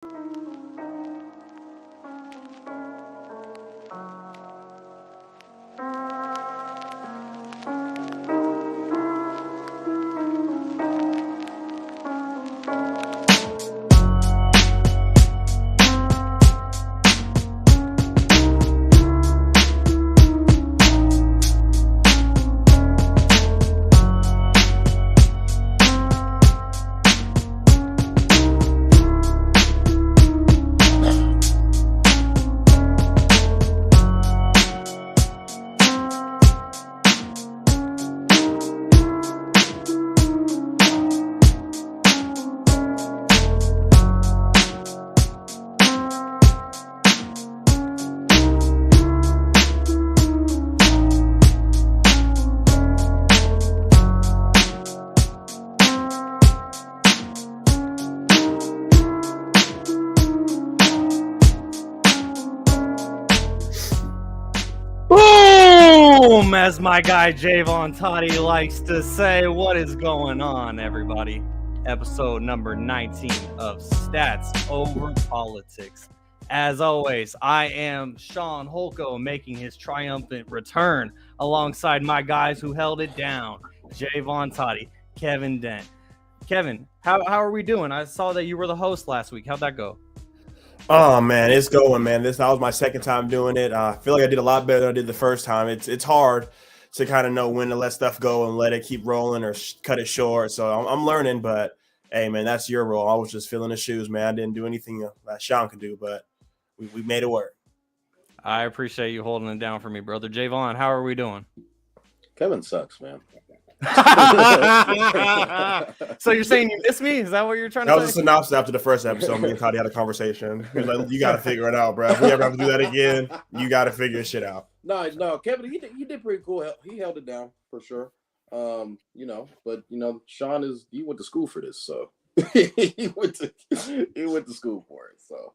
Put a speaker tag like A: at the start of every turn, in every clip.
A: Boom, as my guy Jaevon Toddy likes to say. What is going on, everybody? Episode number 19 of Stats Over Politics. As always, I am Shaun Holko, making his triumphant return alongside my guys who held it down, Jaevon Toddy, Kevin Dent. Kevin, how are we doing? I saw that you were the host last week. How'd that go?
B: Oh man, it's going, man. That was my second time doing it. I feel like I did a lot better than I did the first time. It's hard to kind of know when to let stuff go and let it keep rolling or cut it short. So I'm learning, but hey, man, that's your role. I was just filling the shoes, man. I didn't do anything that Shaun could do, but we made it work.
A: I appreciate you holding it down for me, brother. Jaevon, how are we doing?
C: Kevin sucks, man.
A: So you're saying you miss me? Is that what you're trying to say?
B: That was a synopsis after the first episode. Me and Toddy had a conversation. He was like, "You got to figure it out, bro. If we ever have to do that again, you got to figure shit out."
C: No, Kevin, he did pretty cool. He held it down for sure. But Shaun he went to school for this, so he went to school for it. So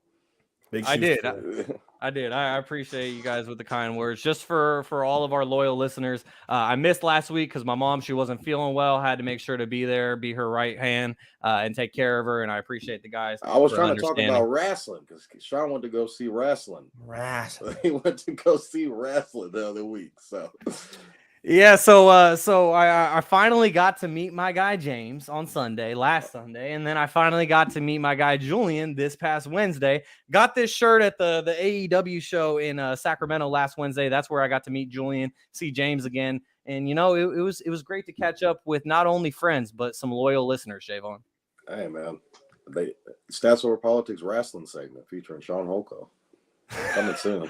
A: I did. I appreciate you guys with the kind words. Just for all of our loyal listeners, I missed last week because my mom, she wasn't feeling well. Had to make sure to be there, be her right hand, and take care of her. And I appreciate the guys.
C: I was trying to talk about wrestling because Shaun went to go see wrestling. He went to go see wrestling the other week. So.
A: Yeah, so I finally got to meet my guy James on last Sunday, and then I finally got to meet my guy Julian this past Wednesday. Got this shirt at the AEW show in Sacramento last Wednesday. That's where I got to meet Julian, see James again, and it was great to catch up with not only friends but some loyal listeners. Jaevon.
C: Hey man, Stats Over Politics wrestling segment featuring Shaun Holko. Coming soon.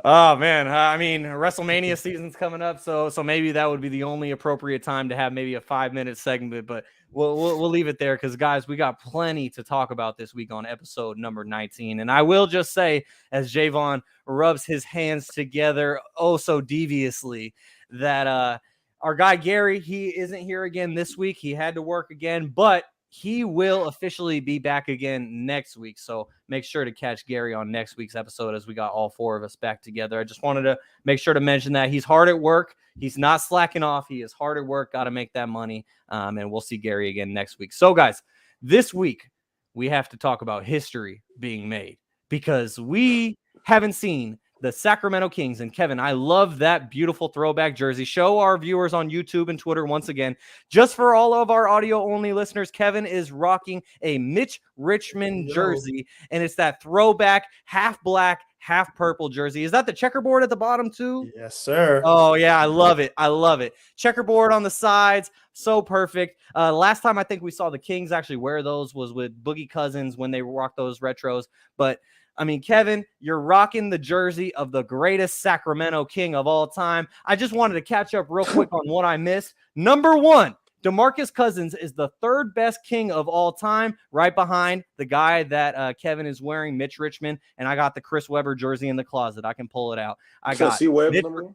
A: Oh man, I mean WrestleMania season's coming up, so maybe that would be the only appropriate time to have maybe a 5-minute segment, but we'll leave it there because guys, we got plenty to talk about this week on episode number 19. And I will just say, as Jaevon rubs his hands together oh so deviously, that our guy Garry, he isn't here again this week. He had to work again, but he will officially be back again next week. So make sure to catch Garry on next week's episode as we got all four of us back together. I just wanted to make sure to mention that he's hard at work. He's not slacking off. He is hard at work. Got to make that money. And we'll see Garry again next week. So guys, this week we have to talk about history being made because we haven't seen the Sacramento Kings. And Kevin, I love that beautiful throwback jersey. Show our viewers on YouTube and Twitter once again. Just for all of our audio-only listeners, Kevin is rocking a Mitch Richmond jersey, and it's that throwback half black, half purple jersey. Is that the checkerboard at the bottom too?
B: Yes, sir.
A: Oh, yeah, I love it. I love it. Checkerboard on the sides, so perfect. Last time I think we saw the Kings actually wear those was with Boogie Cousins when they rocked those retros, but I mean, Kevin, you're rocking the jersey of the greatest Sacramento King of all time. I just wanted to catch up real quick on what I missed. Number one, DeMarcus Cousins is the third best King of all time, right behind the guy that Kevin is wearing, Mitch Richmond, and I got the Chris Webber jersey in the closet. I can pull it out. I got
C: C-Webb number one?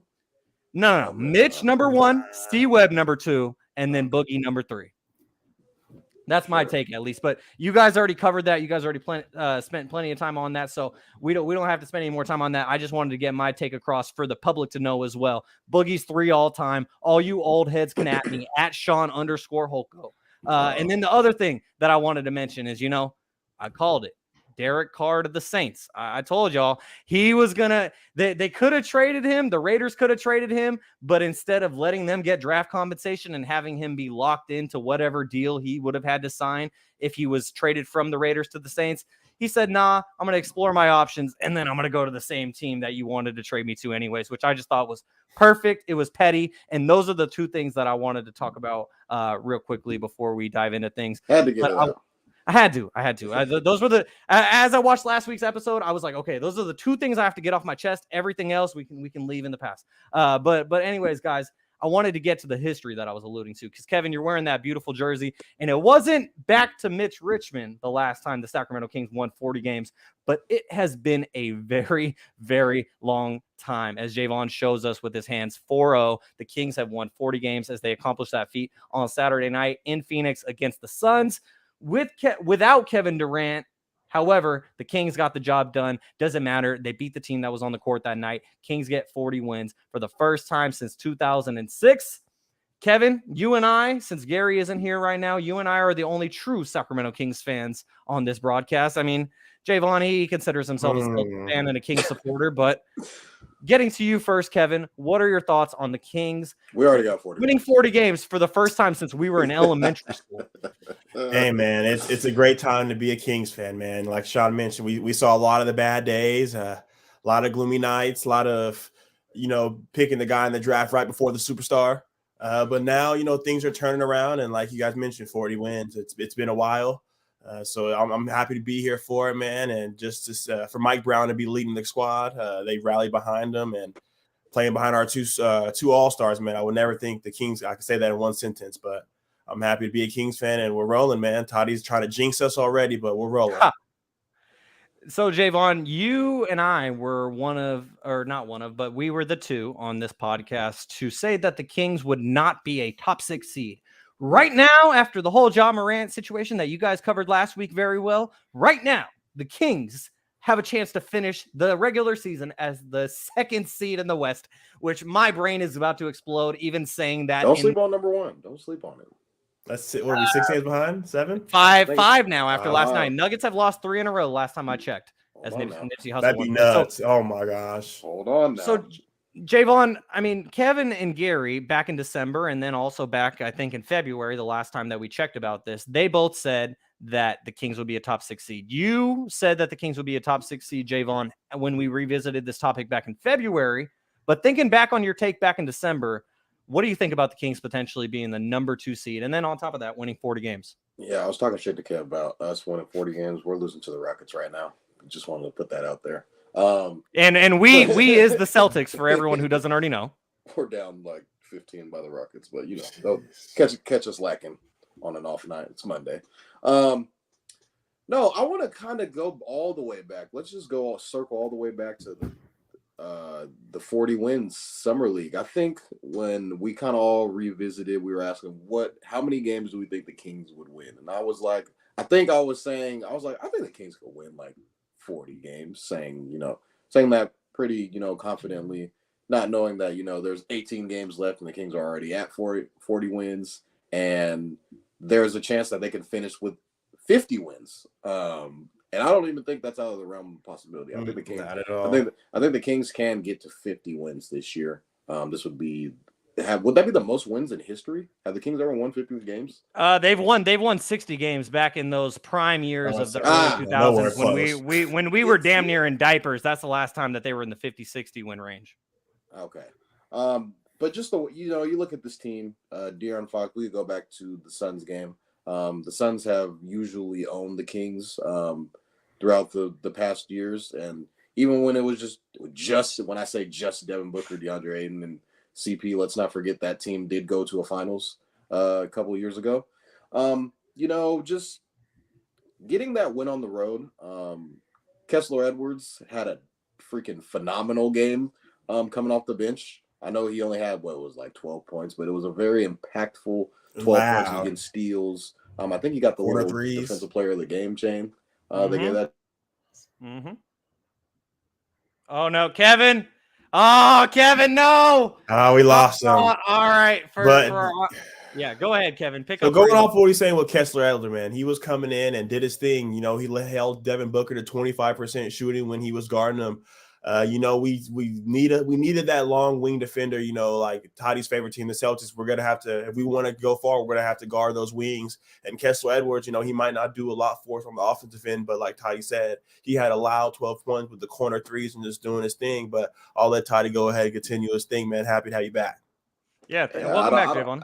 A: No. Mitch number one, C-Webb number two, and then Boogie number three. That's my take, at least. But you guys already covered that. You guys already spent plenty of time on that, so we don't have to spend any more time on that. I just wanted to get my take across for the public to know as well. Boogie's 3 all time. All you old heads can at me at Shaun_Holko. And then the other thing that I wanted to mention is, I called it. Derek Carr to the Saints. I told y'all he was gonna. They could have traded him. The Raiders could have traded him, but instead of letting them get draft compensation and having him be locked into whatever deal he would have had to sign if he was traded from the Raiders to the Saints, he said, "Nah, I'm going to explore my options, and then I'm going to go to the same team that you wanted to trade me to anyways," which I just thought was perfect. It was petty, and those are the two things that I wanted to talk about real quickly before we dive into things.
C: Had to get it out.
A: I had to. Those were as I watched last week's episode, I was like, okay, those are the two things I have to get off my chest. Everything else we can leave in the past. But anyways, guys, I wanted to get to the history that I was alluding to because, Kevin, you're wearing that beautiful jersey, and it wasn't back to Mitch Richmond the last time the Sacramento Kings won 40 games, but it has been a very, very long time, as Jaevon shows us with his hands. 4-0. The Kings have won 40 games as they accomplished that feat on Saturday night in Phoenix against the Suns without Kevin Durant. However, the Kings got the job done. Doesn't matter. They beat the team that was on the court that night. Kings get 40 wins for the first time since 2006. Kevin, you and I, since Garry isn't here right now, you and I are the only true Sacramento Kings fans on this broadcast. I mean, Jaevon, he considers himself a Celtics fan and a Kings supporter, but getting to you first, Kevin, what are your thoughts on the Kings?
C: We already got 40.
A: Winning 40 games for the first time since we were in elementary school.
B: Hey, man, it's a great time to be a Kings fan, man. Like Shaun mentioned, we saw a lot of the bad days, a lot of gloomy nights, a lot of, picking the guy in the draft right before the superstar. But now, things are turning around, and like you guys mentioned, 40 wins. It's been a while. So I'm happy to be here for it, man. And just for Mike Brown to be leading the squad, they rallied behind him and playing behind our two All-Stars, man. I would never think the Kings, I could say that in one sentence, but I'm happy to be a Kings fan, and we're rolling, man. Toddy's trying to jinx us already, but we're rolling.
A: So, Jaevon, you and I were but we were the two on this podcast to say that the Kings would not be a top 6 seed. Right now, after the whole Ja Morant situation that you guys covered last week very well, right now, the Kings have a chance to finish the regular season as the 2nd seed in the West, which my brain is about to explode even saying that.
C: Don't sleep on number 1. Don't sleep on it.
B: That's it. What are we, 6 games behind? 7?
A: 5 now after last night. Nuggets have lost 3 in a row last time I checked. As Nipsey Hussle.
B: That'd be nuts. So, oh, my gosh.
C: Hold on now.
A: So, Jaevon, I mean, Kevin and Garry back in December and then also back, I think, in February, the last time that we checked about this, they both said that the Kings would be a top 6 seed. You said that the Kings would be a top 6 seed, Jaevon, when we revisited this topic back in February. But thinking back on your take back in December, what do you think about the Kings potentially being the number 2 seed? And then on top of that, winning 40 games.
C: Yeah, I was talking shit to Kev about us winning 40 games. We're losing to the Rockets right now. Just wanted to put that out there.
A: And we is the Celtics for everyone who doesn't already know.
C: We're down like 15 by the Rockets, but they'll catch us lacking on an off night. It's Monday. No, I want to kind of go all the way back. Let's just circle all the way back to the 40 wins summer league. I think when we kind of all revisited, we were asking how many games do we think the Kings would win? And I was like, I think the Kings could win like 40 games, saying that pretty, confidently, not knowing that, there's 18 games left and the Kings are already at 40 wins. And there's a chance that they can finish with 50 wins. And I don't even think that's out of the realm of possibility. I think the Kings,
B: not at all.
C: I think the Kings can get to 50 wins this year. This would that be the most wins in history? Have the Kings ever won 50 games?
A: They've won 60 games back in those prime years of the early 2000s when we were damn near in diapers. That's the last time that they were in the 50-60 win range.
C: Okay. But just you look at this team, De'Aaron Fox, we could go back to the Suns game. The Suns have usually owned the Kings throughout the past years, and even when it was just when I say just Devin Booker, DeAndre Ayton, and CP, let's not forget that team did go to a finals a couple of years ago. Just getting that win on the road. Kessler Edwards had a freaking phenomenal game coming off the bench. I know he only had 12 points, but it was a very impactful 12 points against steals. I think he got the little defensive player of the game chain. They gave that.
A: Mm-hmm. Oh no, Kevin! Oh, Kevin, no!
B: Oh, we lost him.
A: All right, Yeah, go ahead, Kevin. Pick
B: So
A: up.
B: going off what he's saying with Kessler Edler, man, he was coming in and did his thing. He held Devin Booker to 25% shooting when he was guarding him. We needed that long wing defender. Like Toddy's favorite team, the Celtics. We're gonna have to, if we want to go far, we're gonna have to guard those wings. And Kessler Edwards, he might not do a lot for us on the offensive end, but like Toddy said, he had a loud 12 points with the corner threes and just doing his thing. But I'll let Toddy go ahead and continue his thing, man. Happy to have you back.
A: Yeah, welcome back, Jaevon.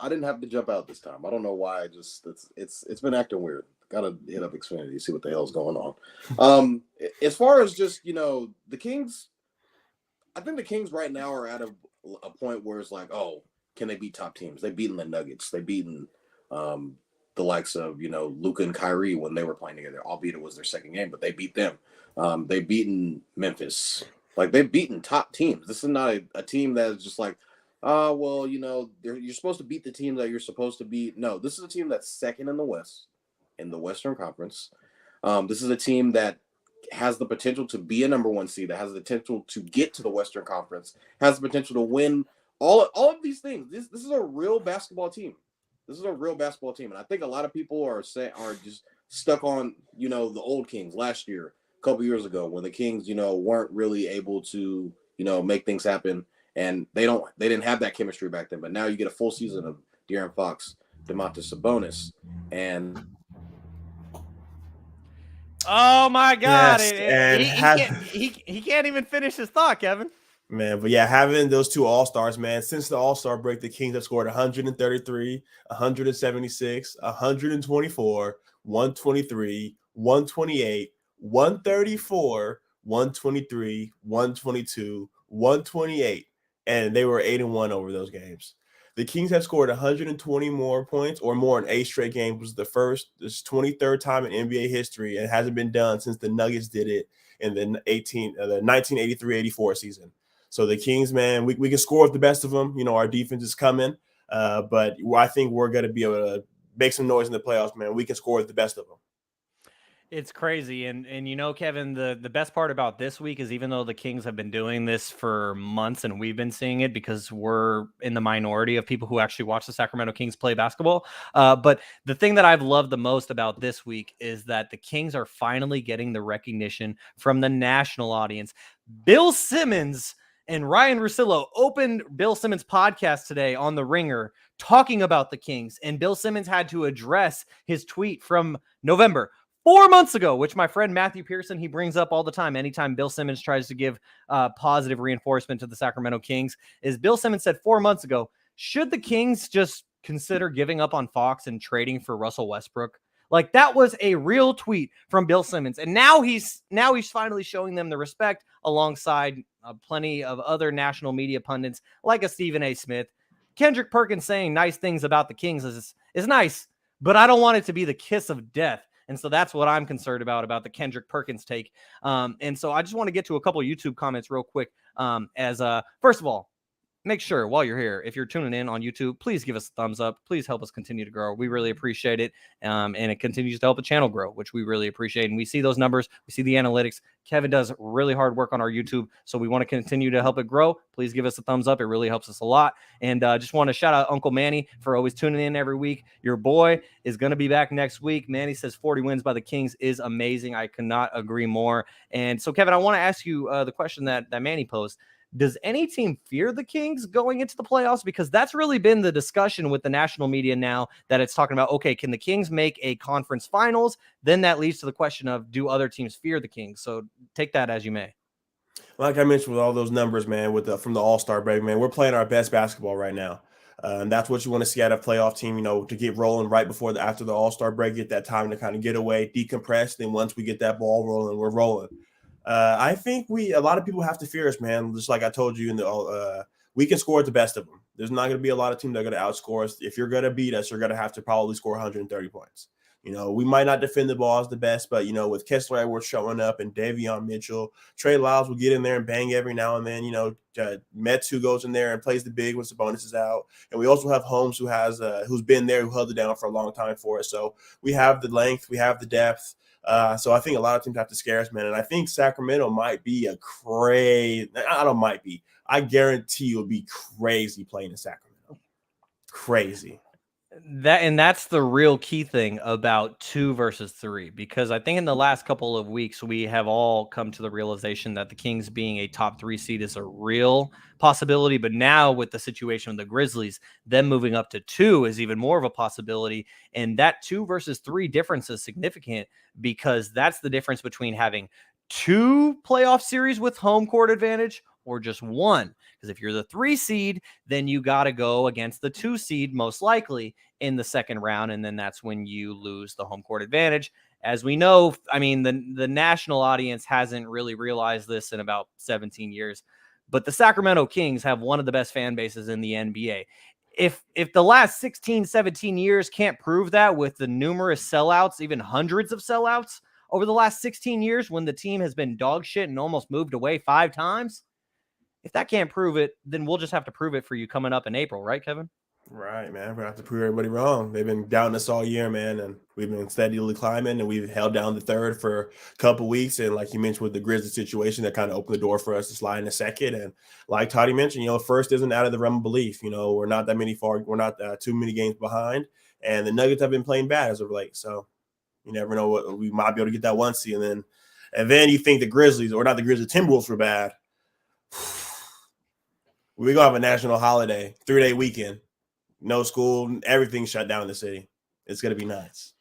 C: I didn't have to jump out this time. I don't know why. It's been acting weird. Gotta hit up Xfinity, see what the hell's going on. As far as just the Kings, I think the Kings right now are at a point where it's like, oh, can they beat top teams? They've beaten the Nuggets. They've beaten the likes of Luka and Kyrie when they were playing together. Albeit it was their second game, but they beat them. They've beaten Memphis. Like they've beaten top teams. This is not a team that is just like, you're supposed to beat the team that you're supposed to beat. No, this is a team that's second in the West, in the Western Conference. This is a team that has the potential to be a number one seed, that has the potential to get to the Western Conference, has the potential to win all of these things. This is a real basketball team. This is a real basketball team. And I think a lot of people are just stuck on, the old Kings last year, a couple years ago, when the Kings, weren't really able to, make things happen. And they didn't have that chemistry back then. But now you get a full season of De'Aaron Fox, Domantas Sabonis, and
A: oh my God,
B: yes,
A: he can't even finish his thought, Kevin.
B: Man, but yeah, having those two All-Stars, man, since the All-Star break, the Kings have scored 133, 176, 124, 123, 128, 134, 123, 122, 128. And they were 8-1 over those games. The Kings have scored 120 more points or more in 8 straight games. This was this 23rd time in NBA history, and it hasn't been done since the Nuggets did it in the 1983-84 season. So the Kings, man, we can score with the best of them. Our defense is coming, but I think we're going to be able to make some noise in the playoffs, man. We can score with the best of them.
A: It's crazy. And Kevin, the best part about this week is even though the Kings have been doing this for months and we've been seeing it because we're in the minority of people who actually watch the Sacramento Kings play basketball. But the thing that I've loved the most about this week is that the Kings are finally getting the recognition from the national audience. Bill Simmons and Ryan Russillo opened Bill Simmons' podcast today on The Ringer talking about the Kings. And Bill Simmons had to address his tweet from November, 4 months ago, which my friend Matthew Pearson, he brings up all the time. Anytime Bill Simmons tries to give positive reinforcement to the Sacramento Kings, is Bill Simmons said 4 months ago, should the Kings just consider giving up on Fox and trading for Russell Westbrook? Like that was a real tweet from Bill Simmons. And now he's finally showing them the respect alongside plenty of other national media pundits like a Stephen A. Smith. Kendrick Perkins saying nice things about the Kings is nice, but I don't want it to be the kiss of death. And so that's what I'm concerned about the Kendrick Perkins take. And so I just want to get to a couple of YouTube comments real quick. First of all, make sure while you're here, if you're tuning in on YouTube, please give us a thumbs up. Please help us continue to grow. We really appreciate it. And it continues to help the channel grow, which we really appreciate. And we see those numbers. We see the analytics. Kevin does really hard work on our YouTube. So we want to continue to help it grow. Please give us a thumbs up. It really helps us a lot. And just want to shout out Uncle Manny for always tuning in every week. Your boy is going to be back next week. Manny says 40 wins by the Kings is amazing. I cannot agree more. And so, Kevin, I want to ask you the question that Manny posed. Does any team fear the Kings going into the playoffs? Because that's really been the discussion with the national media now that it's talking about, okay, can the Kings make a conference finals? Then that leads to the question of, do other teams fear the Kings? So take that as you may.
B: Like I mentioned with all those numbers, man, from the All-Star break, man, we're playing our best basketball right now. And that's what you want to see out of a playoff team, to get rolling right after the All-Star break, get that time to kind of get away, decompress. Then once we get that ball rolling, we're rolling. I think a lot of people have to fear us, man. Just like I told you, we can score at the best of them. There's not going to be a lot of teams that are going to outscore us. If you're going to beat us, you're going to have to probably score 130 points. We might not defend the ball as the best, but, with Kessler Edwards showing up and Davion Mitchell, Trey Lyles will get in there and bang every now and then. Metu goes in there and plays the big when Sabonis is out. And we also have Holmes who's been there, who held it down for a long time for us. So we have the length, we have the depth. So I think a lot of teams have to scare us, man. And I think Sacramento might be I guarantee you'll be crazy playing in Sacramento. crazy.
A: That's the real key thing about 2 versus 3, because I think in the last couple of weeks we have all come to the realization that the Kings being a top 3 seed is a real possibility. But now with the situation with the Grizzlies, them moving up to 2 is even more of a possibility. And that 2 versus 3 difference is significant, because that's the difference between having 2 playoff series with home court advantage or just 1. Because if you're the 3 seed, then you got to go against the 2 seed most likely in the second round, and then that's when you lose the home court advantage. As we know, I mean, the national audience hasn't really realized this in about 17 years, but the Sacramento Kings have one of the best fan bases in the NBA. If the last 16, 17 years can't prove that with the numerous sellouts, even hundreds of sellouts over the last 16 years when the team has been dog shit and almost moved away 5 times, if that can't prove it, then we'll just have to prove it for you coming up in April, right, Kevin?
B: Right, man. We're gonna have to prove everybody wrong. They've been doubting us all year, man, and we've been steadily climbing, and we've held down the third for a couple weeks. And like you mentioned with the Grizzlies situation, that kind of opened the door for us to slide in a second. And like Toddy mentioned, first isn't out of the realm of belief. We're not too many games behind, and the Nuggets have been playing bad as of late. So you never know what we might be able to get that 1 seed, and then you think the Grizzlies, or not the Grizzlies, Timberwolves were bad. We're gonna have a national holiday, 3-day weekend. No school, everything shut down in the city. It's going to be nuts.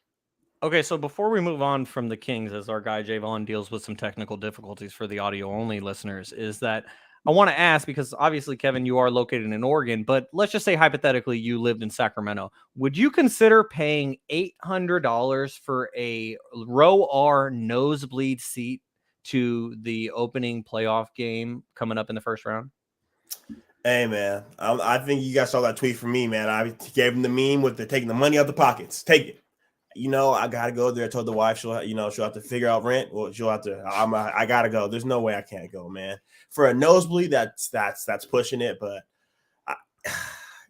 A: Okay, so before we move on from the Kings, as our guy Jaevon deals with some technical difficulties for the audio-only listeners, is that I want to ask, because obviously, Kevin, you are located in Oregon, but let's just say hypothetically you lived in Sacramento. Would you consider paying $800 for a row R nosebleed seat to the opening playoff game coming up in the first round?
B: Hey, man, I think you guys saw that tweet from me, man. I gave him the meme with taking the money out the pockets. Take it. I got to go there. I told the wife she'll have to figure out rent. Well, she'll have to. I got to go. There's no way I can't go, man. For a nosebleed, that's pushing it, but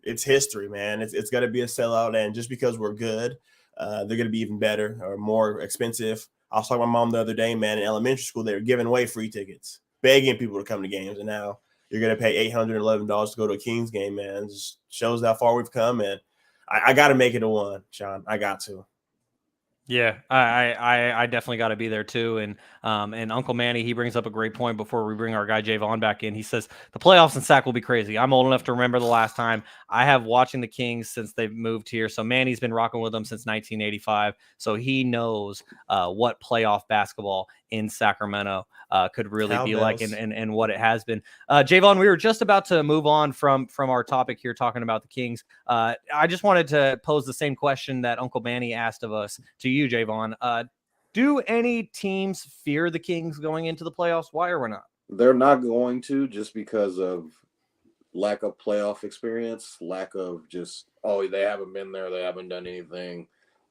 B: it's history, man. It's going to be a sellout, and just because we're good, they're going to be even better or more expensive. I was talking to my mom the other day, man. In elementary school, they were giving away free tickets, begging people to come to games, and now you're going to pay $811 to go to a Kings game, man. It just shows how far we've come, and I got to make it a 1, Shaun. I got to.
A: Yeah, I definitely got to be there too. And Uncle Manny, he brings up a great point before we bring our guy Jaevon back in. He says the playoffs in Sac will be crazy. I'm old enough to remember the last time. I have watching the Kings since they've moved here. So Manny's been rocking with them since 1985. So he knows what playoff basketball in Sacramento could really be like, and what it has been. Jaevon, we were just about to move on from our topic here, talking about the Kings. I just wanted to pose the same question that Uncle Manny asked of us to you, Jaevon. Do any teams fear the Kings going into the playoffs? Why or why not?
C: They're not going to, just because of lack of playoff experience, lack of just, they haven't been there, they haven't done anything.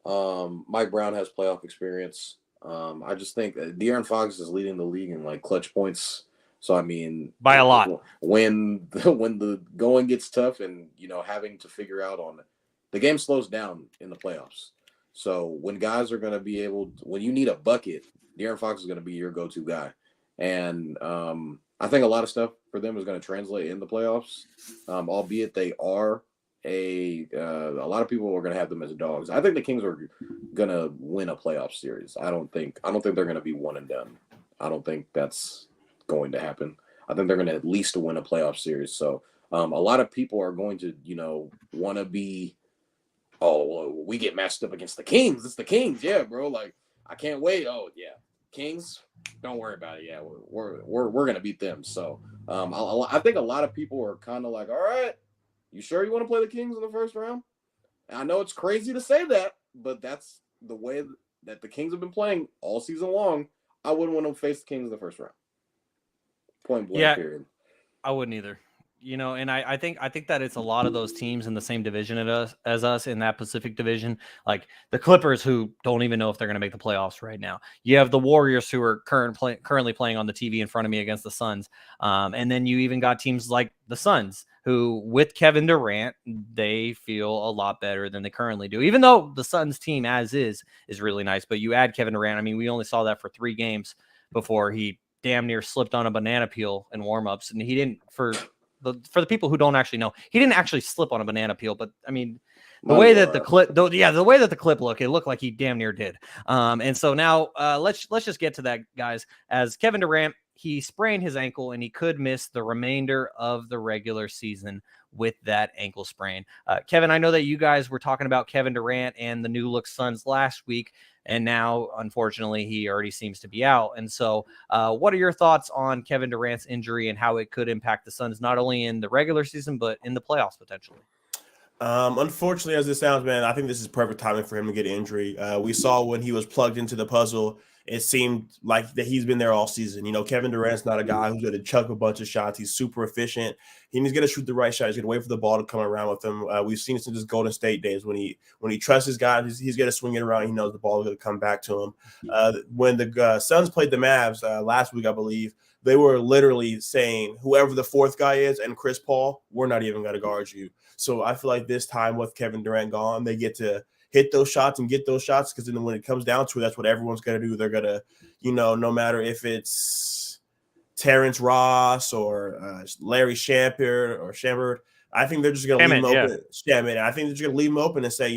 C: Mike Brown has playoff experience. I just think De'Aaron Fox is leading the league in like clutch points. So I mean,
A: by a lot.
C: When the going gets tough, and having to figure out on the game slows down in the playoffs. So when guys are going to be when you need a bucket, De'Aaron Fox is going to be your go-to guy. And I think a lot of stuff for them is going to translate in the playoffs, albeit they are a lot of people are going to have them as dogs. I think the Kings are going to win a playoff series. I don't think they're going to be one and done. I don't think that's going to happen. I think they're going to at least win a playoff series. So a lot of people are going to, want to be, we get matched up against the Kings. It's the Kings. Yeah, bro. Like, I can't wait. Oh, yeah. Kings, don't worry about it. Yeah, we're going to beat them. So I think a lot of people are kind of like, all right, you sure you want to play the Kings in the first round? And I know it's crazy to say that, but that's the way that the Kings have been playing all season long. I wouldn't want to face the Kings in the first round. Point blank, period.
A: I wouldn't either. And I think that it's a lot of those teams in the same division as us in that Pacific division, like the Clippers, who don't even know if they're going to make the playoffs right now. You have the Warriors, who are currently playing on the TV in front of me against the Suns. And then you even got teams like the Suns, who with Kevin Durant, they feel a lot better than they currently do, even though the Suns team as is really nice. But you add Kevin Durant. I mean, we only saw that for 3 games before he damn near slipped on a banana peel in warmups, and he didn't, for for the people who don't actually know, he didn't actually slip on a banana peel, but I mean, the
C: Might
A: way
C: as
A: that
C: well
A: the
C: have.
A: clip, the way that the clip looked, it looked like he damn near did. And so now let's just get to that, guys. As Kevin Durant, he sprained his ankle and he could miss the remainder of the regular season with that ankle sprain. Kevin, I know that you guys were talking about Kevin Durant and the new look Suns last week, and now, unfortunately, he already seems to be out. And so what are your thoughts on Kevin Durant's injury and how it could impact the Suns, not only in the regular season, but in the playoffs potentially?
B: Unfortunately, as it sounds, man, I think this is perfect timing for him to get an injury. We saw when he was plugged into the puzzle, it seemed like that he's been there all season. You know, Kevin Durant's not a guy who's going to chuck a bunch of shots. He's super efficient. He's going to shoot the right shot. He's going to wait for the ball to come around with him. We've seen it since his Golden State days. When he trusts his guys, he's going to swing it around. He knows the ball is going to come back to him. When the Suns played the Mavs last week, I believe, they were literally saying, whoever the fourth guy is and Chris Paul, we're not even going to guard you. So I feel like this time with Kevin Durant gone, they get to hit those shots and get those shots, because then when it comes down to it, that's what everyone's going to do. They're going to, no matter if it's Terrence Ross or Larry Shampert, I think they're just going to leave him open. Shamet, I think they're just going to leave him open and say,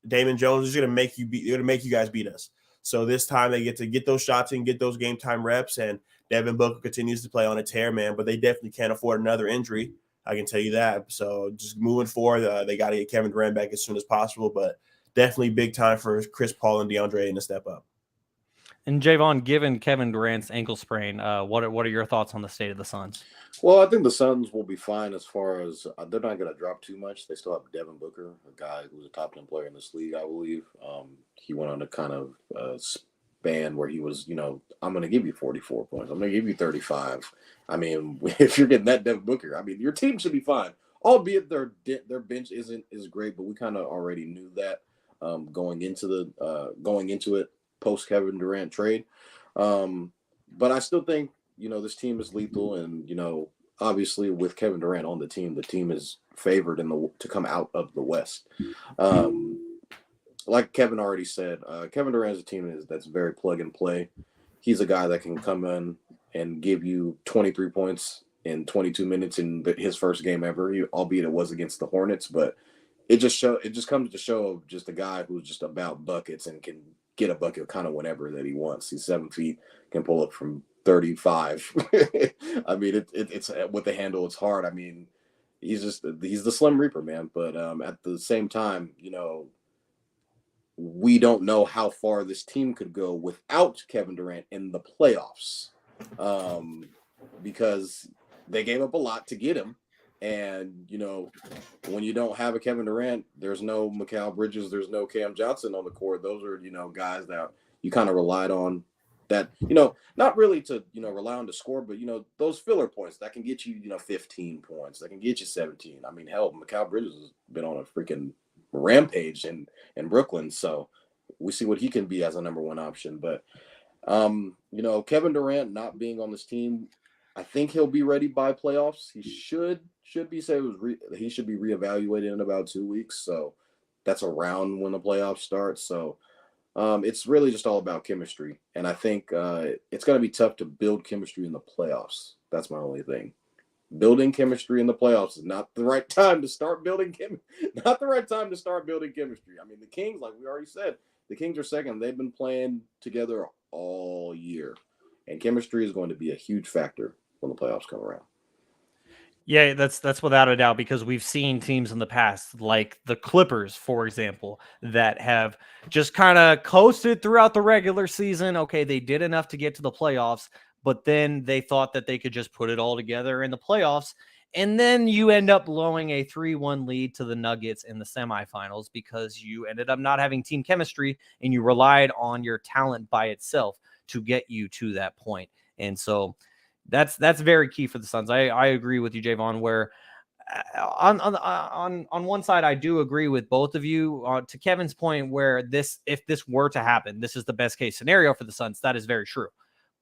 B: Damon Jones is going to make you guys beat us. So this time they get to get those shots and get those game time reps, and Devin Booker continues to play on a tear, man. But they definitely can't afford another injury. I can tell you that. So just moving forward, they got to get Kevin Durant back as soon as possible. But definitely big time for Chris Paul and DeAndre Ayton to step up.
A: And Jaevon, given Kevin Durant's ankle sprain, what are your thoughts on the state of the Suns?
C: Well, I think the Suns will be fine as far as they're not going to drop too much. They still have Devin Booker, a guy who's a top 10 player in this league, I believe. He went on a kind of span where he was, I'm going to give you 44 points. I'm going to give you 35. I mean, if you're getting that Devin Booker, I mean, your team should be fine. Albeit their bench isn't great, but we kind of already knew that going into it post Kevin Durant trade. But I still think this team is lethal, and obviously with Kevin Durant on the team is favored to come out of the West. Like Kevin already said, Kevin Durant is a team that's very plug and play. He's a guy that can come in and give you 23 points in 22 minutes in his first game ever, albeit it was against the Hornets, but it just comes to show just a guy who's just about buckets and can get a bucket kind of whenever that he wants. He's 7 feet, can pull up from 35. I mean, it's with the handle, it's hard. I mean, he's the Slim Reaper, man. But at the same time, we don't know how far this team could go without Kevin Durant in the playoffs, because they gave up a lot to get him. And, when you don't have a Kevin Durant, there's no Mikal Bridges, there's no Cam Johnson on the court. Those are, guys that you kind of relied on that, not really to, rely on to score, but, those filler points that can get you, 15 points, that can get you 17. I mean, hell, Mikal Bridges has been on a freaking rampage in Brooklyn. So we see what he can be as a number one option. But, Kevin Durant not being on this team, I think he'll be ready by playoffs. He should be he should be reevaluated in about 2 weeks. So that's around when the playoffs start. So it's really just all about chemistry. And I think it's going to be tough to build chemistry in the playoffs. That's my only thing. Building chemistry in the playoffs is not the right time to start building not the right time to start building chemistry. I mean, the Kings, like we already said, the Kings are second. They've been playing together all year. And chemistry is going to be a huge factor when the playoffs come around.
A: Yeah, that's without a doubt, because we've seen teams in the past, like the Clippers, for example, that have just kind of coasted throughout the regular season. Okay, they did enough to get to the playoffs, but then they thought that they could just put it all together in the playoffs. And then you end up blowing a 3-1 lead to the Nuggets in the semifinals because you ended up not having team chemistry and you relied on your talent by itself to get you to that point. And so that's very key for the Suns. I agree with you, Jaevon, where on one side, I do agree with both of you to Kevin's point, where if this were to happen, this is the best case scenario for the Suns. That is very true.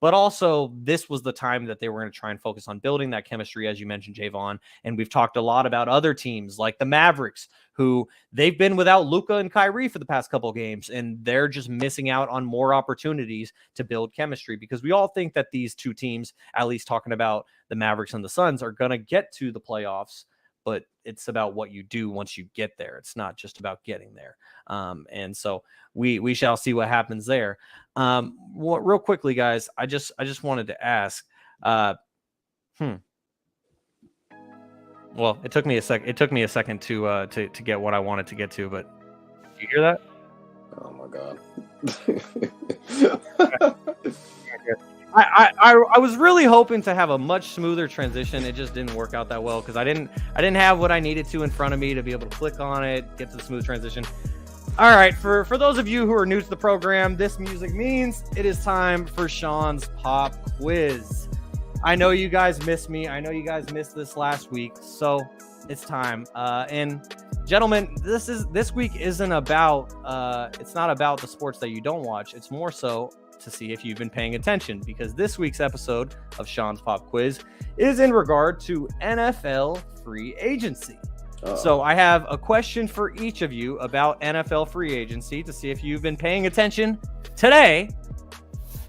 A: But also, this was the time that they were going to try and focus on building that chemistry, as you mentioned, Jaevon. And we've talked a lot about other teams like the Mavericks, who they've been without Luka and Kyrie for the past couple of games, and they're just missing out on more opportunities to build chemistry, because we all think that these two teams, at least talking about the Mavericks and the Suns, are going to get to the playoffs. But it's about what you do once you get there. It's not just about getting there. And so we shall see what happens there. Real quickly, guys, I just wanted to ask. Well, it took me a second. It took me a second to get what I wanted to get to. But did you hear that?
C: Oh my God.
A: I was really hoping to have a much smoother transition. It just didn't work out that well because I didn't have what I needed to in front of me to be able to click on it, get to the smooth transition. All right, for those of you who are new to the program, this music means it is time for Shaun's Pop Quiz. I know you guys missed me. I know you guys missed this last week, so it's time. And gentlemen, this week isn't about it's not about the sports that you don't watch. It's more so to see if you've been paying attention, because this week's episode of Shaun's Pop Quiz is in regard to NFL free agency. So I have a question for each of you about NFL free agency to see if you've been paying attention today.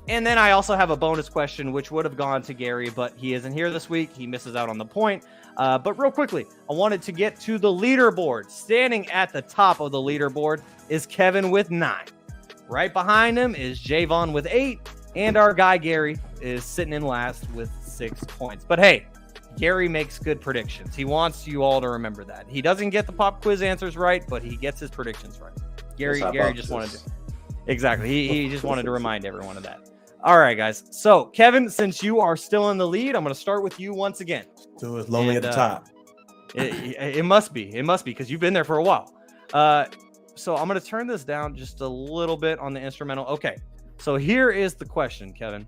A: And then I also have a bonus question, which would have gone to Garry, but he isn't here this week. He misses out on the point. But real quickly, I wanted to get to the leaderboard. Standing at the top of the leaderboard is Kevin with 9. Right behind him is Jaevon with 8, and our guy Garry is sitting in last with 6 points. But hey, Garry makes good predictions. He wants you all to remember that. He doesn't get the pop quiz answers right, but he gets his predictions right. Garry just wanted to exactly. He just wanted to remind everyone of that. All right, guys. So Kevin, since you are still in the lead, I'm going to start with you once again.
B: So it's lonely at the top.
A: It must be. It must be, because you've been there for a while. So I'm going to turn this down just a little bit on the instrumental. Okay, so here is the question, Kevin.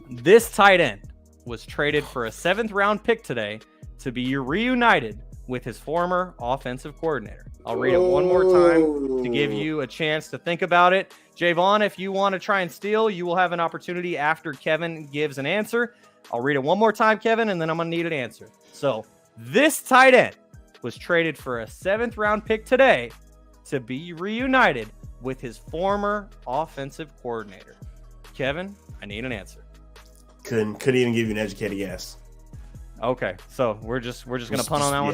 A: This tight end was traded for a 7th round pick today to be reunited with his former offensive coordinator. I'll read it one more time to give you a chance to think about it. Jaevon, if you want to try and steal, you will have an opportunity after Kevin gives an answer. I'll read it one more time, Kevin, and then I'm going to need an answer. So this tight end was traded for a 7th round pick today to be reunited with his former offensive coordinator. Kevin, I need an answer.
B: Couldn't even give you an educated guess.
A: Okay, so we're just gonna punt on that one.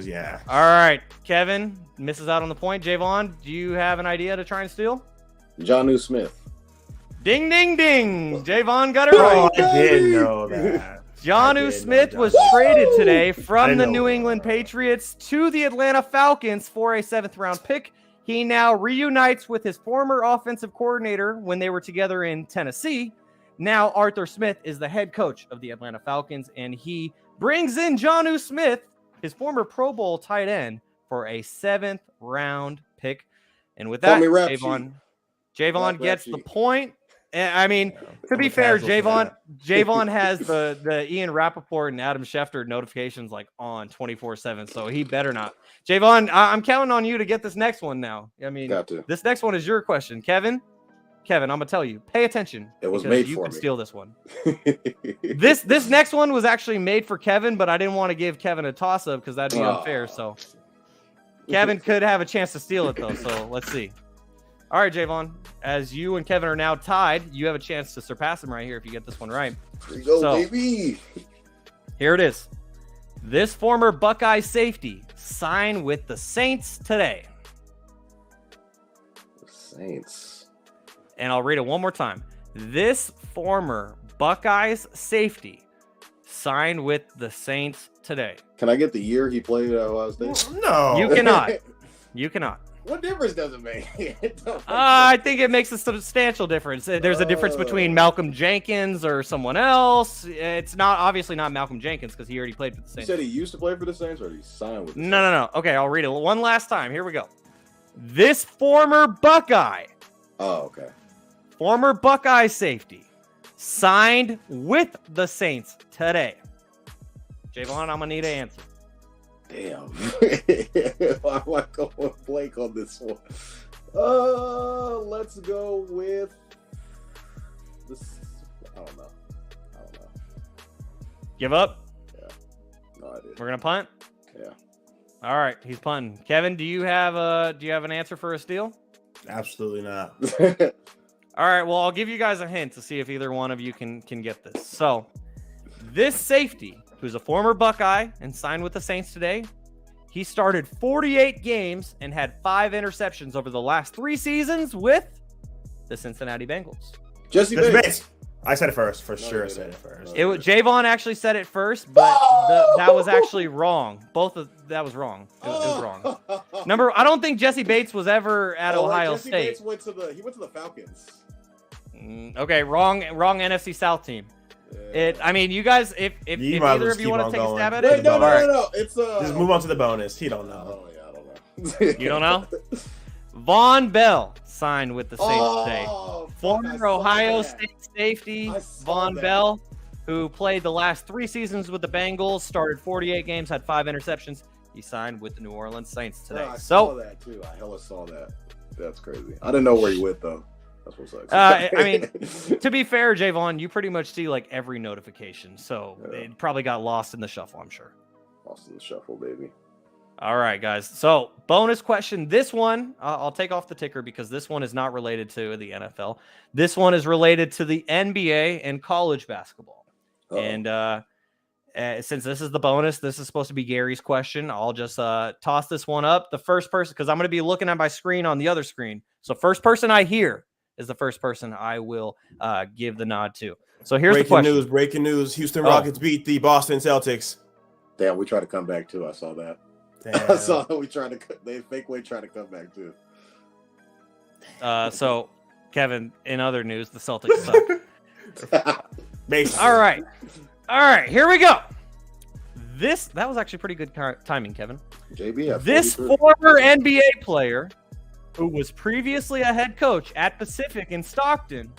B: Yeah.
A: All right, Kevin misses out on the point. Jaevon, do you have an idea to try and steal?
C: Jonnu Smith.
A: Ding, ding, ding. Jaevon got it right.
B: I didn't know that.
A: Jonnu Smith was traded today from the New England Patriots to the Atlanta Falcons for a 7th round pick. He now reunites with his former offensive coordinator when they were together in Tennessee. Now Arthur Smith is the head coach of the Atlanta Falcons, and he brings in Jonnu Smith, his former Pro Bowl tight end, for a 7th round pick. And with that, Jaevon gets the point. I mean, to be fair, Jaevon has the Ian Rappaport and Adam Schefter notifications like on 24/7, so he better not. Jaevon, I'm counting on you to get this next one now. I mean, this next one is your question, Kevin, I'm gonna tell you, pay attention.
C: It was made for me.
A: You can steal this one. This next one was actually made for Kevin, but I didn't want to give Kevin a toss-up because that'd be unfair. So Kevin could have a chance to steal it though. So let's see. All right, Jaevon, as you and Kevin are now tied, you have a chance to surpass him right here if you get this one right.
C: Here we go, baby.
A: Here it is. This former Buckeye safety signed with the Saints today.
C: The Saints.
A: And I'll read it one more time. This former Buckeyes safety signed with the Saints today.
C: Can I get the year he played at Ohio State?
B: No.
A: You cannot. You cannot.
C: What difference does it make?
A: I think it makes a substantial difference. There's a difference between Malcolm Jenkins or someone else. It's not obviously not Malcolm Jenkins because he already played for the Saints.
C: You said he used to play for the Saints or he signed with the Saints?
A: No. Okay, I'll read it one last time. Here we go. This former Buckeye.
C: Oh, okay.
A: Former Buckeye safety signed with the Saints today. Jaevon, I'm going to need an answer.
C: Damn. Why am I going blank on this one? Let's go with this. don't know.
A: Give up?
C: Yeah. No idea.
A: We're gonna punt?
C: Yeah.
A: All right, he's punting. Kevin, do you have an answer for a steal?
B: Absolutely not.
A: All right, well, I'll give you guys a hint to see if either one of you can get this. So, this safety, who's a former Buckeye and signed with the Saints today, he started 48 games and had 5 interceptions over the last 3 seasons with the Cincinnati Bengals.
C: Jesse Bates.
B: I said it first, for
C: No,
B: sure. I
C: you
B: said
C: didn't.
B: it first.
A: It was Jaevon actually said it first, but that was actually wrong. That was wrong. It was wrong. I don't think Jesse Bates was ever at Ohio
C: Jesse
A: State.
C: Bates went to the Falcons.
A: Okay, wrong NFC South team.
C: Yeah.
A: I mean, you guys, if
B: You might
A: either
B: as
A: of you
B: well
A: want to
B: keep
A: take
B: on
A: a stab at
B: going.
A: it,
C: Wait, no.
B: Just move on to the bonus. He don't know.
C: Oh, yeah, I don't know.
A: You don't know? Von Bell signed with the Saints today.
C: Oh,
A: Former Ohio State safety Von Bell, who played the last 3 seasons with the Bengals, started 48 games, had 5 interceptions. He signed with the New Orleans Saints today.
C: I saw that too. I hella saw that. That's crazy. I didn't know where he went though. That's what sucks.
A: I mean, to be fair, Jaevon, you pretty much see like every notification, so it probably got lost in the shuffle, I'm sure.
C: Lost in the shuffle, baby.
A: All right, guys. So, bonus question. This one, I'll take off the ticker because this one is not related to the NFL. This one is related to the NBA and college basketball.
C: Uh-oh.
A: And since this is the bonus, this is supposed to be Gary's question. I'll just toss this one up. The first person, because I'm going to be looking at my screen on the other screen. So, first person I hear is the first person I will give the nod to. So, here's the question.
B: Breaking news. Houston Rockets beat the Boston Celtics.
C: Damn, we tried to come back too. I saw that.
B: Damn.
C: I saw that they fake way trying to come back too.
A: So, Kevin, in other news, the Celtics suck.
B: Basically.
A: All right, here we go. That was actually pretty good timing, Kevin.
C: JB,
A: this former NBA player who was previously a head coach at Pacific in Stockton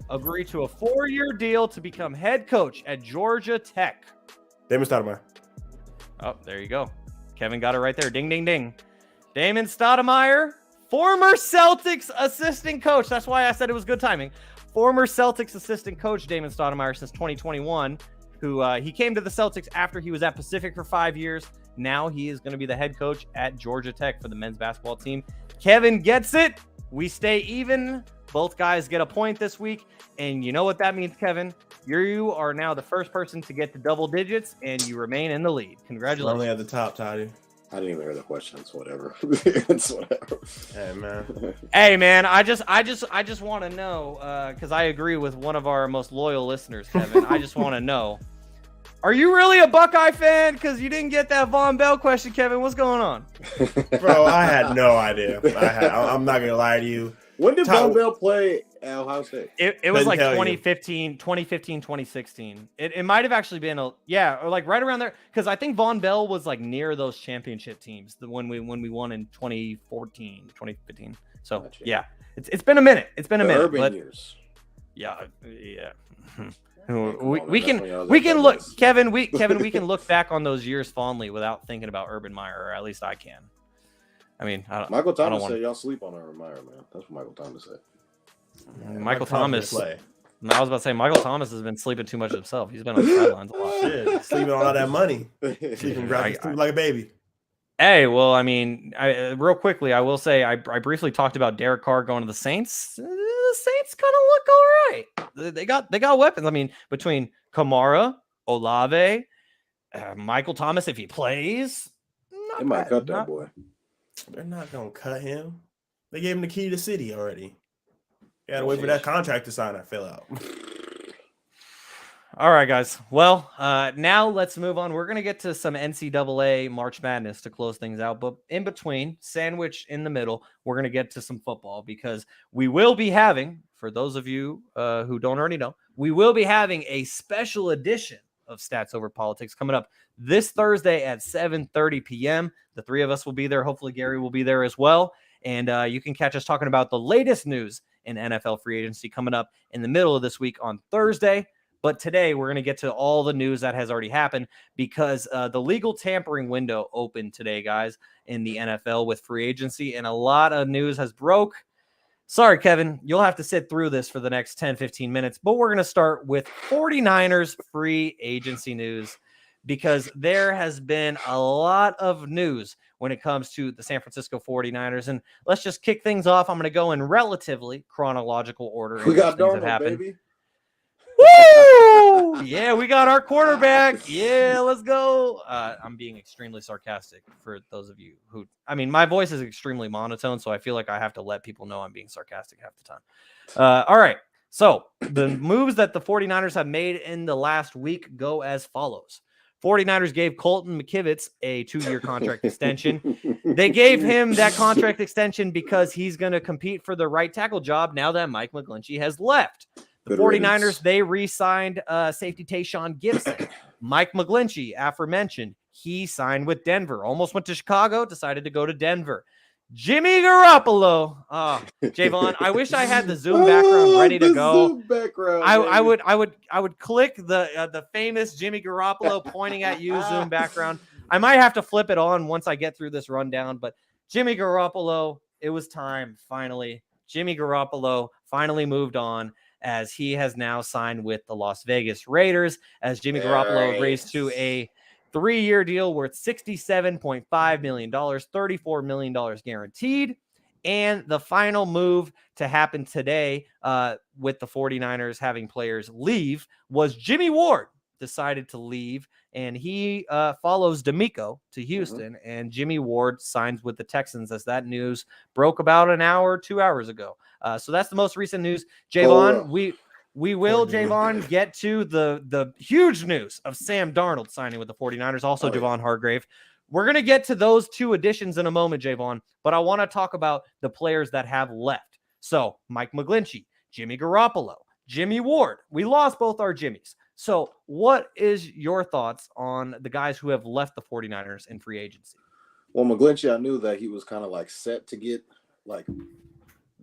A: agreed to a 4-year deal to become head coach at Georgia Tech.
B: Damon Stoudemire.
A: Oh, there you go. Kevin got it right there. Ding, ding, ding. Damon Stoudemire, former Celtics assistant coach. That's why I said it was good timing. Former Celtics assistant coach Damon Stoudemire since 2021, who he came to the Celtics after he was at Pacific for 5 years. Now he is going to be the head coach at Georgia Tech for the men's basketball team. Kevin gets it. We stay even. Both guys get a point this week. And you know what that means, Kevin? You are now the first person to get to double digits, and you remain in the lead. Congratulations.
B: Only at the top, Toddy.
C: I didn't even hear the question. It's whatever. It's whatever.
B: Hey, man.
A: Hey, man, I just want to know, because I agree with one of our most loyal listeners, Kevin. I just want to know, are you really a Buckeye fan? Because you didn't get that Von Bell question, Kevin. What's going on?
B: Bro, I had no idea. I'm not going to lie to you.
C: When did Von Bell play at Ohio State?
A: It was like 2015, 2016. It might have actually been or like right around there, because I think Von Bell was like near those championship teams when we won in 2014, 2015. So gotcha. Yeah, it's been a minute. It's been a minute.
C: Urban years.
A: Yeah. We can look, Kevin. We can look back on those years fondly without thinking about Urban Meyer, or at least I can. I mean,
C: Michael Thomas said y'all sleep on Urban Meyer, man. That's what Michael Thomas said.
A: Michael Thomas. I was about to say Michael Thomas has been sleeping too much himself. He's been on the sidelines a lot.
B: Shit, sleeping on all that money. Sleeping like a baby.
A: Hey, well, I mean, real quickly, I will say I briefly talked about Derek Carr going to the Saints. The Saints kind of look all right. They got weapons. I mean, between Kamara, Olave, Michael Thomas, if he plays,
C: they might cut that boy.
B: They're not gonna cut him. They gave him the key to the city already. You gotta wait for that contract to sign. I fill out.
A: All right, guys. Well, now let's move on. We're gonna get to some NCAA March Madness to close things out, but in between, sandwich in the middle, we're gonna get to some football, because we will be having, for those of you who don't already know, we will be having a special edition of Stats Over Politics coming up this Thursday at 7:30 p.m. The 3 of us will be there. Hopefully, Garry will be there as well. And you can catch us talking about the latest news in NFL free agency coming up in the middle of this week on Thursday. But today, we're going to get to all the news that has already happened, because the legal tampering window opened today, guys, in the NFL with free agency. And a lot of news has broke. Sorry, Kevin, you'll have to sit through this for the next 10, 15 minutes, but we're going to start with 49ers free agency news because there has been a lot of news when it comes to the San Francisco 49ers. And let's just kick things off. I'm going to go in relatively chronological order.
C: We got Darnold, baby.
A: Woo! Yeah, we got our quarterback. Yeah, let's go. I'm being extremely sarcastic for those of you who, my voice is extremely monotone, so I feel like I have to let people know I'm being sarcastic half the time. All right. So the moves that the 49ers have made in the last week go as follows. 49ers gave Colton McKivitz a 2-year contract extension. They gave him that contract extension because he's going to compete for the right tackle job now that Mike McGlinchey has left. The 49ers, they re-signed safety Tayshaun Gibson. Mike McGlinchey, aforementioned, he signed with Denver. Almost went to Chicago, decided to go to Denver. Jimmy Garoppolo. Jaevon, I wish I had the Zoom background ready to go.
C: Zoom background,
A: I would click the famous Jimmy Garoppolo pointing at you Zoom background. I might have to flip it on once I get through this rundown, but Jimmy Garoppolo, it was time finally. Jimmy Garoppolo finally moved on, as he has now signed with the Las Vegas Raiders, as Jimmy Garoppolo agrees to a 3-year deal worth $67.5 million, $34 million guaranteed. And the final move to happen today with the 49ers having players leave was Jimmy Ward decided to leave, and he follows D'Amico to Houston, and Jimmy Ward signs with the Texans, as that news broke about 2 hours ago. So that's the most recent news. Jaevon, we will, Jaevon, get to the huge news of Sam Darnold signing with the 49ers, also Javon Hargrave. We're going to get to those 2 additions in a moment, Jaevon, but I want to talk about the players that have left. So Mike McGlinchey, Jimmy Garoppolo, Jimmy Ward. We lost both our Jimmies. So what is your thoughts on the guys who have left the 49ers in free agency?
C: Well, McGlinchey, I knew that he was kind of like set to get like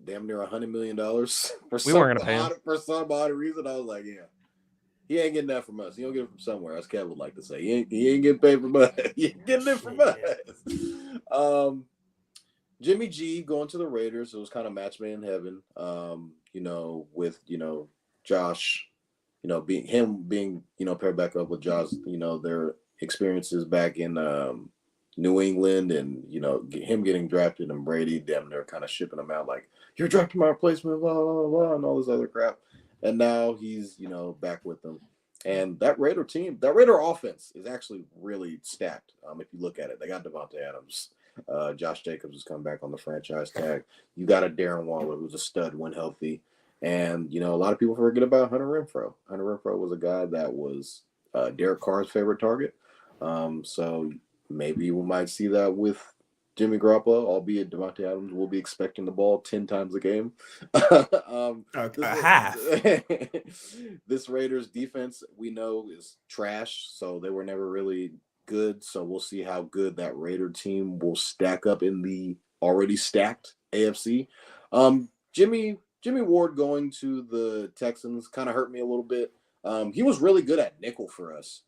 C: damn near $100 million.
A: We weren't going to pay him.
C: For some odd reason, I was like, yeah, he ain't getting that from us. He don't get it from somewhere, as Kevin would like to say. He ain't getting paid from us. He ain't getting it from us. Jimmy G going to the Raiders. It was kind of match made in heaven. With Josh, being paired back up with Josh, their experiences back in New England, and him getting drafted, and Brady damn near kind of shipping him out like, you're drafting my replacement, blah blah blah, and all this other crap. And now he's back with them. And that Raider team, that Raider offense is actually really stacked. If you look at it, they got Devontae Adams, Josh Jacobs is coming back on the franchise tag. You got a Darren Waller who's a stud when healthy. And, a lot of people forget about Hunter Renfrow. Hunter Renfrow was a guy that was Derek Carr's favorite target. So maybe we might see that with Jimmy Garoppolo, albeit Devontae Adams will be expecting the ball 10 times a game.
B: Half.
C: This Raiders defense, we know, is trash, so they were never really good. So we'll see how good that Raider team will stack up in the already stacked AFC. Jimmy Ward going to the Texans kind of hurt me a little bit. He was really good at nickel for us.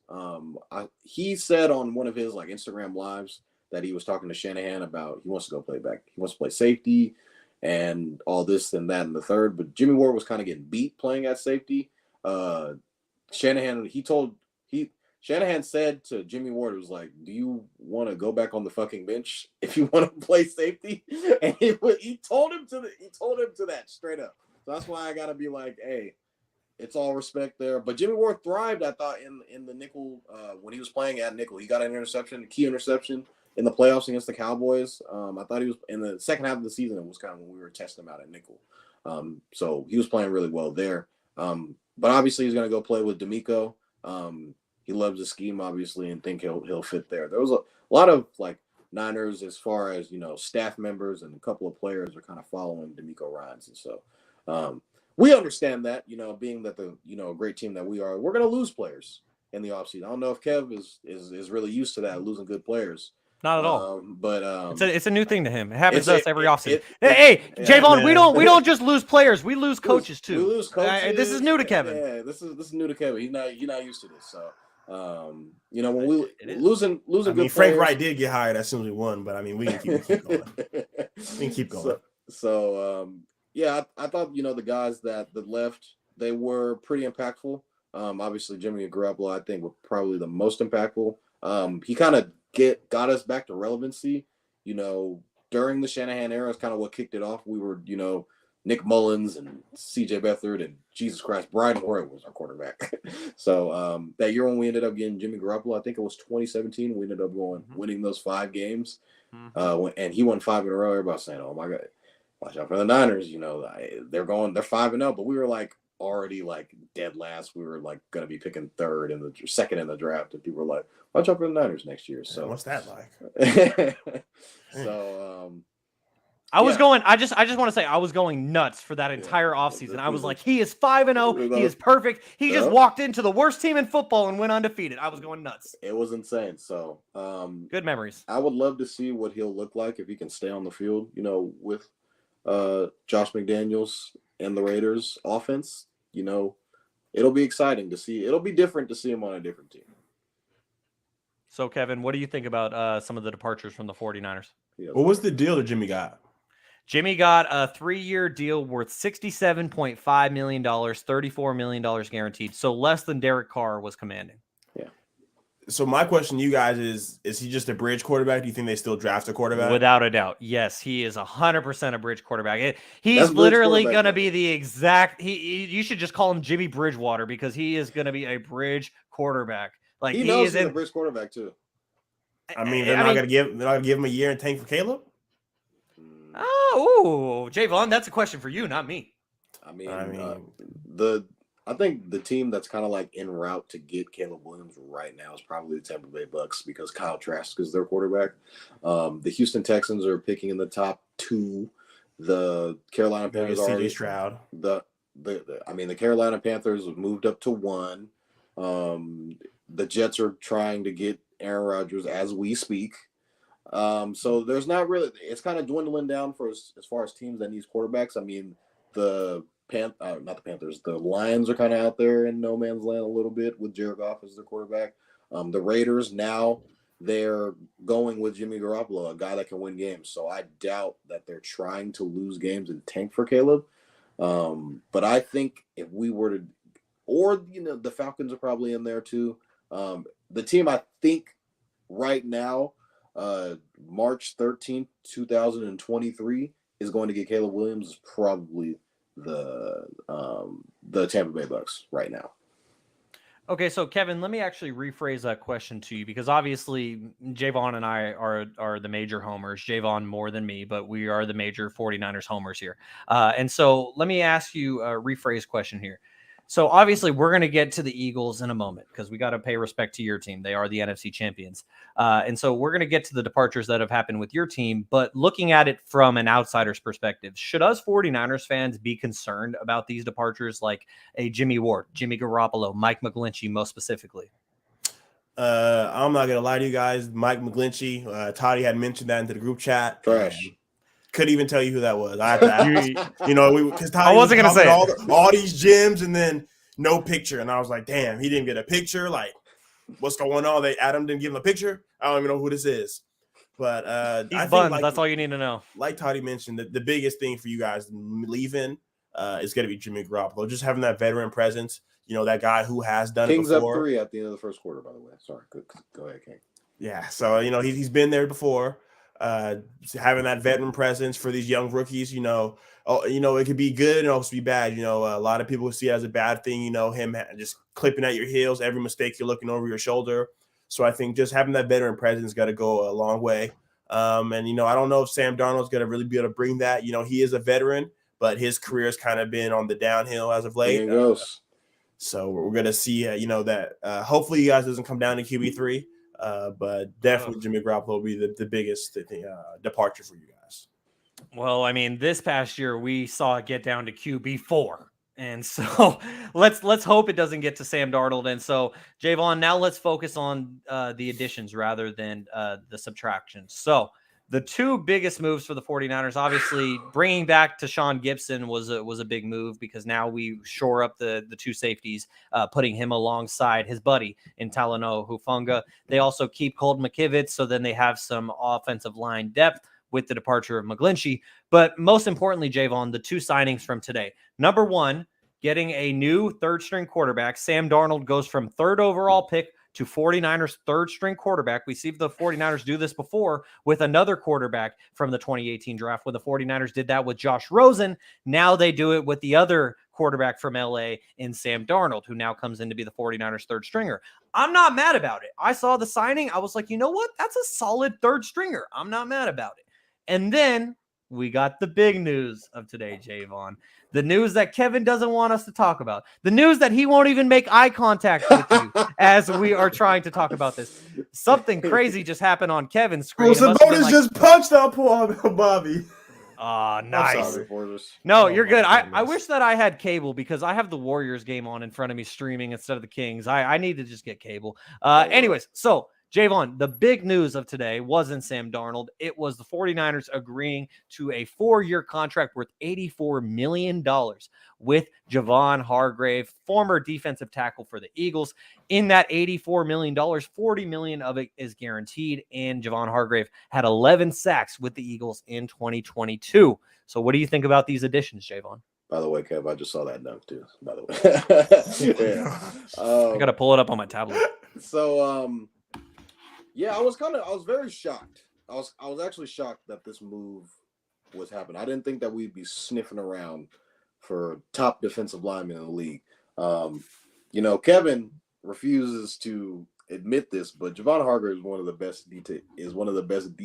C: He said on one of his Instagram lives that he was talking to Shanahan about he wants to go play back. He wants to play safety and all this and that and the third. But Jimmy Ward was kind of getting beat playing at safety. Shanahan said to Jimmy Ward, it was like, do you want to go back on the fucking bench if you want to play safety? And he told him to that straight up. So that's why I got to be like, hey, it's all respect there. But Jimmy Ward thrived, I thought, in the nickel when he was playing at nickel. He got an interception, a key interception in the playoffs against the Cowboys. I thought he was in the second half of the season. It was kind of when we were testing him out at nickel. So he was playing really well there. But obviously he's going to go play with D'Amico. He loves the scheme, obviously, and think he'll fit there. There was a lot of Niners, as far as staff members and a couple of players are kind of following D'Amico Ryans, and so we understand that being that the a great team that we are, we're going to lose players in the offseason. I don't know if Kev is really used to that, losing good players.
A: Not at all.
C: But
A: it's a new thing to him. It happens to us every offseason. Hey, Jaevon, we don't just lose players. We lose coaches too.
C: We lose coaches.
A: This is new to Kevin.
C: Yeah, this is new to Kevin. He's not used to this. So when we losing good
B: Frank
C: players,
B: Wright did get hired as soon as we won, but we can keep going. We can keep going.
C: So Yeah, I thought the guys that left, they were pretty impactful. Obviously Jimmy Garoppolo, I think, were probably the most impactful. He kind of got us back to relevancy. During the Shanahan era is kind of what kicked it off. We were Nick Mullins and C.J. Beathard and Jesus Christ, Brian Hoyer was our quarterback. So that year when we ended up getting Jimmy Garoppolo, I think it was 2017. We ended up winning those 5 games, and he won 5 in a row. Everybody saying, "Oh my God, watch out for the Niners." They're 5-0, but we were like already like dead last. We were like going to be picking second in the draft, and people were like, "Watch out for the Niners next year." So
B: what's that like?
C: So
A: I just want to say I was going nuts for that entire offseason. I was like, he is 5-0. He is perfect. He just walked into the worst team in football and went undefeated. I was going nuts.
C: It was insane. So
A: good memories.
C: I would love to see what he'll look like if he can stay on the field, with Josh McDaniels and the Raiders offense. It'll be exciting to see. It'll be different to see him on a different team.
A: So, Kevin, what do you think about some of the departures from the 49ers?
B: What was the deal that Jimmy got?
A: Jimmy got a 3-year deal worth $67.5 million, $34 million guaranteed. So less than Derek Carr was commanding.
C: Yeah.
B: So my question to you guys is he just a bridge quarterback? Do you think they still draft a quarterback?
A: Without a doubt. Yes, he is 100% a bridge quarterback. He's literally going to be the exact – you should just call him Jimmy Bridgewater because he is going to be a bridge quarterback. Like
C: he knows he's a bridge quarterback too.
B: I mean, they're not going to give him a year and tank for Caleb?
A: Oh, Jaevon, that's a question for you, not me.
C: I think the team that's kind of like en route to get Caleb Williams right now is probably the Tampa Bay Bucks because Kyle Trask is their quarterback. The Houston Texans are picking in the top 2. The Carolina Panthers are
B: CJ Stroud.
C: The Carolina Panthers have moved up to 1. The Jets are trying to get Aaron Rodgers as we speak. So there's not really – it's kind of dwindling down as far as teams that need quarterbacks. I mean, not the Panthers. The Lions are kind of out there in no man's land a little bit with Jared Goff as their quarterback. The Raiders, now they're going with Jimmy Garoppolo, a guy that can win games. So I doubt that they're trying to lose games and tank for Caleb. But I think if we were to – or, the Falcons are probably in there too. The team I think right now – March 13th, 2023 is going to get Caleb Williams is probably the Tampa Bay Bucks right now.
A: Okay, so Kevin, let me actually rephrase that question to you because obviously Jaevon and I are the major homers. Jaevon more than me, but we are the major 49ers homers here. And so let me ask you a rephrase question here. So obviously we're going to get to the Eagles in a moment because we got to pay respect to your team. They are the NFC champions. And so we're going to get to the departures that have happened with your team. But looking at it from an outsider's perspective, should us 49ers fans be concerned about these departures like a Jimmy Ward, Jimmy Garoppolo, Mike McGlinchey most specifically?
B: I'm not going to lie to you guys. Mike McGlinchey, Toddy had mentioned that into the group chat.
C: Trash.
B: Couldn't even tell you who that was. I had to ask, because
A: I wasn't going to say
B: all these gyms and then no picture. And I was like, damn, he didn't get a picture. Like, what's going on? Adam didn't give him a picture. I don't even know who this is. But I think
A: that's all you need to know.
B: Like Toddy mentioned, the biggest thing for you guys leaving is going to be Jimmy Garoppolo. Just having that veteran presence, that guy who has done
C: Kings
B: it before.
C: Up 3 at the end of the first quarter, by the way. Sorry, go ahead, King.
B: Yeah, so he's been there before. Having that veteran presence for these young rookies, it could be good and also be bad. A lot of people see it as a bad thing, him just clipping at your heels, every mistake you're looking over your shoulder. So I think just having that veteran presence got to go a long way. And I don't know if Sam Darnold's going to really be able to bring that. He is a veteran, but his career has kind of been on the downhill as of late. So we're going to see, that hopefully you guys doesn't come down to QB3. But definitely Jimmy Garoppolo will be the biggest departure for you guys.
A: Well, I mean, this past year we saw it get down to QB4. And so let's hope it doesn't get to Sam Darnold. And so, Jaevon, now let's focus on the additions rather than the subtractions. So the 2 biggest moves for the 49ers, obviously bringing back to Shaun Gibson was a big move because now we shore up the 2 safeties, putting him alongside his buddy in Talanoa Hufanga. They also keep Colt McKivitz, so then they have some offensive line depth with the departure of McGlinchey. But most importantly, Jaevon, the two signings from today. Number one, getting a new third-string quarterback. Sam Darnold goes from third overall pick to 49ers third-string quarterback. We see the 49ers do this before with another quarterback from the 2018 draft when the 49ers did that with Josh Rosen. Now they do it with the other quarterback from LA in Sam Darnold, who now comes in to be the 49ers third stringer. I'm not mad about it. I saw the signing. I was like, you know what? That's a solid third stringer. I'm not mad about it. And then we got the big news of today, Jaevon. The news that Kevin doesn't want us to talk about. The news that he won't even make eye contact with you as we are trying to talk about this. Something crazy just happened on Kevin's screen.
B: Sabonis just punched up poor Bobby.
A: Nice.
C: Sorry,
A: No, you're good. I wish that I had cable because I have the Warriors game on in front of me streaming instead of the Kings. I need to just get cable. Anyways, so Jaevon, the big news of today wasn't Sam Darnold. It was the 49ers agreeing to a 4-year contract worth $84 million with Javon Hargrave, former defensive tackle for the Eagles. In that $84 million, $40 million of it is guaranteed, and Javon Hargrave had 11 sacks with the Eagles in 2022. So what do you think about these additions, Jaevon?
C: By the way, Kev, I just saw that dunk too, by the way. Yeah.
A: I got to pull it up on my tablet.
C: So, yeah, I was very shocked. I was actually shocked that this move was happening. I didn't think that we'd be sniffing around for top defensive linemen in the league. Kevin refuses to admit this, but Javon Hargrave is one of the best D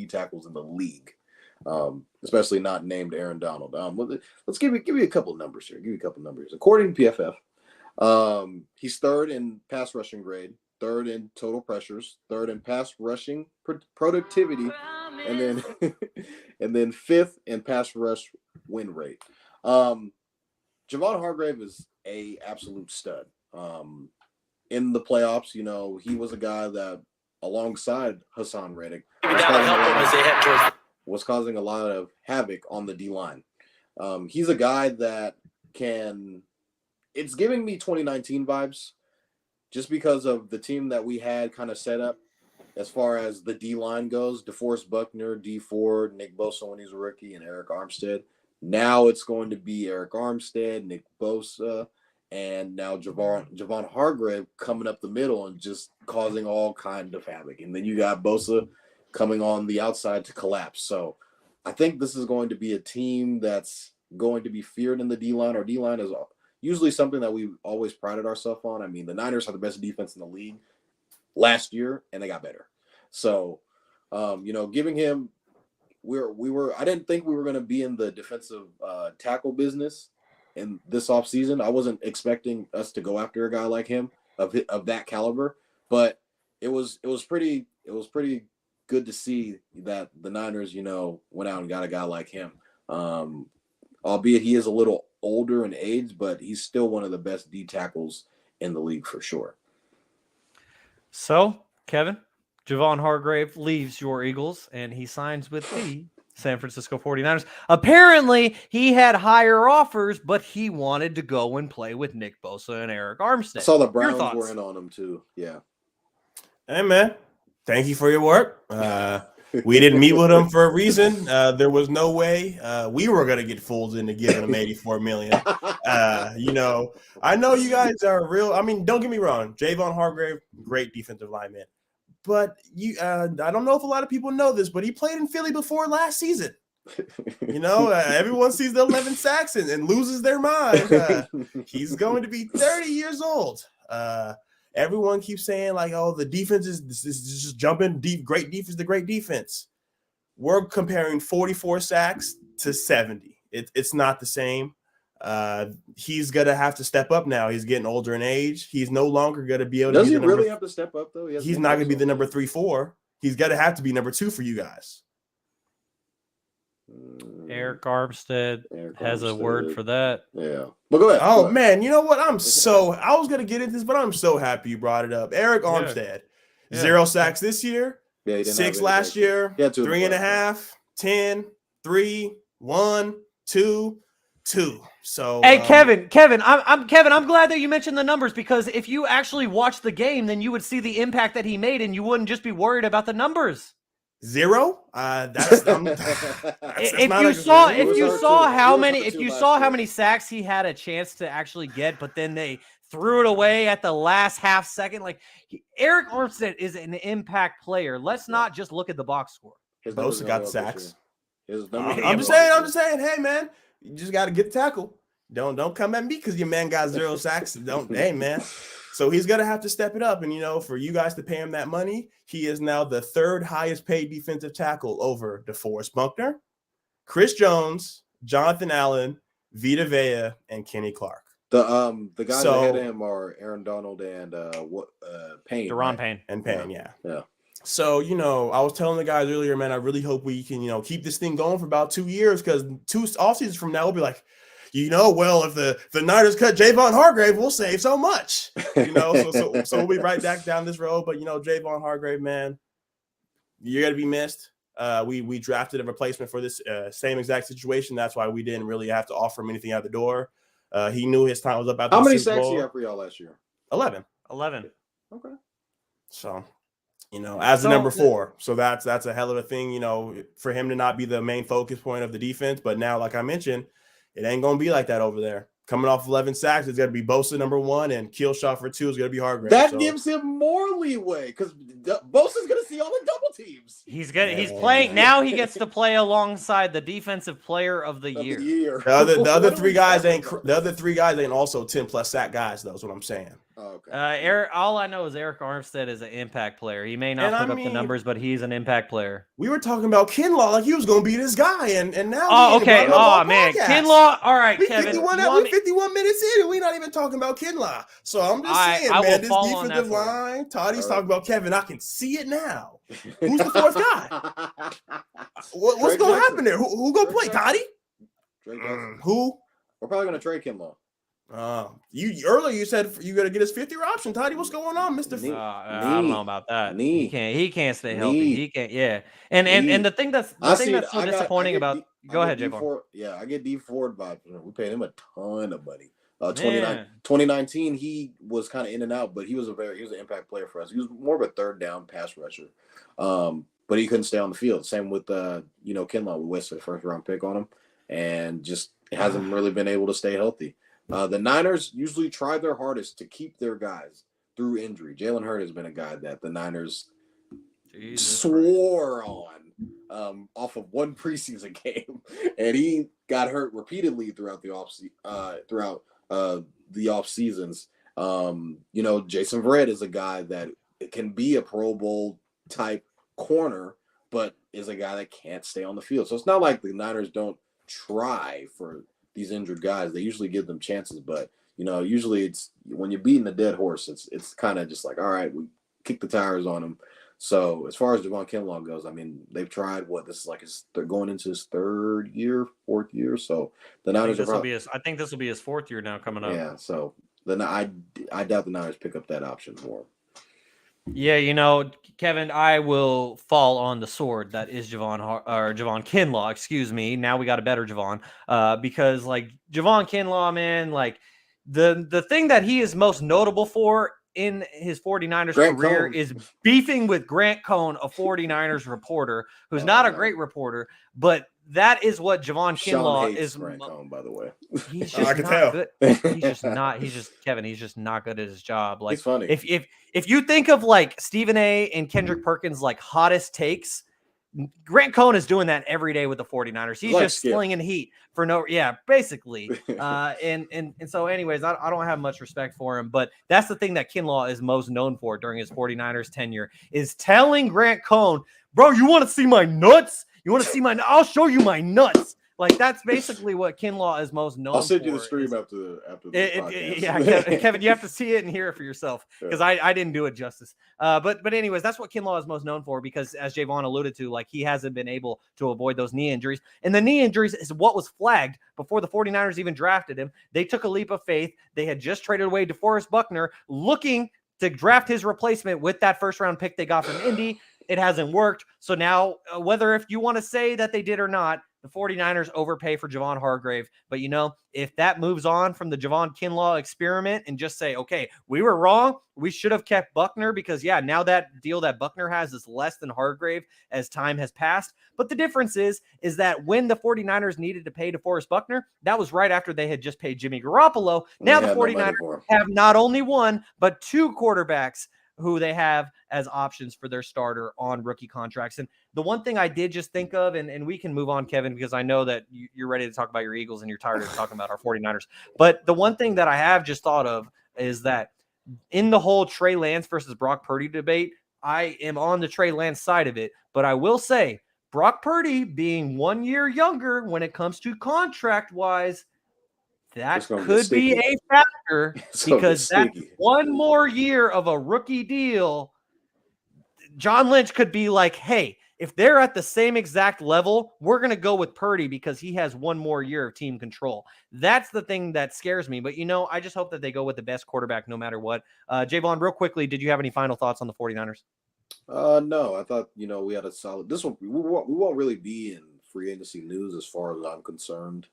C: tackles in the league, especially not named Aaron Donald. Let's give you a couple of numbers here. According to PFF, he's third in pass rushing grade, third in total pressures, third in pass rushing productivity, and then fifth in pass rush win rate. Javon Hargrave is a absolute stud. In the playoffs, he was a guy that, alongside Hassan Reddick, was causing a lot of havoc on the D line. He's a guy that it's giving me 2019 vibes, just because of the team that we had kind of set up as far as the D-line goes. DeForest Buckner, D Ford, Nick Bosa when he's a rookie, and Eric Armstead. Now it's going to be Eric Armstead, Nick Bosa, and now Javon Hargrave coming up the middle and just causing all kind of havoc. And then you got Bosa coming on the outside to collapse. So I think this is going to be a team that's going to be feared in the D-line. Our D-line is usually something that we've always prided ourselves on. I mean, the Niners are the best defense in the league last year, and they got better. So, giving him, I didn't think we were going to be in the defensive tackle business in this offseason. I wasn't expecting us to go after a guy like him of that caliber, but it was pretty good to see that the Niners, went out and got a guy like him. Albeit he is a little older in age, but he's still one of the best D tackles in the league for sure.
A: So, Kevin, Javon Hargrave leaves your Eagles and he signs with the San Francisco 49ers. Apparently, he had higher offers, but he wanted to go and play with Nick Bosa and Eric Armstead.
C: I saw the Browns were in on him too. Yeah.
B: Hey, man. Thank you for your work. We didn't meet with him for a reason. There was no way we were going to get fooled into giving him $84 million. I know you guys are real. I mean, don't get me wrong. Jaevon Hargrave, great defensive lineman. But I don't know if a lot of people know this, but he played in Philly before last season. Everyone sees the 11 sacks and loses their mind. He's going to be 30 years old. Everyone keeps saying, like, oh, the defense is just jumping deep, great defense to great defense. We're comparing 44 sacks to 70. It's not the same. He's going to have to step up now. He's getting older in age. He's no longer going to be able to
C: Does he really have to step up, though?
B: He's not going to be the number 3-4. He's got to have to be number 2 for you guys.
A: Eric Armstead has a word for that.
C: Yeah. But go ahead.
B: Oh, man. You know what? I was going to get into this, but I'm so happy you brought it up. Eric Armstead, 0 sacks this year, 6 last year, 3.5, 10, 3, 1, 2, 2. So,
A: hey, Kevin, I'm glad that you mentioned the numbers, because if you actually watched the game, then you would see the impact that he made and you wouldn't just be worried about the numbers.
B: 0. That's
A: if you saw how
C: last
A: many sacks he had a chance to actually get, but then they threw it away at the last half second. Like Eric Armstead is an impact player. Let's not just look at the box score.
B: Bosa got the sacks.
C: I'm
B: just saying, hey man, you just got to get the tackle. Don't come at me because your man got 0 sacks. Hey man. So he's gonna have to step it up, and for you guys to pay him that money, he is now the 3rd highest paid defensive tackle over DeForest Buckner, Chris Jones, Jonathan Allen, Vita Vea, and Kenny Clark.
C: The guys ahead of him are Aaron Donald and Payne.
A: Deron Payne.
B: And Payne,
C: yeah.
B: So, I was telling the guys earlier, man, I really hope we can, keep this thing going for about 2 years, because 2 off seasons from now, we'll be like, well, if the Niners cut Jaevon Hargrave, we'll save so much. So we'll be right back down this road. But Jaevon Hargrave, man, you're gonna be missed. We drafted a replacement for this same exact situation. That's why we didn't really have to offer him anything out the door. He knew his time was up.
C: How many sacks did you have for y'all last year?
B: 11.
C: Okay.
B: So, as the number 4, so that's a hell of a thing. For him to not be the main focus point of the defense. But now, like I mentioned, it ain't going to be like that over there. Coming off 11 sacks, it's going to be Bosa number 1, and kill shot for 2 is going to be Hargrave.
C: That gives him more leeway because Bosa's going to see all the double teams.
A: He's playing now. He gets to play alongside the defensive player of the year.
B: The other 3 guys ain't also 10+ sack guys, though. Is what I'm saying.
C: Oh, okay.
A: All I know is Eric Armstead is an impact player. He may not put up the numbers, but he's an impact player.
B: We were talking about Kinlaw like he was going to be this guy, and now.
A: Oh, okay. Oh man, Kinlaw. All right, Kevin.
B: 51 minutes in, and we're not even talking about Kinlaw. So I'm just saying, man, this defensive line. Toddy's talking about Kevin. I can see it now. Who's the 4th guy? What's going to happen there? Who going to play? Toddy? Who?
C: We're probably going to trade Kinlaw.
B: Earlier you said you're gonna get his 50-year option. Toddy, what's going on, Mr.
A: I don't know about that. He can't stay healthy. He can't. Yeah. And the thing that's so disappointing about. Go ahead, Jaevon.
C: Yeah, I get D Ford vibes. We paid him a ton of money. 2019, he was kind of in and out, but he was an impact player for us. He was more of a 3rd down pass rusher. But he couldn't stay on the field. Same with Kinlaw. We wasted a 1st round pick on him, and just hasn't really been able to stay healthy. The Niners usually try their hardest to keep their guys through injury. Jalen Hurd has been a guy that the Niners swore on off of 1 preseason game, and he got hurt repeatedly throughout the off seasons. Jason Verrett is a guy that can be a Pro Bowl type corner, but is a guy that can't stay on the field. So it's not like the Niners don't try for these injured guys. They usually give them chances, but usually it's when you're beating a dead horse, it's kind of just like, all right, we kick the tires on them. So as far as Jaevon Kinlaw goes, I mean, they've tried they're going into his 4th year. So the Niners
A: I think this will be his 4th year now coming up.
C: Yeah. So then I doubt the Niners pick up that option for him.
A: Yeah, Kevin, I will fall on the sword that is Jaevon Kinlaw. Excuse me. Now we got a better Jaevon, because like Jaevon Kinlaw, man, like the thing that he is most notable for in his 49ers career is beefing with Grant Cohn, a 49ers reporter who's not a great reporter, but that is what Jaevon Kinlaw is.
C: Grant Cohn, by the way,
B: he's just not good.
A: He's just not good at his job. Like,
C: it's funny.
A: If you think of like Stephen A. and Kendrick Perkins like hottest takes, Grant Cohn is doing that every day with the 49ers. He's just slinging heat for basically. And so anyways, I don't have much respect for him, but that's the thing that Kinlaw is most known for during his 49ers tenure is telling Grant Cohn, bro, you want to see my nuts? I'll show you my nuts. Like, that's basically what Kinlaw is most known for.
C: I'll send you the stream after the podcast.
A: Yeah, Kevin, you have to see it and hear it for yourself because I didn't do it justice. But anyways, that's what Kinlaw is most known for because, as Jaevon alluded to, like, he hasn't been able to avoid those knee injuries. And the knee injuries is what was flagged before the 49ers even drafted him. They took a leap of faith. They had just traded away DeForest Buckner, looking to draft his replacement with that first-round pick they got from Indy. It hasn't worked. So now, whether if you want to say that they did or not, the 49ers overpay for Javon Hargrave. But, if that moves on from the Javon Kinlaw experiment and just say, okay, we were wrong. We should have kept Buckner because, now that deal that Buckner has is less than Hargrave as time has passed. But the difference is that when the 49ers needed to pay DeForest Buckner, that was right after they had just paid Jimmy Garoppolo. Now the 49ers have not only one, but two quarterbacks who they have as options for their starter on rookie contracts. And the one thing I did just think of, and we can move on, Kevin, because I know that you're ready to talk about your Eagles and you're tired of talking about our 49ers. But the one thing that I have just thought of is that in the whole Trey Lance versus Brock Purdy debate, I am on the Trey Lance side of it. But I will say, Brock Purdy being 1 year younger when it comes to contract-wise, that could be a factor because that's one more year of a rookie deal. John Lynch could be like, hey, if they're at the same exact level, we're going to go with Purdy because he has one more year of team control. That's the thing that scares me. But, I just hope that they go with the best quarterback no matter what. Jaevon, real quickly, did you have any final thoughts on the 49ers?
C: No, I thought, we had a solid – this one, we won't really be in free agency news as far as I'm concerned.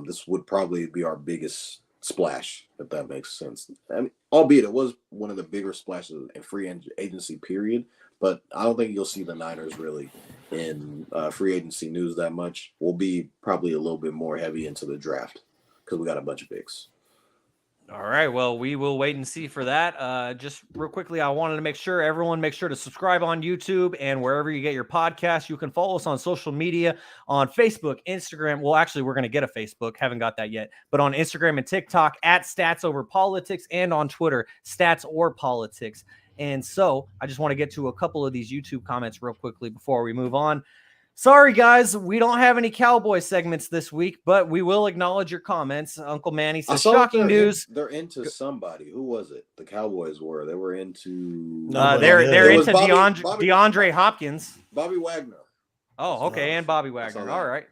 C: This would probably be our biggest splash, if that makes sense. I mean, albeit it was one of the bigger splashes in free agency period, but I don't think you'll see the Niners really in free agency news that much. We'll be probably a little bit more heavy into the draft because we got a bunch of picks.
A: All right. Well, we will wait and see for that. Just real quickly, I wanted to make sure to subscribe on YouTube and wherever you get your podcasts. You can follow us on social media on Facebook, Instagram. Well, actually, we're going to get a Facebook. Haven't got that yet. But on Instagram and TikTok at Stats Over Politics and on Twitter, Stats or Politics. And so I just want to get to a couple of these YouTube comments real quickly before we move on. Sorry, guys, we don't have any Cowboy segments this week, but we will acknowledge your comments. Uncle Manny says, shocking news.
C: They're into somebody. Who was it? The Cowboys were. They were into.
A: They're into DeAndre Hopkins.
C: Bobby Wagner.
A: Oh, okay, and Bobby Wagner. All right.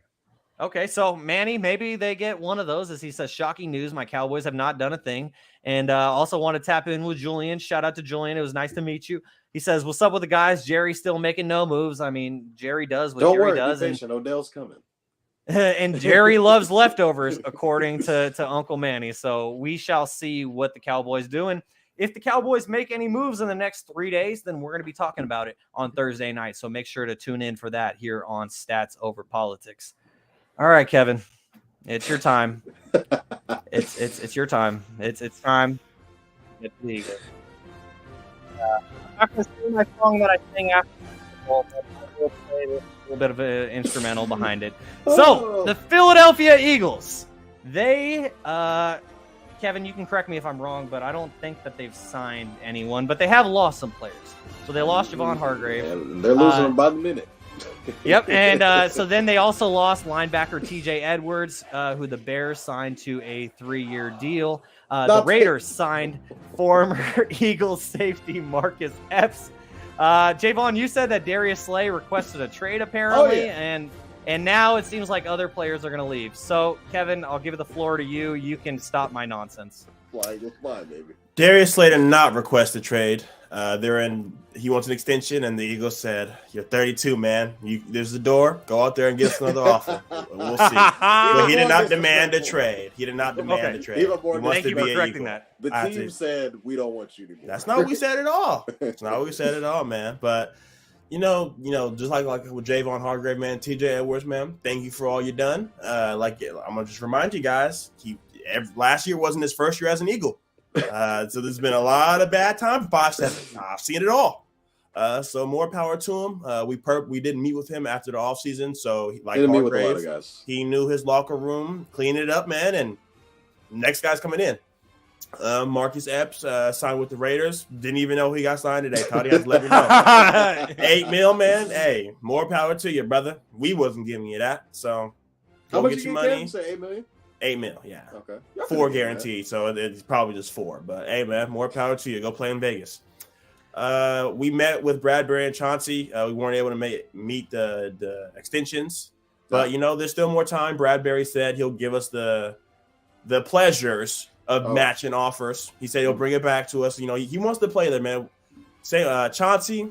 A: Okay, so Manny, maybe they get one of those, as he says, shocking news. My Cowboys have not done a thing. And also want to tap in with Julian. Shout out to Julian. It was nice to meet you. He says, what's up with the guys? Jerry still making no moves. I mean, Jerry does what Jerry does.
C: Be patient. Odell's coming.
A: And Jerry loves leftovers, according to Uncle Manny. So we shall see what the Cowboys do. And if the Cowboys make any moves in the next 3 days, then we're going to be talking about it on Thursday night. So make sure to tune in for that here on Stats Over Politics. All right, Kevin, it's your time. It's your time. It's time. Get the Eagles. I'm not going to sing my song that I sing after the ball, but I will play a little bit of an instrumental behind it. So, the Philadelphia Eagles, they, Kevin, you can correct me if I'm wrong, but I don't think that they've signed anyone, but they have lost some players. So, they lost Javon Hargrave.
C: And they're losing them by the minute.
A: Yep, and so then they also lost linebacker TJ Edwards, who the Bears signed to a 3-year deal. The Raiders signed former Eagles safety Marcus Epps. Jaevon, you said that Darius Slay requested a trade apparently, and now it seems like other players are going to leave. So, Kevin, I'll give the floor to you. You can stop my nonsense.
C: Fly, baby.
B: Darius Slay did not request a trade. He wants an extension, and the Eagles said, "You're 32, man. There's the door. Go out there and get us another offer. We'll see." But he did not demand a trade. He did not demand a trade. He
A: Thank you for correcting that.
C: The team said, "We don't want you to."
B: That's not what we said at all. That's not what we said at all, man. But just like with Jaevon Hargrave, man, TJ Edwards, man, thank you for all you done. I'm gonna just remind you guys, last year wasn't his first year as an Eagle. So there's been a lot of bad time for 5-7. I've seen it all. So more power to him. We didn't meet with him after the offseason. So like Hargrave, he knew his locker room, cleaned it up, man. And next guy's coming in. Marcus Epps signed with the Raiders. Didn't even know he got signed today. Thought he had to let me know. $8 million, man. Hey, more power to you, brother. We wasn't giving you that. So
C: how much get you money? Say $8 million?
B: $8 million, yeah.
C: Okay.
B: 4 guaranteed, so it's probably just 4. But hey, man, more power to you. Go play in Vegas. We met with Bradbury and Chauncey. We weren't able to meet the extensions, but there's still more time. Bradbury said he'll give us the pleasures of matching offers. He said he'll bring it back to us. He wants to play there, man. Say Chauncey,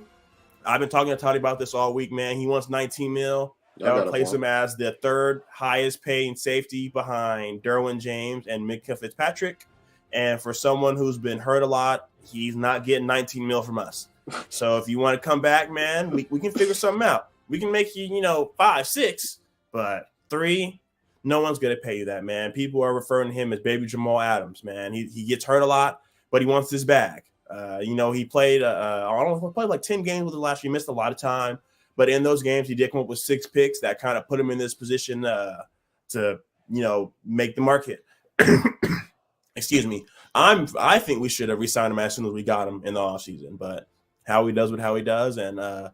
B: I've been talking to Toddy about this all week, man. He wants $19 million. That would place him as the third highest paying safety behind Derwin James and Micah Fitzpatrick. And for someone who's been hurt a lot, he's not getting 19 mil from us. So if you want to come back, man, we can figure something out. We can make you, 5, 6, but 3, no one's going to pay you that, man. People are referring to him as baby Jamal Adams, man. He gets hurt a lot, but he wants his bag. He played, like 10 games with the last year. He missed a lot of time. But in those games, he did come up with 6 picks that kind of put him in this position to make the market. Excuse me. I think we should have re-signed him as soon as we got him in the offseason. But how he does how he does, and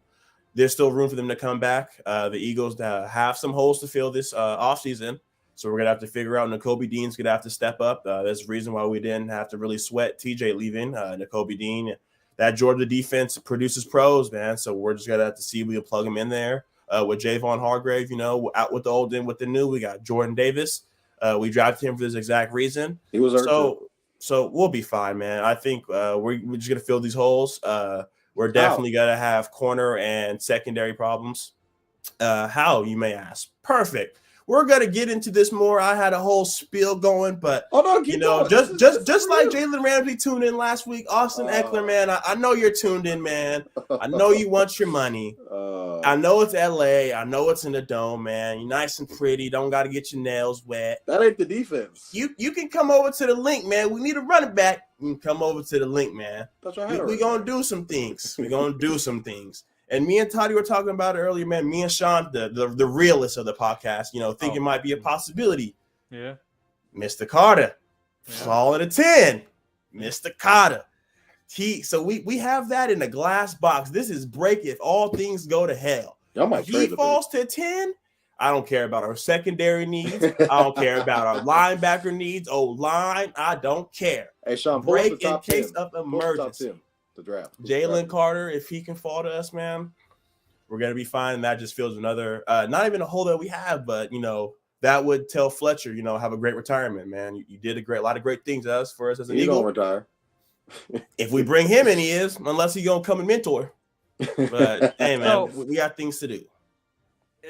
B: there's still room for them to come back. The Eagles have some holes to fill this offseason. So we're going to have to figure out Nakobe Dean's going to have to step up. There's a reason why we didn't have to really sweat TJ leaving. Nakobe Dean, that Georgia defense produces pros, man. So we're just going to have to see if we can plug him in there. With Javon Hargrave, out with the old and with the new, we got Jordan Davis. We drafted him for this exact reason.
C: He was
B: so we'll be fine, man. I think we're just going to fill these holes. We're definitely going to have corner and secondary problems. How, you may ask? Perfect. We're gonna get into this more. I had a whole spiel going, but just like Jalen Ramsey tuned in last week, Austin Eckler, man. I know you're tuned in, man. I know you want your money. I know it's LA. I know it's in the dome, man. You're nice and pretty. Don't got to get your nails wet.
C: That ain't the defense.
B: You can come over to the link, man. We need a running back. You can come over to the link, man. We're gonna do some things. We're gonna do some things. And me and Toddy were talking about it earlier, man. Me and Shaun, the realist of the podcast, think it might be a possibility.
A: Yeah.
B: Mr. Carter, falling to 10. Mr. Carter. So we have that in a glass box. This is break if all things go to hell. If he falls to 10, I don't care about our secondary needs. I don't care about our linebacker needs. O-line, I don't care.
C: Hey, Shaun,
B: break in case of emergency.
C: The draft.
B: Jalen Carter, if he can fall to us, man, we're gonna be fine. And that just feels another, not even a hole that we have, but that would tell Fletcher, have a great retirement, man. You did a lot of great things for us as an Eagle.
C: He gonna retire.
B: If we bring him in, he is, unless he gonna come and mentor. But hey, man, we got things to do.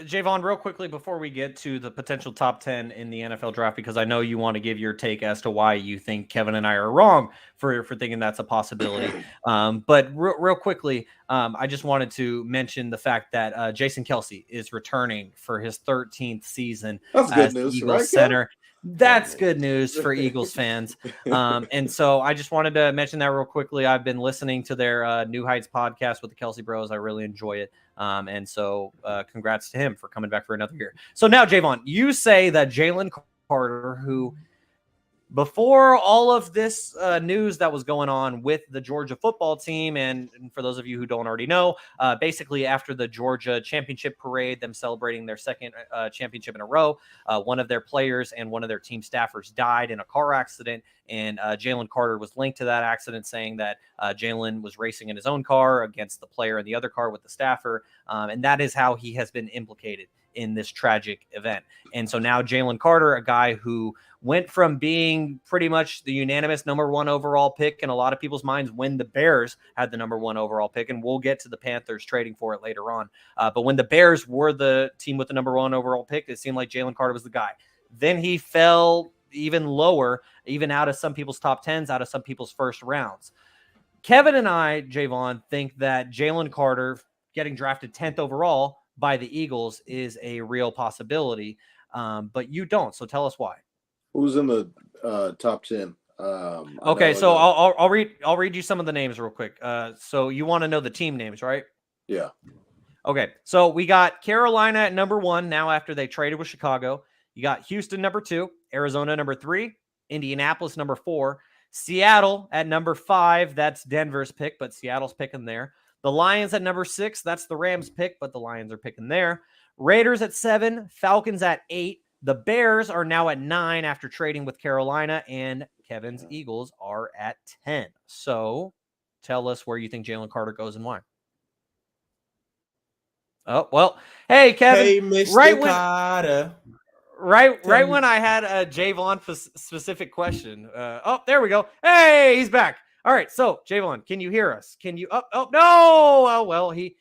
A: Jaevon, real quickly before we get to the potential top 10 in the NFL draft, because I know you want to give your take as to why you think Kevin and I are wrong for thinking that's a possibility. But real quickly, I just wanted to mention the fact that Jason Kelce is returning for his 13th season as the Eagles center. That's good news for Eagles fans. And so I just wanted to mention that real quickly. I've been listening to their New Heights podcast with the Kelce Bros. I really enjoy it. And so congrats to him for coming back for another year. So now, Jaevon, you say that Jalen Carter, who before all of this news that was going on with the Georgia football team, and for those of you who don't already know, basically after the Georgia championship parade, them celebrating their second championship in a row, one of their players and one of their team staffers died in a car accident. And Jalen Carter was linked to that accident, saying that Jalen was racing in his own car against the player in the other car with the staffer. And that is how he has been implicated in this tragic event. And so now Jalen Carter, a guy who went from being pretty much the unanimous #1 overall pick in a lot of people's minds when the Bears had the #1 overall pick, and we'll get to the Panthers trading for it later on. But when the Bears were the team with the #1 overall pick, it seemed like Jalen Carter was the guy. Then he fell even lower, even out of some people's top 10s, out of some people's first rounds. Kevin and I, Jaevon, think that Jalen Carter getting drafted 10th overall by the Eagles is a real possibility, but you don't. So tell us why.
C: Who's in the top 10?
A: Okay, so I'll read you some of the names real quick. So you want to know the team names, right?
C: Yeah.
A: Okay, so we got Carolina at #1 now after they traded with Chicago. You got Houston #2, Arizona #3, Indianapolis #4, Seattle at #5. That's Denver's pick, but Seattle's picking there. The Lions at #6. That's the Rams pick, but the Lions are picking there. Raiders at 7, Falcons at 8. The Bears are now at 9 after trading with Carolina, and Kevin's Eagles are at 10. So tell us where you think Jalen Carter goes and why. Oh, well, hey, Kevin.
B: Hey, Mr. Carter.
A: Right when I had a Jaevon specific question. There we go. Hey, he's back. All right, so Jaevon, can you hear us? Can you? Oh no. Oh well, he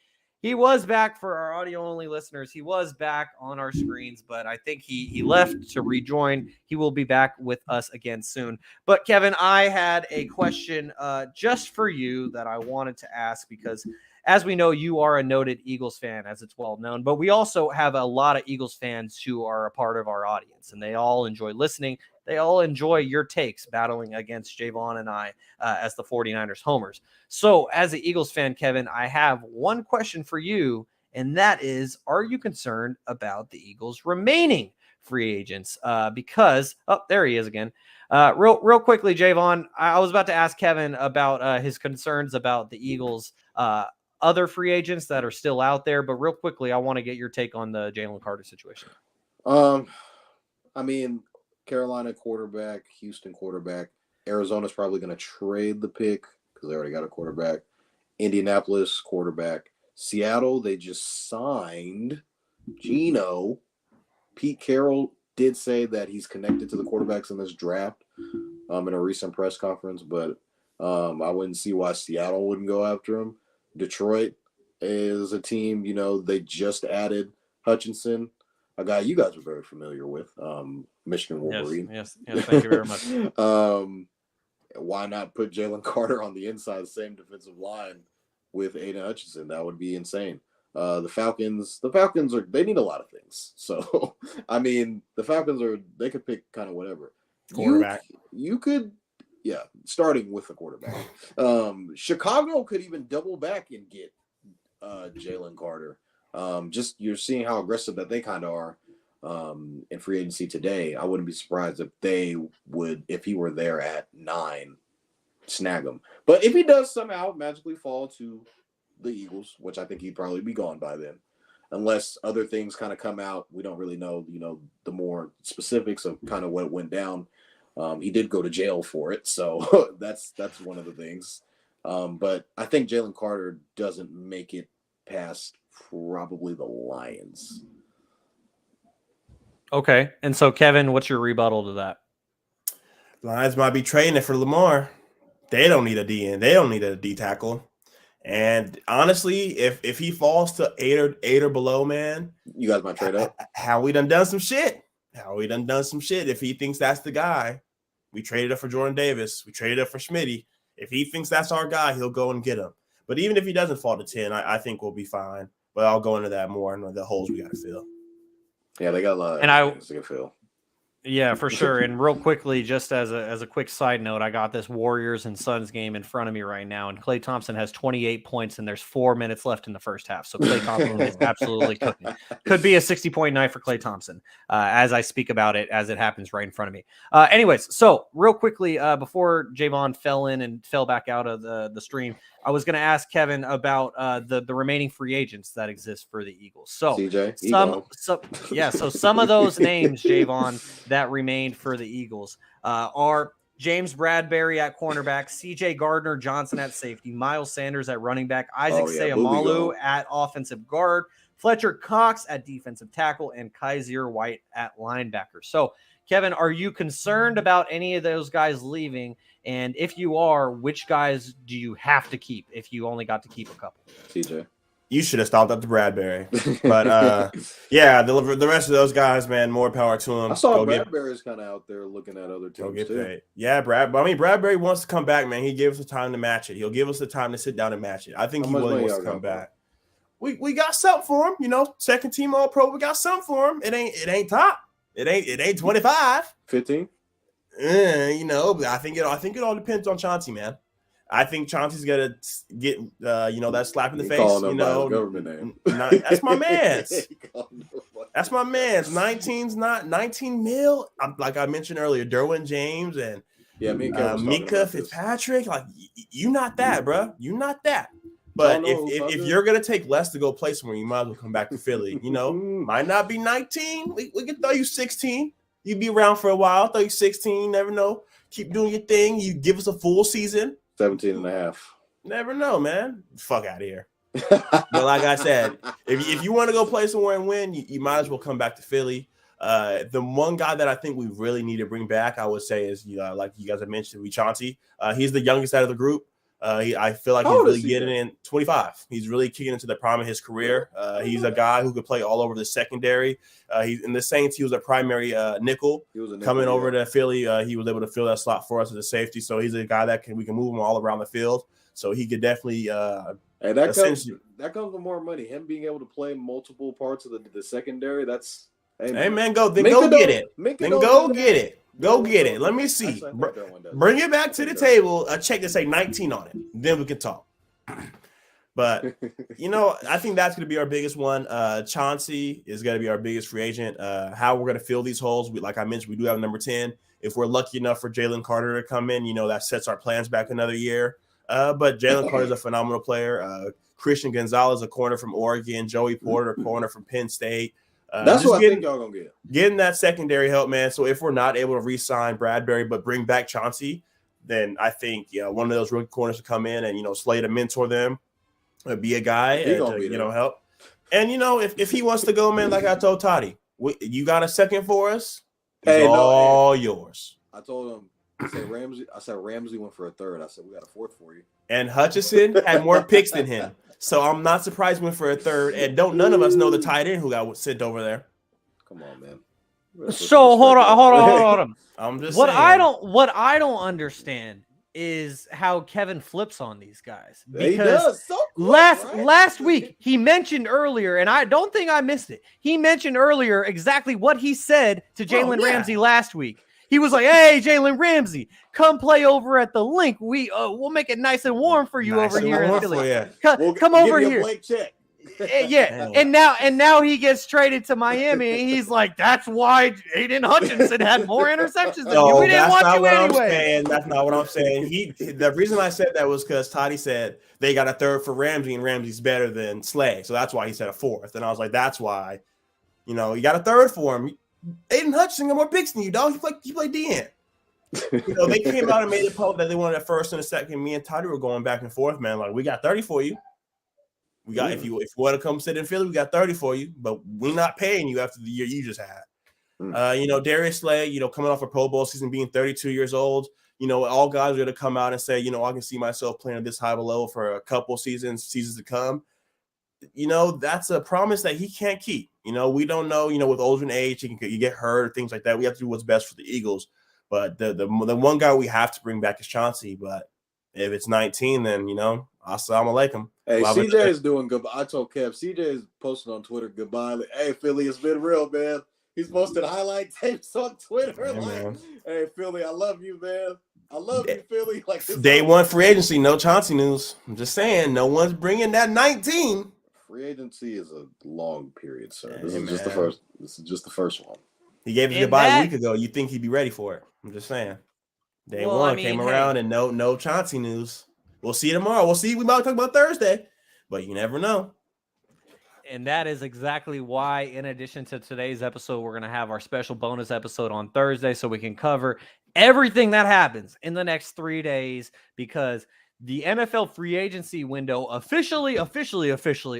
A: he was back for our audio-only listeners. He was back on our screens, but I think he left to rejoin. He will be back with us again soon. But, Kevin, I had a question just for you that I wanted to ask because, as we know, you are a noted Eagles fan, as it's well known. But we also have a lot of Eagles fans who are a part of our audience, and they all enjoy listening. They all enjoy your takes battling against Jaevon and I as the 49ers homers. So as an Eagles fan, Kevin, I have one question for you, and that is, are you concerned about the Eagles remaining free agents? Because, there he is again. Real quickly, Jaevon, I was about to ask Kevin about his concerns about the Eagles' other free agents that are still out there, but real quickly, I want to get your take on the Jalen Carter situation.
C: I mean, Carolina quarterback, Houston quarterback. Arizona's probably going to trade the pick because they already got a quarterback. Indianapolis quarterback. Seattle, they just signed Geno. Pete Carroll did say that he's connected to the quarterbacks in this draft in a recent press conference, but I wouldn't see why Seattle wouldn't go after him. Detroit is a team, they just added Hutchinson, a guy you guys are very familiar with, Michigan Wolverine.
A: Yes, thank you very much.
C: Why not put Jalen Carter on the inside, the same defensive line with Aiden Hutchinson? That would be insane. The Falcons they need a lot of things. So, I mean, the Falcons they could pick kind of whatever.
B: Quarterback.
C: You could, starting with the quarterback. Chicago could even double back and get Jalen Carter. Just you're seeing how aggressive that they kind of are in free agency today. I wouldn't be surprised if they would, if he were there at 9, snag him. But if he does somehow magically fall to the Eagles, which I think he'd probably be gone by then, unless other things kind of come out. We don't really know, the more specifics of kind of what went down. He did go to jail for it, so that's one of the things. But I think Jalen Carter doesn't make it past probably the Lions.
A: Okay, and so Kevin, what's your rebuttal to that?
B: Lions might be trading it for Lamar. They don't need a DN. They don't need a D tackle. And honestly, if he falls to 8 or below, man,
C: you guys might trade up.
B: How we done some shit. If he thinks that's the guy, we traded up for Jordan Davis. We traded up for Schmitty. If he thinks that's our guy, he'll go and get him. But even if he doesn't fall to 10, I think we'll be fine. But I'll go into that more and the holes we got to fill.
C: Yeah, they got a lot of things to fill.
A: Yeah, for sure. And real quickly, just as a quick side note, I got this Warriors and Suns game in front of me right now, and Klay Thompson has 28 points, and there's 4 minutes left in the first half. So Klay Thompson is absolutely cooking. Could be a 60-point night for Klay Thompson as I speak about it, as it happens right in front of me. Anyways, so real quickly, before Jaevon fell in and fell back out of the stream, I was going to ask Kevin about the remaining free agents that exist for the Eagles. So
C: CJ,
A: so some of those names, Jaevon, that remained for the Eagles are James Bradbury at cornerback, CJ Gardner-Johnson at safety, Miles Sanders at running back, Isaac Seumalo at offensive guard, Fletcher Cox at defensive tackle, and Kaiser White at linebacker. So, Kevin, are you concerned about any of those guys leaving? And if you are, which guys do you have to keep if you only got to keep a couple?
C: CJ.
B: You should have stopped up to Bradbury. But, yeah, the rest of those guys, man, more power to them.
C: I saw Bradbury's kind of out there looking at other teams, too.
B: Paid. Yeah, Bradbury wants to come back, man. He gave us the time to match it. He'll give us the time to sit down and match it. I think he really wants to come back. We got something for him, second team All-Pro. We got something for him. It ain't top. It ain't 25.
C: 15.
B: But I think it all depends on Chauncey, man. I think Chauncey's gonna get that slap in the face.
C: Government name.
B: That's my man's. That's my man's. 19 mil. Like I mentioned earlier, Derwin James and Mika Fitzpatrick. Like you not that, bro. You not that. But if you're gonna take less to go play somewhere, you might as well come back to Philly. Might not be 19. We can throw you 16. You be around for a while. Throw you 16. Never know. Keep doing your thing. You give us a full season.
C: 17 and a half.
B: Never know, man. Fuck out of here. But like I said, if you want to go play somewhere and win, you might as well come back to Philly. The one guy that I think we really need to bring back, I would say, is like you guys have mentioned, Chauncey. He's the youngest out of the group. I feel like he's really getting in 25. He's really kicking into the prime of his career. He's a guy who could play all over the secondary. He's in the Saints. He was a primary nickel. Coming over to Philly. He was able to fill that slot for us as a safety. So he's a guy that we can move him all around the field. So he could definitely.
C: And that comes with more money. Him being able to play multiple parts of the secondary. That's
B: hey man, go get it. Go get it. Go get it. Let me see. Bring it back to the table. A check to say 19 on it. Then we can talk. But, I think that's going to be our biggest one. Chauncey is going to be our biggest free agent. How we're going to fill these holes. Like I mentioned, we do have number 10. If we're lucky enough for Jalen Carter to come in, that sets our plans back another year. But Jalen Carter is a phenomenal player. Christian Gonzalez, a corner from Oregon. Joey Porter, a corner from Penn State.
C: That's what I think y'all gonna get.
B: Getting that secondary help, man. So if we're not able to re-sign Bradbury but bring back Chauncey, then I think one of those rookie corners to come in and Slay to mentor them, be a guy and help. And if he wants to go, man, like I told Toddy, you got a second for us? It's all yours.
C: I told him. I said Ramsey went for a third. I said we got a fourth for you.
B: And Hutchinson had more picks than him. So I'm not surprised he went for a third. And none of us know the tight end who got sent over there.
C: Come on, man.
A: So hold on.
B: I'm just
A: what
B: saying.
A: What I don't understand is how Kevin flips on these guys. Because
C: he does. So quick,
A: last week he mentioned earlier, and I don't think I missed it. He mentioned earlier exactly what he said to Jalen Ramsey last week. He was like, "Hey, Jalen Ramsey, come play over at the link. We'll make it nice and warm for you over here in Philly. Come over here." Yeah, and now he gets traded to Miami, and he's like, "That's why Aiden Hutchinson had more interceptions than you. We didn't want you anyway."
B: That's not what I'm saying. The reason I said that was because Toddy said they got a third for Ramsey, and Ramsey's better than Slay, so that's why he said a fourth. And I was like, "That's why, you got a third for him." Aiden Hutchinson got more picks than you, dog. He played DN. They came out and made it public that they wanted a first and a second. Me and Toddy were going back and forth, man. Like, we got 30 for you. We got if you want to come sit in Philly, we got 30 for you, but we're not paying you after the year you just had. Darius Slay, coming off a Pro Bowl season, being 32 years old. All guys are going to come out and say, I can see myself playing at this high of a level for a couple seasons to come. That's a promise that he can't keep. We don't know, with older age, you get hurt or things like that. We have to do what's best for the Eagles. But the one guy we have to bring back is Chauncey. But if it's 19, then, assalamu alaikum.
C: Hey, CJ is doing good. I told Kev, CJ is posting on Twitter, goodbye. Hey, Philly, it's been real, man. He's posted highlight tapes on Twitter. Hey, Philly, I love you, man. I love you, Philly.
B: Day one free agency, no Chauncey news. I'm just saying, no one's bringing that 19.
C: Free agency is a long period, sir. This is just the first. This is just the first one.
B: He gave us goodbye a week ago. You think he'd be ready for it? I'm just saying. Day one came around and no Chauncey news. We'll see tomorrow. We'll see. We might talk about Thursday, but you never know.
A: And that is exactly why, in addition to today's episode, we're going to have our special bonus episode on Thursday so we can cover everything that happens in the next 3 days, because the NFL free agency window officially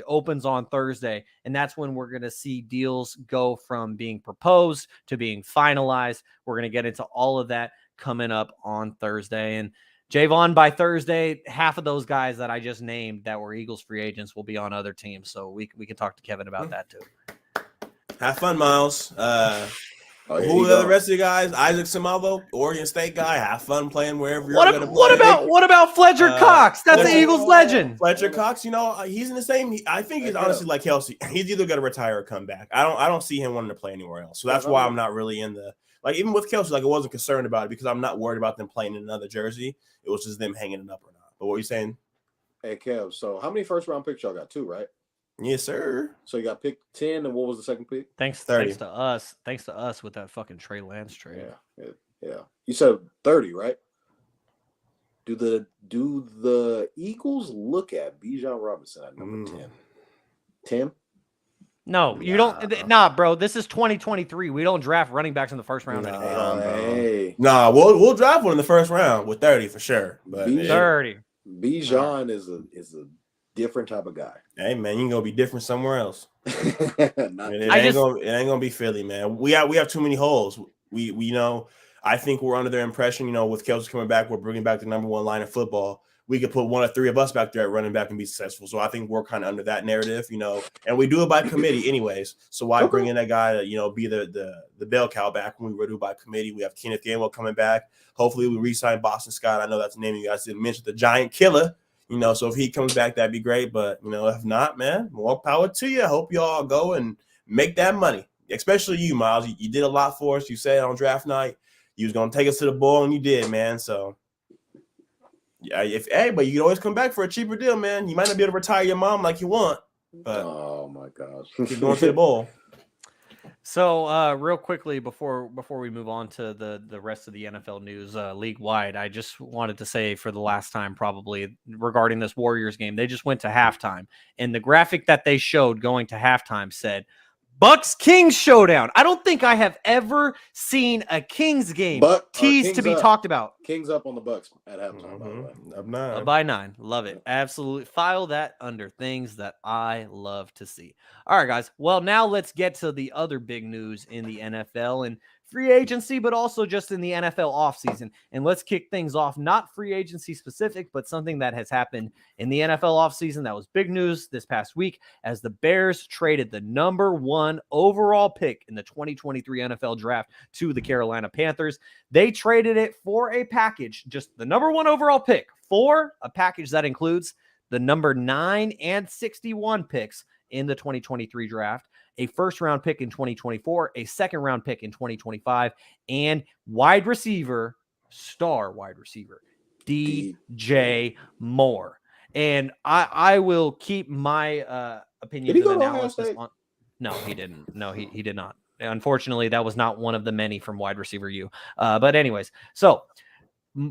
A: opens on Thursday. And that's when we're going to see deals go from being proposed to being finalized. We're going to get into all of that coming up on Thursday. And Jaevon, by Thursday, half of those guys that I just named that were Eagles free agents will be on other teams. So we can talk to Kevin about that too.
B: Have fun, Miles. Who are the rest of the guys? Isaac Samavo, Oregon State guy. Have fun playing wherever you're going to play.
A: What about Fletcher Cox? That's the Eagles legend.
B: Fletcher Cox, he's in the same. I think he's honestly like Kelsey. He's either going to retire or come back. I don't see him wanting to play anywhere else. So that's why I'm not really in the even with Kelsey. I wasn't concerned about it because I'm not worried about them playing in another jersey. It was just them hanging it up or not. But what are you saying?
C: Hey Kev, so how many first round picks y'all got? 2, right?
B: Yes, sir.
C: So you got pick 10, and what was the second pick?
A: Thanks to us with that fucking Trey Lance trade.
C: Yeah. You said 30, right? Do the Eagles look at Bijan Robinson at number 10? 10?
A: No, you don't. Nah, bro. This is 2023. We don't draft running backs in the first round.
B: Nah, we'll draft one in the first round with 30 for sure. But
A: 30.
C: Bijan is a different type of guy.
B: Hey man, you're gonna be different somewhere else. It ain't gonna be Philly, man. We have too many holes. We I think we're under their impression. With Kelsey coming back, we're bringing back the number one line of football. we could put one or three of us back there at running back and be successful. So I think we're kind of under that narrative, and we do it by committee anyways. So why bring in that guy to, be the bell cow back when we do it by committee? We have Kenneth Gainwell coming back. Hopefully we re-sign Boston Scott. I know that's the name you guys didn't mention, the giant killer. So if he comes back, that'd be great. But, if not, man, more power to you. I hope you all go and make that money, especially you, Miles. You did a lot for us. You said on draft night you was going to take us to the bowl, and you did, man. So, yeah, but you can always come back for a cheaper deal, man. You might not be able to retire your mom like you want, but
C: oh, my gosh.
B: keep going to the bowl.
A: So, real quickly before we move on to the rest of the NFL news league wide, I just wanted to say for the last time probably regarding this Warriors game, they just went to halftime, and the graphic that they showed going to halftime said Bucks Kings showdown. I don't think I have ever seen a Kings game teased to be talked about.
C: Kings up on the Bucks at halftime. By the way.
B: Up 9.
A: By 9. Love it. Absolutely. File that under things that I love to see. All right, guys. Well, now let's get to the other big news in the NFL and free agency, but also just in the NFL offseason. And let's kick things off, not free agency specific, but something that has happened in the NFL offseason that was big news this past week as the Bears traded the number 1 overall pick in the 2023 NFL draft to the Carolina Panthers. They traded it for a package, just the number 1 overall pick, for a package that includes the number 9 and 61 picks in the 2023 draft, a first-round pick in 2024, a second-round pick in 2025, and star wide receiver, DJ Moore. And I will keep my opinions and analysis on. No, he didn't. No, he did not. Unfortunately, that was not one of the many from wide receiver U. But anyways, so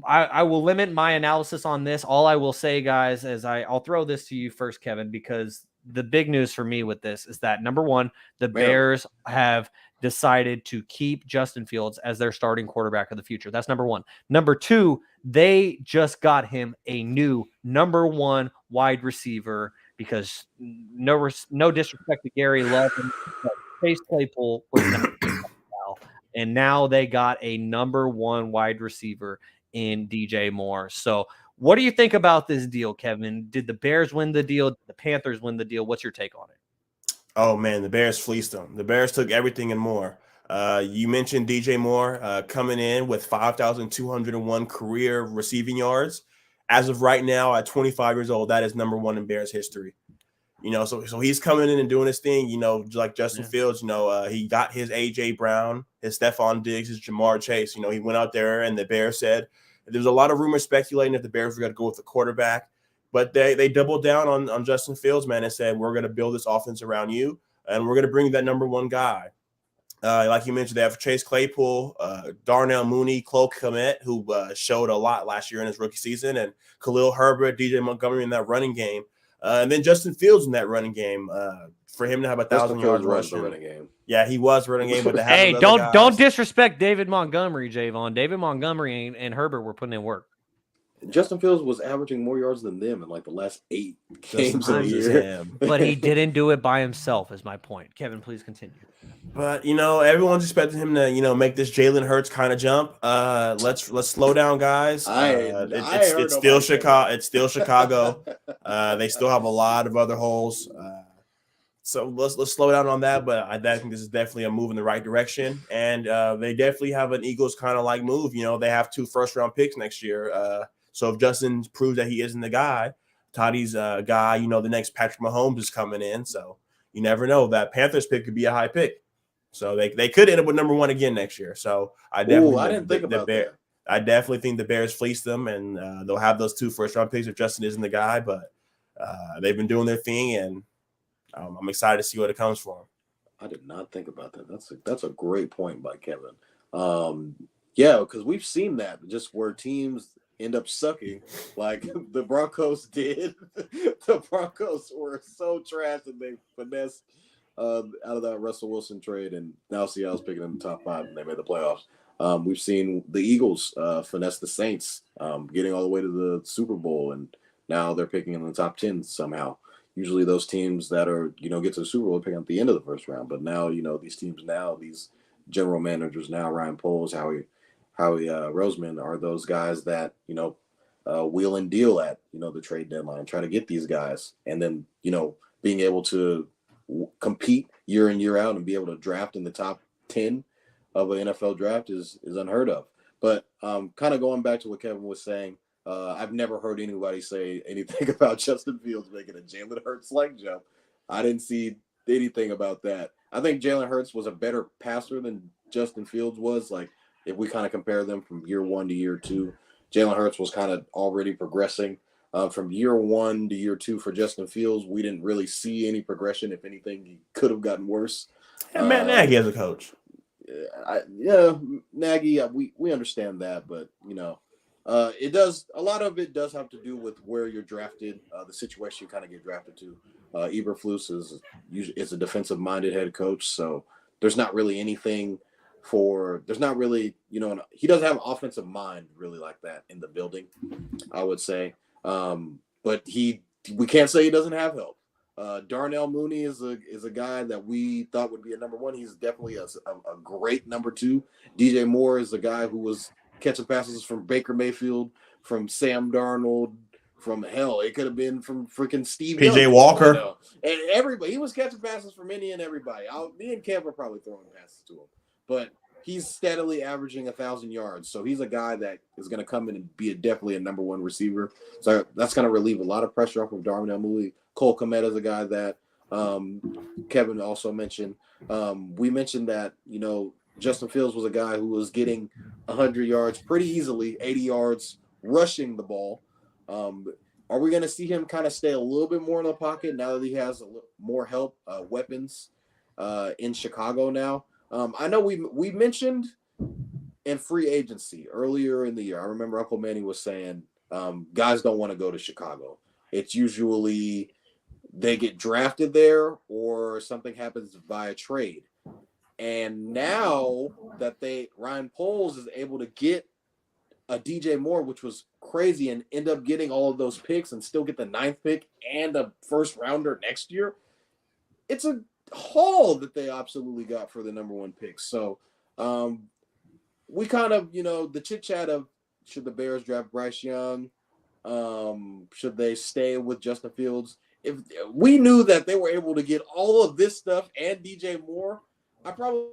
A: I will limit my analysis on this. All I will say, guys, is I'll throw this to you first, Kevin, because the big news for me with this is that, number 1, the Bears have decided to keep Justin Fields as their starting quarterback of the future. That's number 1. Number 2, they just got him a new number 1 wide receiver because no disrespect to Garry Love and Chase Claypool was not and now they got a number 1 wide receiver in DJ Moore. So what do you think about this deal, Kevin? Did the Bears win the deal? Did the Panthers win the deal? What's your take on it?
B: Oh, man, the Bears fleeced them. The Bears took everything and more. You mentioned DJ Moore coming in with 5,201 career receiving yards. As of right now, at 25 years old, that is number 1 in Bears history. So he's coming in and doing his thing, like Justin Fields, he got his A.J. Brown, his Stephon Diggs, his Jamar Chase. He went out there and the Bears said, there's a lot of rumors speculating if the Bears were going to go with the quarterback, but they doubled down on Justin Fields, man, and said, we're going to build this offense around you, and we're going to bring that number 1 guy. Like you mentioned, they have Chase Claypool, Darnell Mooney, Cole Kmet, who showed a lot last year in his rookie season, and Khalil Herbert, DJ Montgomery in that running game. And then Justin Fields in that running game, for him to have 1,000 yards rushing.
C: Running game.
B: Yeah, he was running game, but
A: hey, don't disrespect David Montgomery, Jaevon. David Montgomery and Herbert were putting in work.
C: Justin Fields was averaging more yards than them in like the last 8 games of the year.
A: But he didn't do it by himself, is my point. Kevin, please continue.
B: But everyone's expecting him to make this Jalen Hurts kind of jump. Let's slow down, guys. It's still Chicago. It's still Chicago. They still have a lot of other holes. So let's slow down on that. But I think this is definitely a move in the right direction. And they definitely have an Eagles kind of like move. They have 2 first-round picks next year. So if Justin proves that he isn't the guy, Toddy's a guy, the next Patrick Mahomes is coming in. So you never know. That Panthers pick could be a high pick. So they could end up with number 1 again next year. So I didn't think about that. I definitely think the Bears fleeced them, and they'll have those 2 first-round picks if Justin isn't the guy. But they've been doing their thing, and I'm excited to see what it comes for them.
C: I did not think about that. That's a great point by Kevin. Yeah, because we've seen that just where teams end up sucking like the Broncos did. The Broncos were so trash that they finessed out of that Russell Wilson trade, and now Seattle's picking in the top 5 and they made the playoffs. We've seen the Eagles finesse the Saints, getting all the way to the Super Bowl, and now they're picking in the top 10 somehow. Usually those teams that are, get to the Super Bowl pick at the end of the first round. But now, these teams now, these general managers now, Ryan Poles, Howie Roseman, are those guys that, wheel and deal at, the trade deadline, try to get these guys. And then, being able to compete year in, year out and be able to draft in the top 10 of an NFL draft is unheard of. But kind of going back to what Kevin was saying, I've never heard anybody say anything about Justin Fields making a Jalen Hurts-like jump. I didn't see anything about that. I think Jalen Hurts was a better passer than Justin Fields was. Like, if we kind of compare them from year 1 to year 2, Jalen Hurts was kind of already progressing. From year 1 to year 2 for Justin Fields, we didn't really see any progression. If anything, he could have gotten worse.
B: And Matt Nagy as a coach.
C: Nagy, we understand that, but it does. A lot of it does have to do with where you're drafted, the situation you kind of get drafted to. Eberflus is a defensive-minded head coach, so there's not really anything there's not really, he doesn't have an offensive mind really like that in the building, I would say. But we can't say he doesn't have help. Darnell Mooney is a guy that we thought would be a number 1. He's definitely a great number 2. DJ Moore is a guy who was catching passes from Baker Mayfield, from Sam Darnold, from hell, it could have been from freaking Steve
B: PJ
C: Young,
B: Walker.
C: And everybody. He was catching passes from any and everybody. Me and Kev are probably throwing passes to him, but he's steadily averaging 1,000 yards. So he's a guy that is going to come in and be definitely a number 1 receiver. So that's going to relieve a lot of pressure off of Darnell Mooney. Cole Kmet is a guy that Kevin also mentioned. We mentioned that, Justin Fields was a guy who was getting 100 yards pretty easily, 80 yards rushing the ball. Are we going to see him kind of stay a little bit more in the pocket now that he has more help, weapons in Chicago now? I know we mentioned in free agency earlier in the year. I remember Uncle Manny was saying guys don't want to go to Chicago. It's usually they get drafted there or something happens via trade. And now that Ryan Poles is able to get a DJ Moore, which was crazy, and end up getting all of those picks and still get the 9th pick and a first rounder next year, it's a haul that they absolutely got for the number 1 pick. So we kind of, the chit chat of should the Bears draft Bryce Young? Should they stay with Justin Fields? If we knew that they were able to get all of this stuff and DJ Moore, I probably.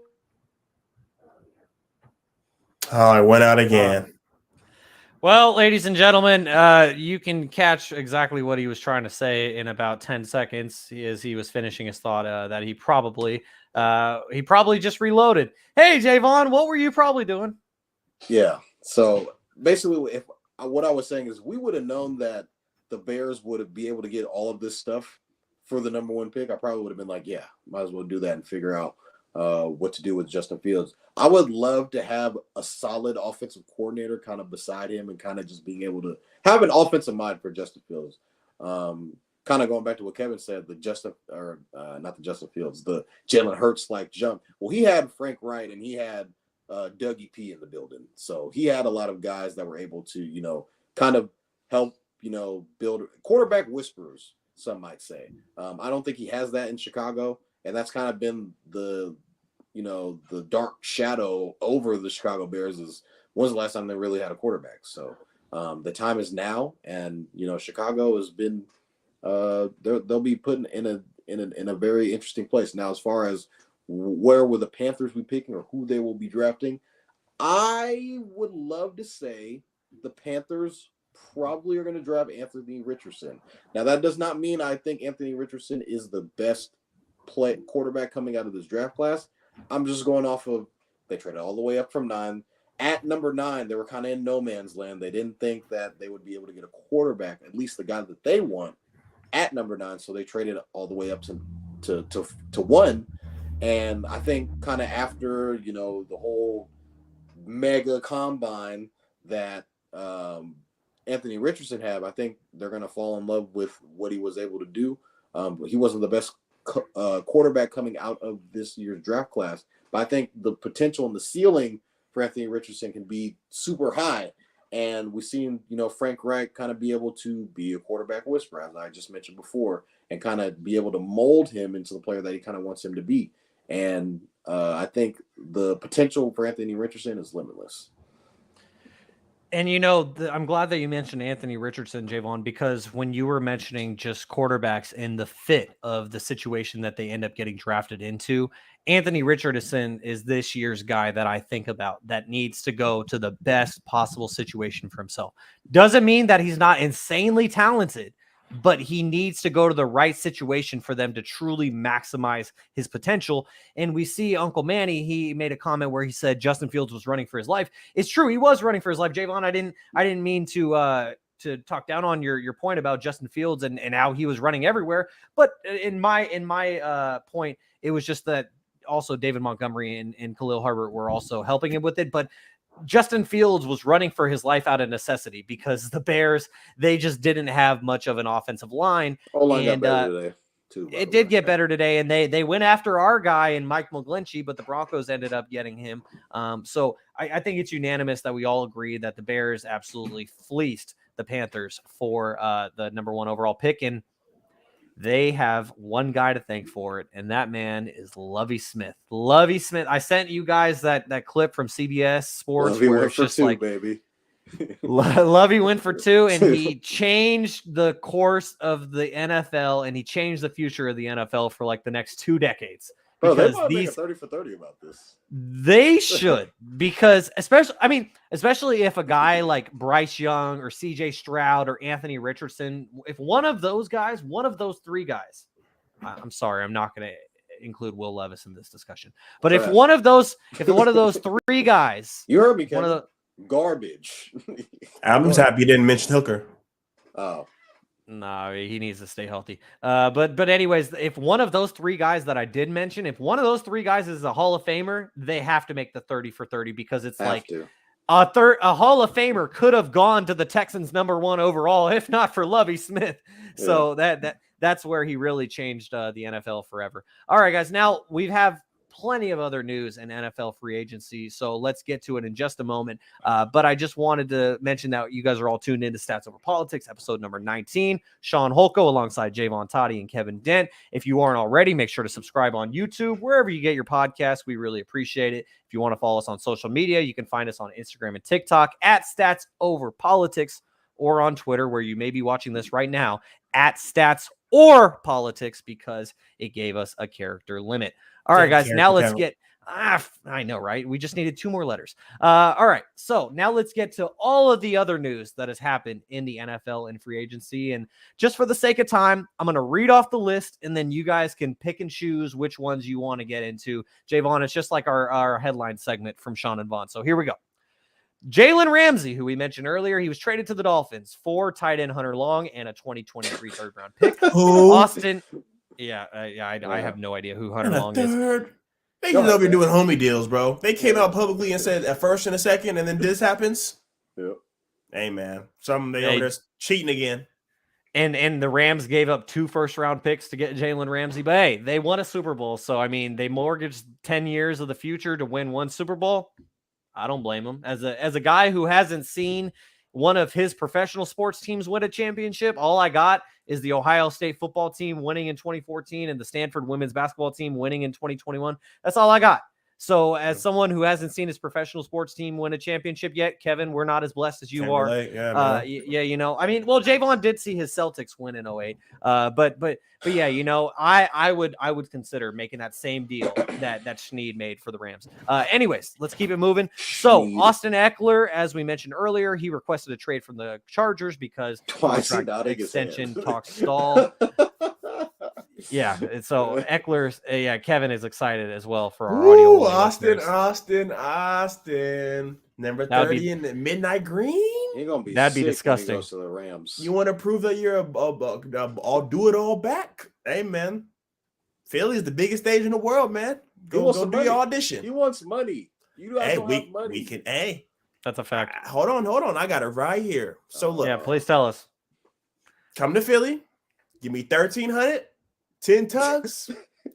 B: Oh, it went out again.
A: Well, ladies and gentlemen, you can catch exactly what he was trying to say in about 10 seconds as he was finishing his thought that he probably just reloaded. Hey, Jaevon, what were you probably doing?
C: Yeah. So basically, what I was saying is we would have known that the Bears would be able to get all of this stuff for the number 1 pick. I probably would have been like, yeah, might as well do that and figure out what to do with Justin Fields. I would love to have a solid offensive coordinator kind of beside him and kind of just being able to have an offensive mind for Justin Fields. Kind of going back to what Kevin said, not the Justin Fields, the Jalen Hurts-like jump. Well, he had Frank Wright and he had Dougie P in the building. So he had a lot of guys that were able to, kind of help, build quarterback whisperers, some might say. I don't think he has that in Chicago. And that's kind of been the dark shadow over the Chicago Bears is when's the last time they really had a quarterback? So the time is now, and Chicago has been they'll be put in a very interesting place now as far as where will the Panthers be picking or who they will be drafting. I would love to say the Panthers probably are going to draft Anthony Richardson. Now that does not mean I think Anthony Richardson is the best quarterback coming out of this draft class. I'm just going off of they traded all the way up from 9. At number 9, they were kind of in no man's land. They didn't think that they would be able to get a quarterback, at least the guy that they want, at number 9. So they traded all the way up to 1. And I think kind of after the whole mega combine that Anthony Richardson had, I think they're going to fall in love with what he was able to do. He wasn't the best quarterback coming out of this year's draft class, but I think the potential and the ceiling for Anthony Richardson can be super high. And we've seen, Frank Reich kind of be able to be a quarterback whisperer, as I just mentioned before, and kind of be able to mold him into the player that he kind of wants him to be. And I think the potential for Anthony Richardson is limitless.
A: And, you know, I'm glad that you mentioned Anthony Richardson, Jaevon, because when you were mentioning just quarterbacks and the fit of the situation that they end up getting drafted into, Anthony Richardson is this year's guy that I think about that needs to go to the best possible situation for himself. Doesn't mean that he's not insanely talented, but he needs to go to the right situation for them to truly maximize his potential. And we see Uncle Manny, he made a comment where he said Justin Fields was running for his life. It's true, he was running for his life. Jaevon, I didn't mean to talk down on your point about Justin Fields and how he was running everywhere. But in my point, it was just that also David Montgomery and Khalil Herbert were also helping him with it. But Justin Fields was running for his life out of necessity because the Bears, they just didn't have much of an offensive line.
C: O-line got better today, too.
A: It did get better today, and they went after our guy and Mike McGlinchey, but the Broncos ended up getting him. So I think it's unanimous that we all agree that the Bears absolutely fleeced the Panthers for the number 1 overall pick, and they have one guy to thank for it, and that man is Lovie Smith. Lovie Smith. I sent you guys that clip from CBS Sports
C: Lovie
A: where
C: went
A: it's
C: for
A: just
C: 2,
A: like
C: baby.
A: Lovie went for 2, and he changed the course of the NFL, and he changed the future of the NFL for like the next 2 decades.
C: Bro, they
A: Because
C: might make a
A: these
C: 30 for 30 about this.
A: they should, because especially if a guy like Bryce Young or CJ Stroud or Anthony Richardson, if one of those 3 guys, I'm sorry, I'm not going to include Will Levis in this discussion, but if one of those 3 guys,
C: you heard me, Kevin.
A: one of the
C: garbage.
B: I'm just happy you didn't mention Hooker.
C: Oh.
A: No, he needs to stay healthy. But anyways, if one of those 3 guys that I did mention, if one of those 3 guys is a Hall of Famer, they have to make the 30 for 30 because it's a Hall of Famer could have gone to the Texans number 1 overall if not for Lovie Smith.
C: Yeah.
A: So that's where he really changed the NFL forever. All right, guys. Now we have plenty of other news and NFL free agency, so let's get to it in just a moment. But I just wanted to mention that you guys are all tuned into Stats Over Politics, episode number 19. Shaun Holko alongside Jaevon Toddy and Kevin Dent. If you aren't already, make sure to subscribe on YouTube, wherever you get your podcasts. We really appreciate it. If you want to follow us on social media, you can find us on Instagram and TikTok at Stats Over Politics, or on Twitter, where you may be watching this right now, at Stats or Politics, because it gave us a character limit. All right, guys, now let's get I know, right? We just needed 2 more letters. All right, so now let's get to all of the other news that has happened in the NFL and free agency. And just for the sake of time, I'm going to read off the list, and then you guys can pick and choose which ones you want to get into. Jaevon, it's just like our headline segment from Shaun and Vaughn. So here we go. Jalen Ramsey, who we mentioned earlier, he was traded to the Dolphins for tight end Hunter Long and a 2023 third-round pick. Austin... I have no idea who Hunter Long is.
B: They know you're doing homie deals, bro. They came out publicly and said a first and a second, and then this happens.
C: Yep.
B: Hey, man. They're just cheating again.
A: And the Rams gave up 2 first-round picks to get Jalen Ramsey. But, hey, they won a Super Bowl. So, I mean, they mortgaged 10 years of the future to win 1 Super Bowl. I don't blame him. As a guy who hasn't seen one of his professional sports teams win a championship, all I got is the Ohio State football team winning in 2014 and the Stanford women's basketball team winning in 2021. That's all I got. So as someone who hasn't seen his professional sports team win a championship yet, Kevin, we're not as blessed as you are. You know, I mean, well, Jaevon did see his Celtics win in 2008. But yeah, you know, I would consider making that same deal that Schneed made for the Rams. Anyways, let's keep it moving. So Austin Eckler, as we mentioned earlier, he requested a trade from the Chargers because contract extension talks stalled. Yeah, so Eckler's, Kevin is excited as well for our audio.
B: Austin. Number 30 in the midnight green?
A: That'd be disgusting.
C: Goes to the Rams.
B: You want to prove that you're I'll do it all back? Hey, man. Philly is the biggest stage in the world, man. Go do your audition.
C: He wants money. You guys don't have money.
B: We can, hey.
A: That's a fact.
B: Hold on. I got it right here. So look.
A: Yeah, please tell us.
B: Come to Philly. Give me 1,300. 10 tugs,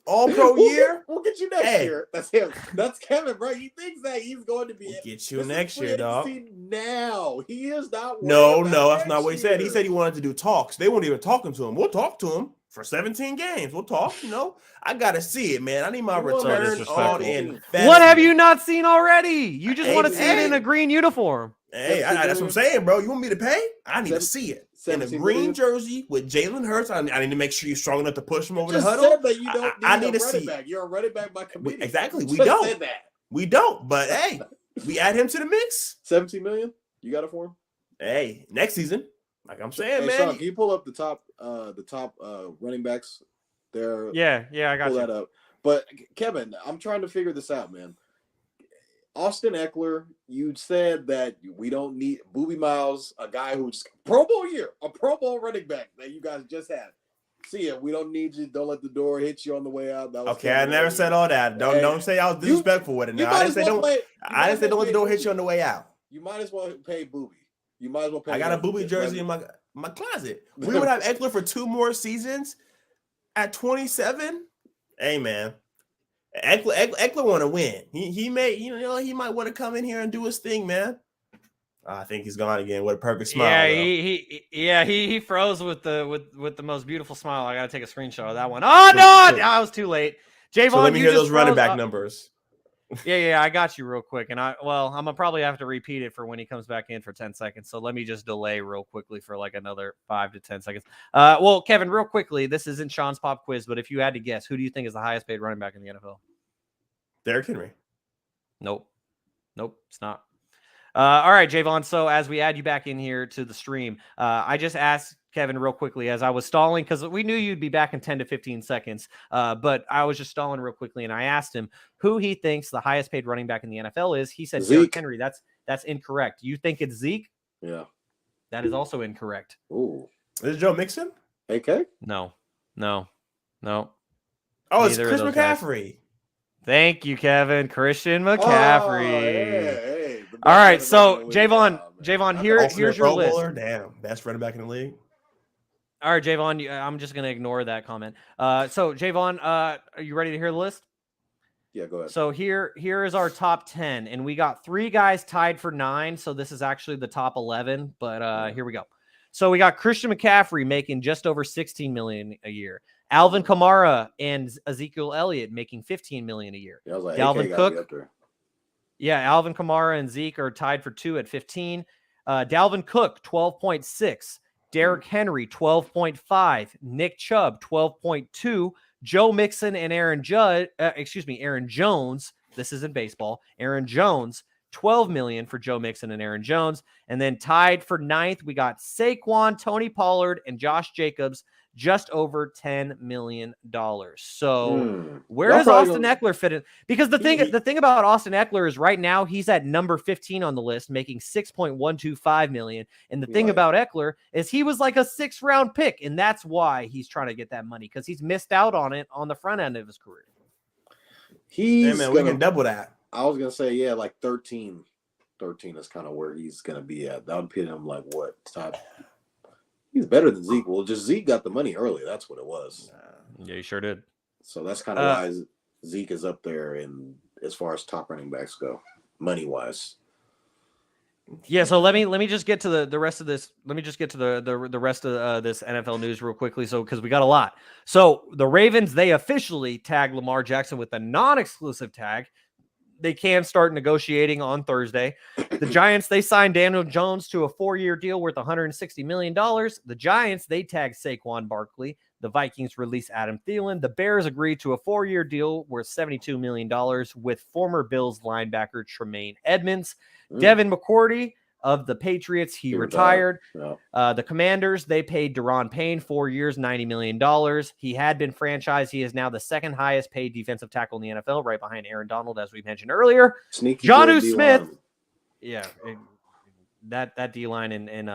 B: all pro year.
C: We'll get you next year. That's him. That's Kevin, bro. He thinks that he's going to be.
B: We'll get you next year, dog.
C: Now he is not.
B: No, that's not what he said. He said he wanted to do talks. They weren't even talking to him. We'll talk to him for 17 games. We'll talk. You know, I gotta see it, man. I need my return on investment.
A: What have you not seen already? You just want to see it in a green uniform.
B: Hey, that's what I'm saying, bro. You want me to pay? I need to see it. In a green jersey with Jalen Hurts, I need to make sure you're strong enough to push him over the huddle.
C: Said that you don't need I need to see back. You're a running back by committee.
B: Exactly. We don't. Said that. We don't. But hey, we add him to the mix.
C: $17 million. You got it for him?
B: Hey, next season. Like I'm saying, man.
C: Shaun, can you pull up the top running backs there?
A: Yeah, I got
C: pull that up. But Kevin, I'm trying to figure this out, man. Austin Eckler, you said that we don't need Booby Miles, a guy who's Pro Bowl year, a Pro Bowl running back that you guys just had. See ya. We don't need you. Don't let the door hit you on the way out. That was
B: okay, I never said all that. Don't say I was disrespectful with it. Now I didn't say don't let the door hit you on the way out.
C: You might as well pay Booby. You might as well pay.
B: I got a Booby jersey in my closet. We would have Eckler for 2 more seasons at 27. Hey man. Eckler want to win. He might want to come in here and do his thing, man. I think he's gone again with a perfect smile.
A: Yeah, he froze with the most beautiful smile. I gotta take a screenshot of that one. Oh no, I was too late. Jaevon,
B: so let me hear those running back numbers.
A: Yeah, I got you real quick, and I'm gonna probably have to repeat it for when he comes back in for 10 seconds. So let me just delay real quickly for like another 5 to 10 seconds. Well, Kevin, real quickly, this isn't Shaun's pop quiz, but if you had to guess, who do you think is the highest paid running back in the NFL?
B: Derrick Henry.
A: Nope, it's not. All right, Jaevon. So as we add you back in here to the stream, I just asked Kevin real quickly as I was stalling because we knew you'd be back in 10 to 15 seconds. But I was just stalling real quickly, and I asked him who he thinks the highest paid running back in the NFL is. He said Derrick Henry. That's incorrect. You think it's Zeke?
C: Yeah.
A: That is also incorrect.
C: Ooh.
B: Is it Joe Mixon?
C: AK?
A: No.
B: Oh, it's Chris McCaffrey.
A: Guys. Thank you, Kevin. Christian McCaffrey.
C: Hey.
A: All right, so Jaevon, here's your list.
B: Bowler? Damn, best running back in the league.
A: All right, Jaevon, I'm just gonna ignore that comment. So Jaevon, are you ready to hear the list?
C: Yeah, go ahead.
A: So here is our top 10, and we got 3 guys tied for 9. So this is actually the top 11, but here we go. So we got Christian McCaffrey making just over $16 million a year. Alvin Kamara and Ezekiel Elliott making $15 million a year.
C: Yeah, I was like,
A: Dalvin Cook. Yeah, Alvin Kamara and Zeke are tied for 2 at 15. Dalvin Cook, 12.6. Derrick Henry, 12.5. Nick Chubb, 12.2. Joe Mixon and Aaron Jones. This isn't baseball. Aaron Jones, $12 million for Joe Mixon and Aaron Jones. And then tied for 9th, we got Saquon, Tony Pollard, and Josh Jacobs, just over $10 million. So where does Austin Eckler fit in? Because the thing about Austin Eckler is right now he's at number 15 on the list, making $6.125 million. And the thing about Eckler is he was like a 6th-round pick, and that's why he's trying to get that money because he's missed out on it on the front end of his career.
B: We can double that.
C: I was gonna say, like 13. 13 is kind of where he's gonna be at. That would put him like what top? He's better than Zeke. Well, just Zeke got the money early. That's what it was.
A: Yeah, he sure did.
C: So that's kind of why Zeke is up there in as far as top running backs go, money wise.
A: Yeah, so let me just get to the rest of this. Let me just get to the rest of this NFL news real quickly. So because we got a lot. So the Ravens, they officially tagged Lamar Jackson with a non-exclusive tag. They can start negotiating on Thursday. The Giants, they signed Daniel Jones to a 4-year deal worth $160 million. The Giants, they tagged Saquon Barkley. The Vikings released Adam Thielen. The Bears agreed to a 4-year deal worth $72 million with former Bills linebacker Tremaine Edmonds. Devin McCourty of the Patriots, he retired. The Commanders, they paid Durant Payne 4 years, $90 million. He had been franchised. He is now the 2nd highest paid defensive tackle in the NFL, right behind Aaron Donald, as we mentioned earlier. Jonnu Smith. Yeah, that D-line in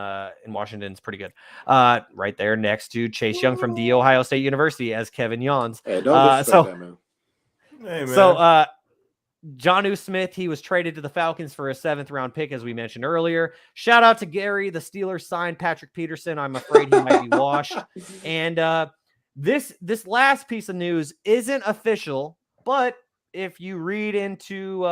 A: Washington is pretty good. Right there next to Chase Young from The Ohio State University, as Kevin yawns.
C: Hey, don't disrespect that, man.
B: Hey, man.
A: So, Jonnu Smith, he was traded to the Falcons for a 7th-round pick, as we mentioned earlier. Shout out to Garry. The Steelers signed Patrick Peterson. I'm afraid he might be washed. And this last piece of news isn't official, but if you read into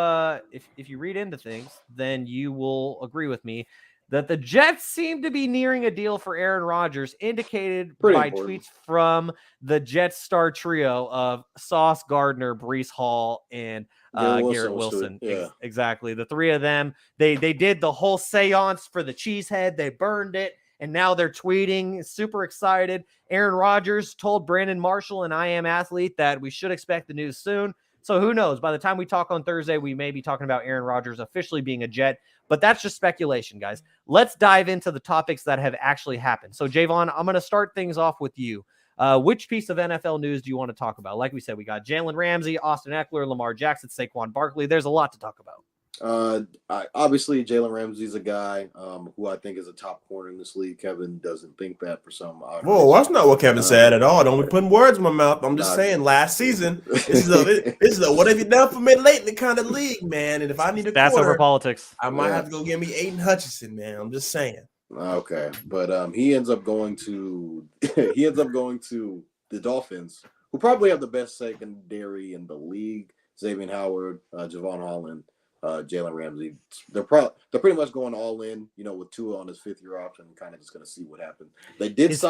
A: if you read into things, then you will agree with me. that the Jets seem to be nearing a deal for Aaron Rodgers, indicated
C: Pretty
A: by
C: important.
A: tweets from the Jets star trio of Sauce Gardner, Breece Hall, and Garrett Wilson.
C: Yeah.
A: Exactly. The three of them, they did the whole seance for the cheesehead. They burned it, and now they're tweeting, super excited. Aaron Rodgers told Brandon Marshall and I Am Athlete that we should expect the news soon. So who knows? By the time we talk on Thursday, we may be talking about Aaron Rodgers officially being a Jet, but that's just speculation, guys. Let's dive into the topics that have actually happened. So, Jaevon, I'm going to start things off with you. Which piece of NFL news do you want to talk about? Like we said, we got Jalen Ramsey, Austin Eckler, Lamar Jackson, Saquon Barkley. There's a lot to talk about.
C: Obviously, Jalen Ramsey's a guy who I think is a top corner in this league. Kevin doesn't think that for some odd reason.
B: Whoa, that's not what Kevin said at all. Don't be putting words in my mouth. I'm just saying, last season, this is a what have you done for me lately kind of league, man. And if I need a
A: That's
B: corner,
A: over politics.
B: I might have to go get me Aiden Hutchinson, man. I'm just saying.
C: Okay, but he ends up going to the Dolphins, who probably have the best secondary in the league. Xavier Howard, Javon Holland, Jalen Ramsey. They're pretty much going all in, with Tua on his 5th-year option, kind of just going to see what happens. They did
A: Is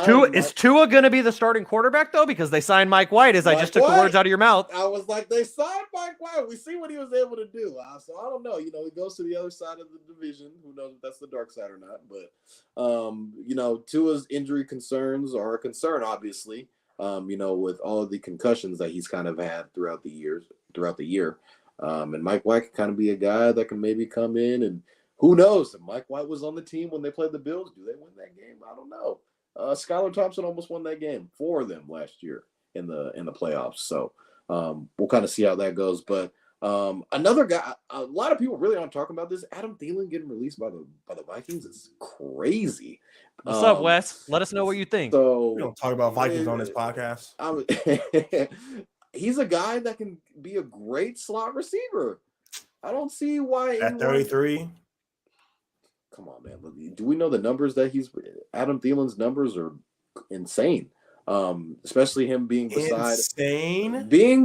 A: Tua going to be the starting quarterback, though? Because they signed Mike White, I just took the words out of your mouth.
C: I was like, they signed Mike White. We see what he was able to do. So I don't know. He goes to the other side of the division. Who knows if that's the dark side or not. But, Tua's injury concerns are a concern, obviously, with all of the concussions that he's kind of had throughout the year. And Mike White can kind of be a guy that can maybe come in, and who knows if Mike White was on the team when they played the Bills, do they win that game? I don't know. Skylar Thompson almost won that game for them last year in the playoffs. So we'll kind of see how that goes. But another guy, a lot of people really aren't talking about this. Adam Thielen getting released by the Vikings is crazy.
A: What's up, Wes? Let us know what you think.
C: So
B: We don't talk about Vikings on this podcast.
C: He's a guy that can be a great slot receiver. I don't see why.
B: At 33.
C: Come on, man. Do we know the numbers that Adam Thielen's numbers are insane. Especially him being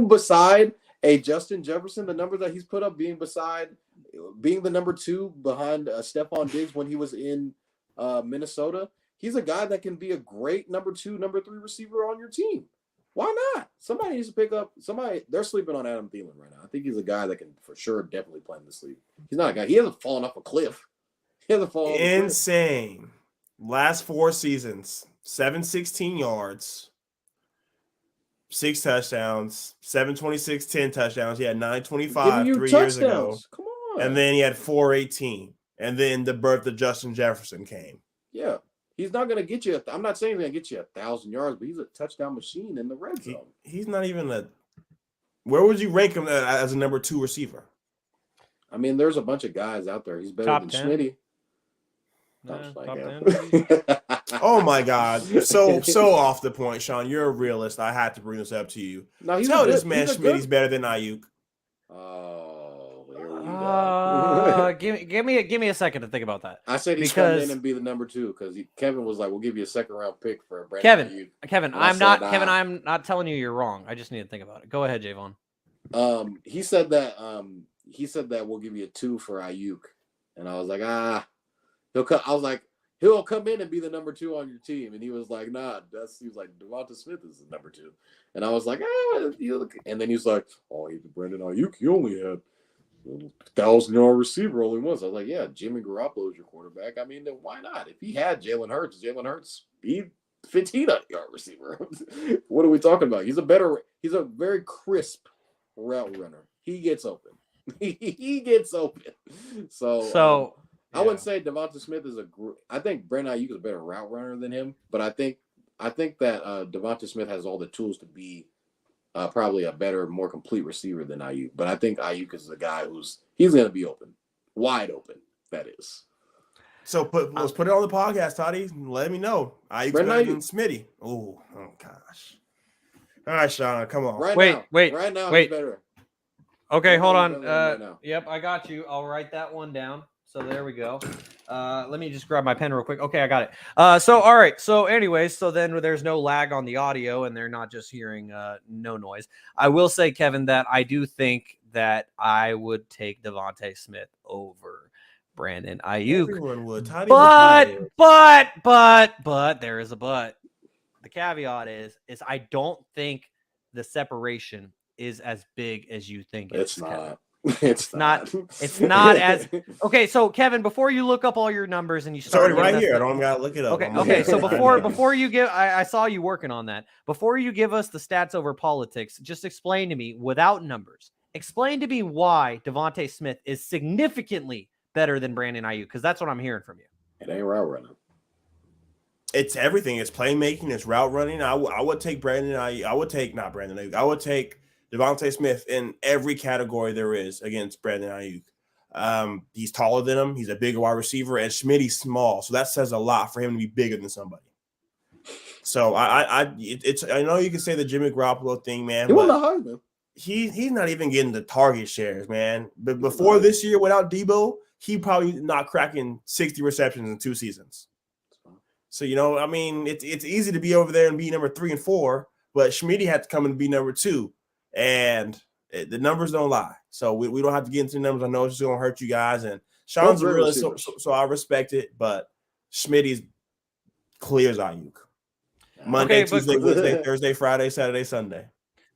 C: beside a Justin Jefferson, the number that he's put up being the number 2 behind Stephon Diggs when he was in Minnesota. He's a guy that can be a great number 2, number 3 receiver on your team. Why not? Somebody needs to pick up somebody. They're sleeping on Adam Thielen right now. I think he's a guy that can for sure definitely play in this league. He's not a guy. He hasn't fallen off a cliff.
B: Insane. Last 4 seasons, 716 yards, 6 touchdowns, 726, 10 touchdowns. He had 925 3 years ago.
C: Come on.
B: And then he had 418. And then the birth of Justin Jefferson came.
C: Yeah. He's not going to get you. I'm not saying he's going to get you 1,000 yards, but he's a touchdown machine in the red zone.
B: He's not even where would you rank him as a number 2 receiver?
C: I mean, there's a bunch of guys out there. He's better
A: Top
C: than
A: 10.
C: Schmitty.
A: Top 10.
B: Oh my God. So off the point, Shaun. You're a realist. I had to bring this up to you.
C: No,
B: Tell this man Schmitty's better than Ayuk.
C: Oh, there we go.
A: Give me a second to think about that.
C: I said he's coming in and be the number 2 because Kevin was like, "We'll give you a 2nd-round pick for Brandon Ayuk."
A: Kevin, I'm not telling you you're wrong. I just need to think about it. Go ahead, Jaevon.
C: He said that we'll give you a 2 for Ayuk, and I was like, he'll come in and be the number 2 on your team, and he was like, nah, he was like, Devonta Smith is the number 2, and I was like, and then he was like, oh, he's Brandon Ayuk, he only had 1,000-yard receiver only once. I was like, yeah, Jimmy Garoppolo is your quarterback. I mean, then why not? If he had Jalen Hurts, he'd 1,500-yard receiver. What are we talking about? He's a very crisp route runner. He gets open. He gets open. So I wouldn't say Devonta Smith is I think Brandon Ayuk is a better route runner than him, but I think that Devonta Smith has all the tools to be probably a better, more complete receiver than Ayuk. But I think Ayuk is the guy he's going to be open, wide open. That is.
B: So let's put it on the podcast, Toddy. Let me know. Ayuk's better than Smitty. Oh gosh. All right, Shaun, come on.
C: Right now, he's better.
A: Okay, hold on. Yep, I got you. I'll write that one down. So there we go. Let me just grab my pen real quick. Okay, I got it. All right. So anyways, so then there's no lag on the audio and they're not just hearing no noise. I will say, Kevin, that I do think that I would take Devonta Smith over Brandon Ayuk.
B: Everyone would.
A: But there is a but. The caveat is I don't think the separation is as big as you think it
C: It's
A: is,
C: not.
A: Kevin.
C: It's not.
A: It's not as okay. So Kevin, before you look up all your numbers and you
B: It's
A: start
B: already right
A: giving us
B: here. I
A: the-
B: don't gotta look it up.
A: Okay. So before you give, I saw you working on that. Before you give us the stats over politics, just explain to me without numbers. Explain to me why Devontae Smith is significantly better than Brandon Ayuk, because that's what I'm hearing from you.
C: It ain't route running.
B: It's everything. It's playmaking. It's route running. I would take Brandon Ayuk. I would take Devontae Smith in every category there is against Brandon Ayuk. He's taller than him. He's a bigger wide receiver, and Schmitty's small, so that says a lot for him to be bigger than somebody. So I know you can say the Jimmy Garoppolo thing, man.
C: He won the Heisman.
B: He's not even getting the target shares, man. But before this year, without Debo, he probably not cracking 60 receptions in 2 seasons. So, I mean, it's easy to be over there and be number 3 and 4, but Schmitty had to come and be number 2, and the numbers don't lie. So we don't have to get into the numbers. I know it's going to hurt you guys, and Shaun's a realist, so I respect it, but Schmitty's clear as Ayuk. Monday, Tuesday, Wednesday, Thursday, Friday, Saturday, Sunday.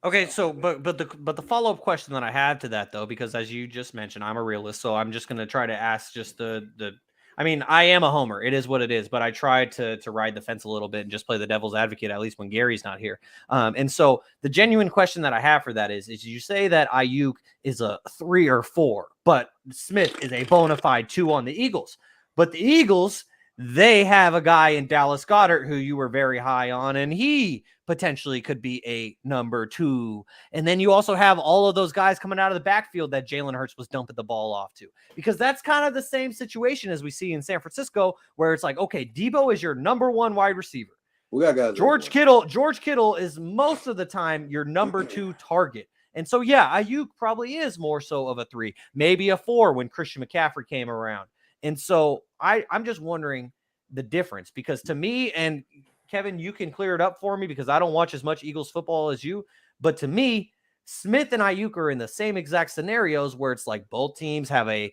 A: Okay, so but the follow-up question that I have to that, though, because as you just mentioned, I'm a realist, so I'm just going to try to ask just the I mean, I am a homer. It is what it is, but I try to ride the fence a little bit and just play the devil's advocate, at least when Gary's not here. And so the genuine question that I have for that is you say that Ayuk is a 3 or 4, but Smith is a bona fide 2 on the Eagles. But the Eagles, they have a guy in Dallas Goedert who you were very high on, and he potentially could be a number 2. And then you also have all of those guys coming out of the backfield that Jalen Hurts was dumping the ball off to, because that's kind of the same situation as we see in San Francisco, where it's like, okay, Debo is your number 1 wide receiver.
C: We got guys.
A: George Kittle is most of the time your number 2 target. And so, yeah, Ayuk probably is more so of a 3, maybe a 4 when Christian McCaffrey came around. And so I'm just wondering the difference, because to me, and Kevin, you can clear it up for me because I don't watch as much Eagles football as you, but to me, Smith and Ayuk are in the same exact scenarios where it's like both teams have a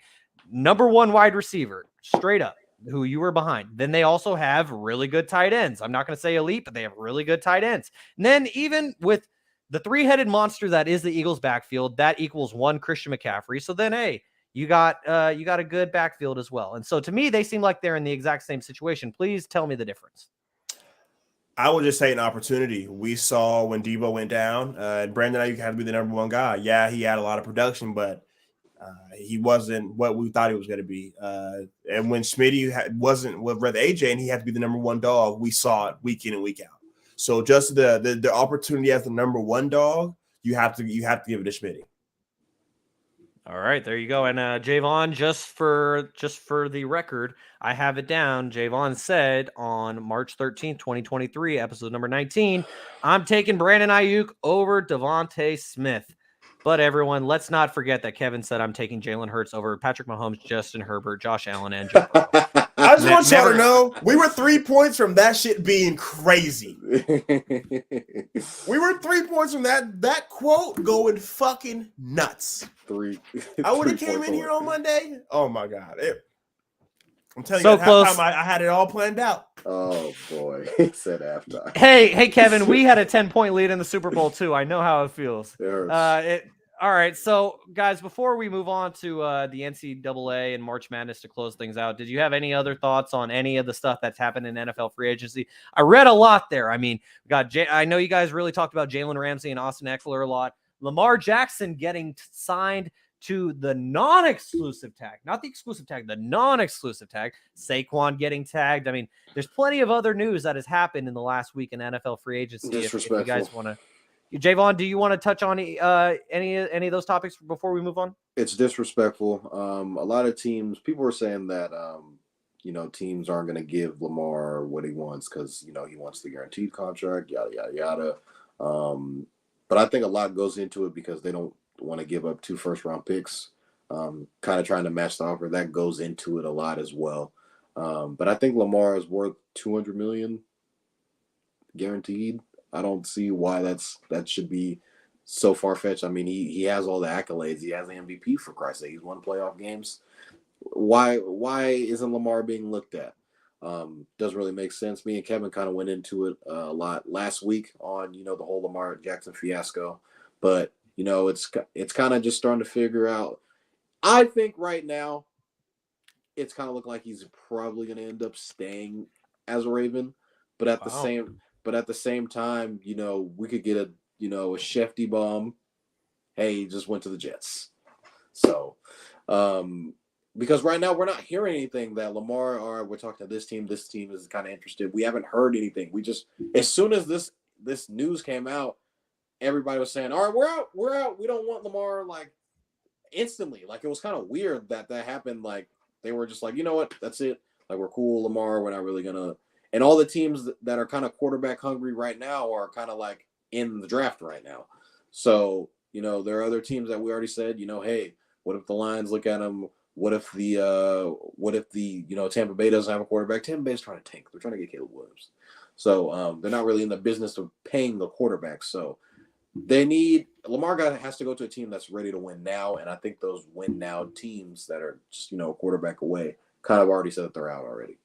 A: number 1 wide receiver straight up who you were behind. Then they also have really good tight ends. I'm not going to say elite, but they have really good tight ends. And then even with the 3-headed monster that is the Eagles backfield, that equals 1 Christian McCaffrey. So then, hey, you got a good backfield as well. And so to me, they seem like they're in the exact same situation. Please tell me the difference.
B: I would just say an opportunity. We saw when Debo went down, and Brandon Ayuk had to be the number 1 guy. Yeah, he had a lot of production, but he wasn't what we thought he was going to be. And when Schmitty wasn't with AJ, and he had to be the number 1 dog, we saw it week in and week out. So just the opportunity as the number 1 dog, you have to give it to Schmitty.
A: All right, there you go. And Jaevon, just for the record, I have it down. Jaevon said on March 13th, 2023, episode number 19, I'm taking Brandon Ayuk over Devontae Smith. But everyone, let's not forget that Kevin said I'm taking Jalen Hurts over Patrick Mahomes, Justin Herbert, Josh Allen, and Joe Burrow.
B: I just want y'all to know we were 3 points from that shit being crazy. We were 3 points from that quote going fucking nuts.
C: 3.
B: I would have came in here on Monday. Oh my God. I'm telling
A: so
B: you, at
A: close.
B: halftime, I had it all planned out.
C: Oh boy, he said halftime.
A: Hey, Kevin, we had a 10-point lead in the Super Bowl too. I know how it feels.
C: It hurts.
A: All right, so guys, before we move on to the NCAA and March Madness to close things out, did you have any other thoughts on any of the stuff that's happened in NFL free agency? I read a lot there. I mean, I know you guys really talked about Jalen Ramsey and Austin Eckler a lot. Lamar Jackson getting signed to the non-exclusive tag, not the exclusive tag, the non-exclusive tag. Saquon getting tagged. I mean, there's plenty of other news that has happened in the last week in NFL free agency. If you guys want to. Jaevon, do you want to touch on any of those topics before we move on?
C: It's disrespectful. A lot of teams, people are saying that, teams aren't going to give Lamar what he wants because, he wants the guaranteed contract, yada, yada, yada. But I think a lot goes into it because they don't want to give up 2 first-round picks, kind of trying to match the offer. That goes into it a lot as well. But I think Lamar is worth $200 million guaranteed. I don't see why that should be so far-fetched. I mean, he has all the accolades. He has the MVP, for Christ's sake. He's won playoff games. why isn't Lamar being looked at? Doesn't really make sense. Me and Kevin kind of went into it a lot last week on, the whole Lamar Jackson fiasco, but it's kind of just starting to figure out. I think right now it's kind of looking like he's probably going to end up staying as a Raven, but at the same time, we could get a Shefty bomb. Hey, he just went to the Jets. So, because right now we're not hearing anything that Lamar or we're talking to this team is kind of interested. We haven't heard anything. We just, as soon as this news came out, everybody was saying, all right, we're out. We don't want Lamar, like, instantly. Like, it was kind of weird that happened. Like, they were just like, you know what, that's it. Like, we're cool, Lamar. We're not really gonna. And all the teams that are kind of quarterback hungry right now are kind of like in the draft right now. So, there are other teams that we already said, hey, what if the Lions look at him? What if the Tampa Bay doesn't have a quarterback? Tampa Bay's trying to tank. They're trying to get Caleb Williams. So they're not really in the business of paying the quarterback. So Lamar has to go to a team that's ready to win now. And I think those win now teams that are just, a quarterback away kind of already said that they're out already.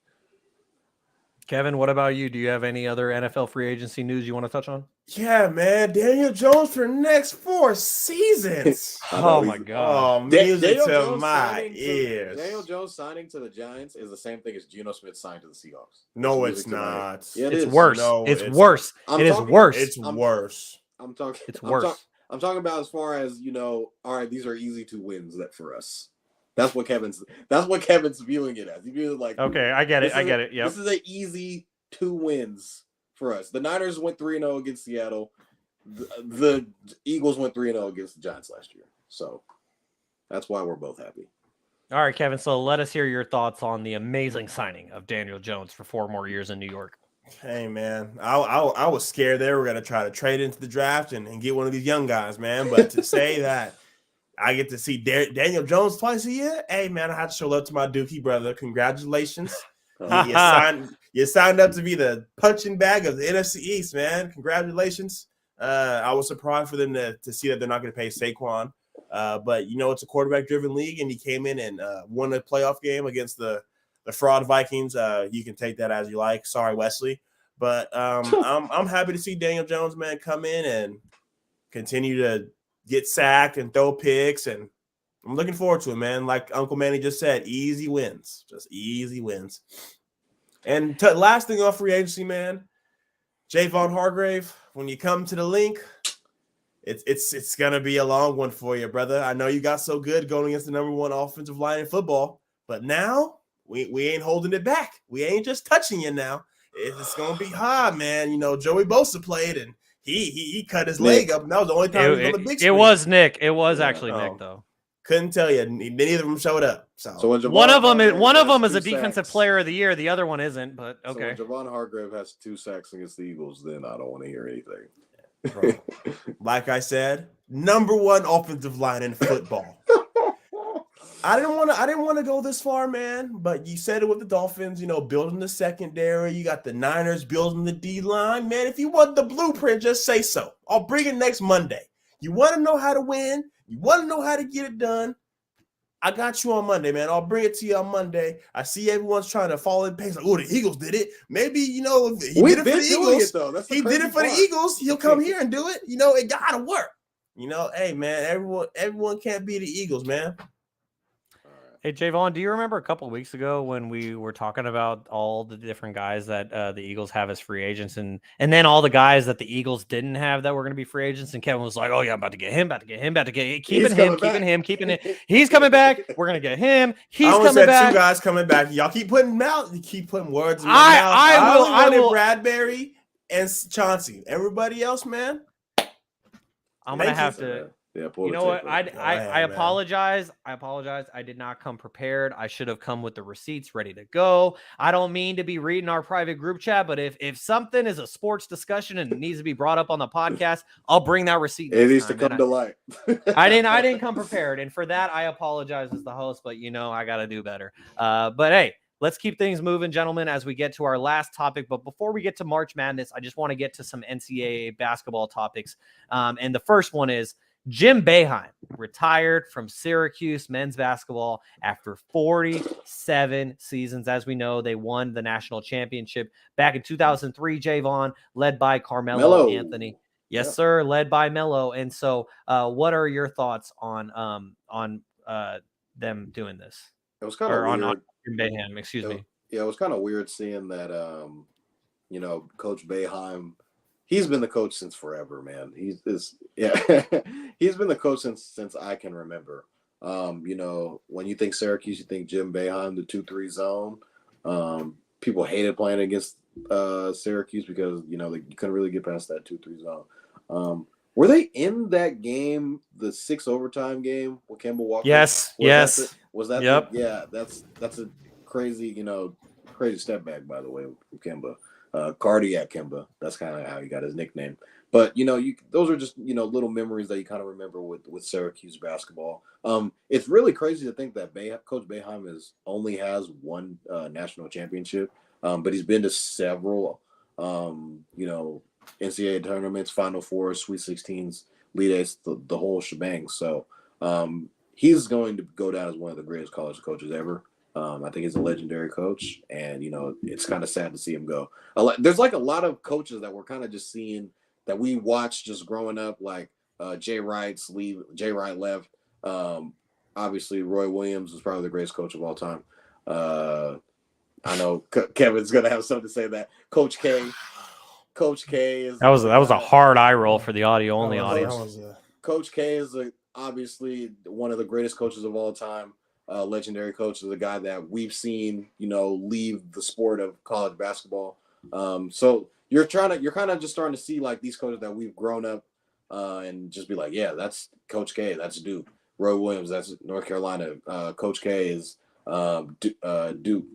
A: Kevin, what about you? Do you have any other NFL free agency news you want to touch on?
B: Yeah, man. Daniel Jones for the next 4 seasons.
A: Oh, my God.
B: Oh, music to my ears.
C: Daniel Jones signing to the Giants is the same thing as Geno Smith signing to the Seahawks.
B: No, it's not.
C: Yeah,
A: it's worse.
B: No,
A: it's worse. It is worse.
B: It's worse.
A: It's worse.
C: I'm talking about as far as, all right, these are easy 2 wins for us. That's what Kevin's viewing it as. He views it like,
A: okay, I get it. Yeah.
C: This is an easy 2 wins for us. The Niners went 3-0 against Seattle. The Eagles went 3-0 against the Giants last year. So that's why we're both happy.
A: All right, Kevin. So let us hear your thoughts on the amazing signing of Daniel Jones for 4 more years in New York.
B: Hey, man, I was scared they were going to try to trade into the draft and get one of these young guys, man. But to say that I get to see Daniel Jones twice a year, hey, man, I have to show love to my Dookie brother. Congratulations. You signed up to be the punching bag of the NFC East, man. Congratulations. I was surprised for them to see that they're not going to pay Saquon. But, it's a quarterback-driven league, and he came in and won a playoff game against the fraud Vikings. You can take that as you like. Sorry, Wesley. But I'm happy to see Daniel Jones, man, come in and continue to get sacked and throw picks, and I'm looking forward to it, man. Like Uncle Manny just said, easy wins. Just easy wins. And last thing off free agency, man, Jaevon Hargrave, when you come to the link, it's gonna be a long one for you, brother. I know you got so good going against the number 1 offensive line in football, but now we ain't holding it back. We ain't just touching you now. It's gonna be hard, man. Joey Bosa played and he cut his leg up, and that was the only time he was on the big screen.
A: It was Nick. It was actually Nick, though.
B: Couldn't tell you. Neither of them showed up. So
A: one of them is a defensive player of the year. The other one isn't. But okay.
C: So when Jaevon Hargrave has 2 sacks against the Eagles, then I don't want to hear anything.
B: Bro, like I said, number 1 offensive line in football. I didn't want to go this far, man. But you said it with the Dolphins. Building the secondary. You got the Niners building the D line, man. If you want the blueprint, just say so. I'll bring it next Monday. You want to know how to win? You want to know how to get it done? I got you on Monday, man. I'll bring it to you on Monday. I see everyone's trying to fall in pace. Like, oh, the Eagles did it. Maybe, he did it for the Eagles. He did it for the Eagles. He'll come here and do it. It got to work. Hey, man, everyone can't be the Eagles, man.
A: Hey, Jaevon, do you remember a couple of weeks ago when we were talking about all the different guys that the Eagles have as free agents and then all the guys that the Eagles didn't have that were going to be free agents? And Kevin was like, oh, yeah, I'm about to get him, keeping him. He's coming back. We're going to get him. He's coming back.
B: 2 guys coming back. Y'all keep putting words in my mouth. I will. Bradbury and Chauncey. Everybody else, man.
A: I'm going to have to.
C: Yeah,
A: you know what? I apologize. I did not come prepared. I should have come with the receipts ready to go. I don't mean to be reading our private group chat, but if something is a sports discussion and it needs to be brought up on the podcast, I'll bring that receipt.
C: It needs to come to light.
A: I didn't come prepared, and for that I apologize as the host. But I got to do better. But hey, let's keep things moving, gentlemen, as we get to our last topic. But before we get to March Madness, I just want to get to some NCAA basketball topics. And the first one is, Jim Boeheim retired from Syracuse men's basketball after 47 seasons. As we know, they won the national championship back in 2003. Jaevon, led by Carmelo Anthony. Yes, sir, led by Melo. And so, what are your thoughts on them doing this?
C: It was kind of weird.
A: On Jim Boeheim, excuse me.
C: Yeah, it was kind of weird seeing that. Coach Boeheim, he's been the coach since forever, man. He's been the coach since I can remember. When you think Syracuse, you think Jim Boeheim, the 2-3 zone. People hated playing against Syracuse because you couldn't really get past that 2-3 zone. Were they in that game, the 6 overtime game with Kemba Walker?
A: Yes.
C: Was that?
A: Yep.
C: That's a crazy step back, by the way, from Kemba. Cardiac Kemba. That's kind of how he got his nickname. But those are just little memories that you kind of remember with Syracuse basketball. It's really crazy to think that Coach Boeheim only has one national championship, but he's been to several NCAA tournaments, Final Fours, Sweet 16s, Elite Eights, the whole shebang. So he's going to go down as one of the greatest college coaches ever. I think he's a legendary coach, and it's kind of sad to see him go. There's like a lot of coaches that we're kind of just seeing that we watched just growing up, like Jay Wright left. Obviously, Roy Williams is probably the greatest coach of all time. I know Kevin's gonna have something to say that Coach K is
A: that was a hard eye roll for the audio only audience.
C: Coach K is obviously one of the greatest coaches of all time. Legendary coach, is a guy that we've seen, leave the sport of college basketball. So you're kind of just starting to see like these coaches that we've grown up and just be like, yeah, that's Coach K, that's Duke. Roy Williams, that's North Carolina. Coach K is Duke,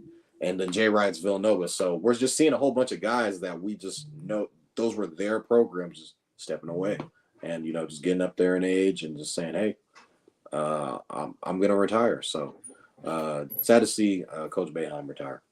C: and then Jay Wright's Villanova. So we're just seeing a whole bunch of guys that we just know those were their programs just stepping away and just getting up there in age and just saying, hey, I'm going to retire. So sad to see Coach Boeheim retire.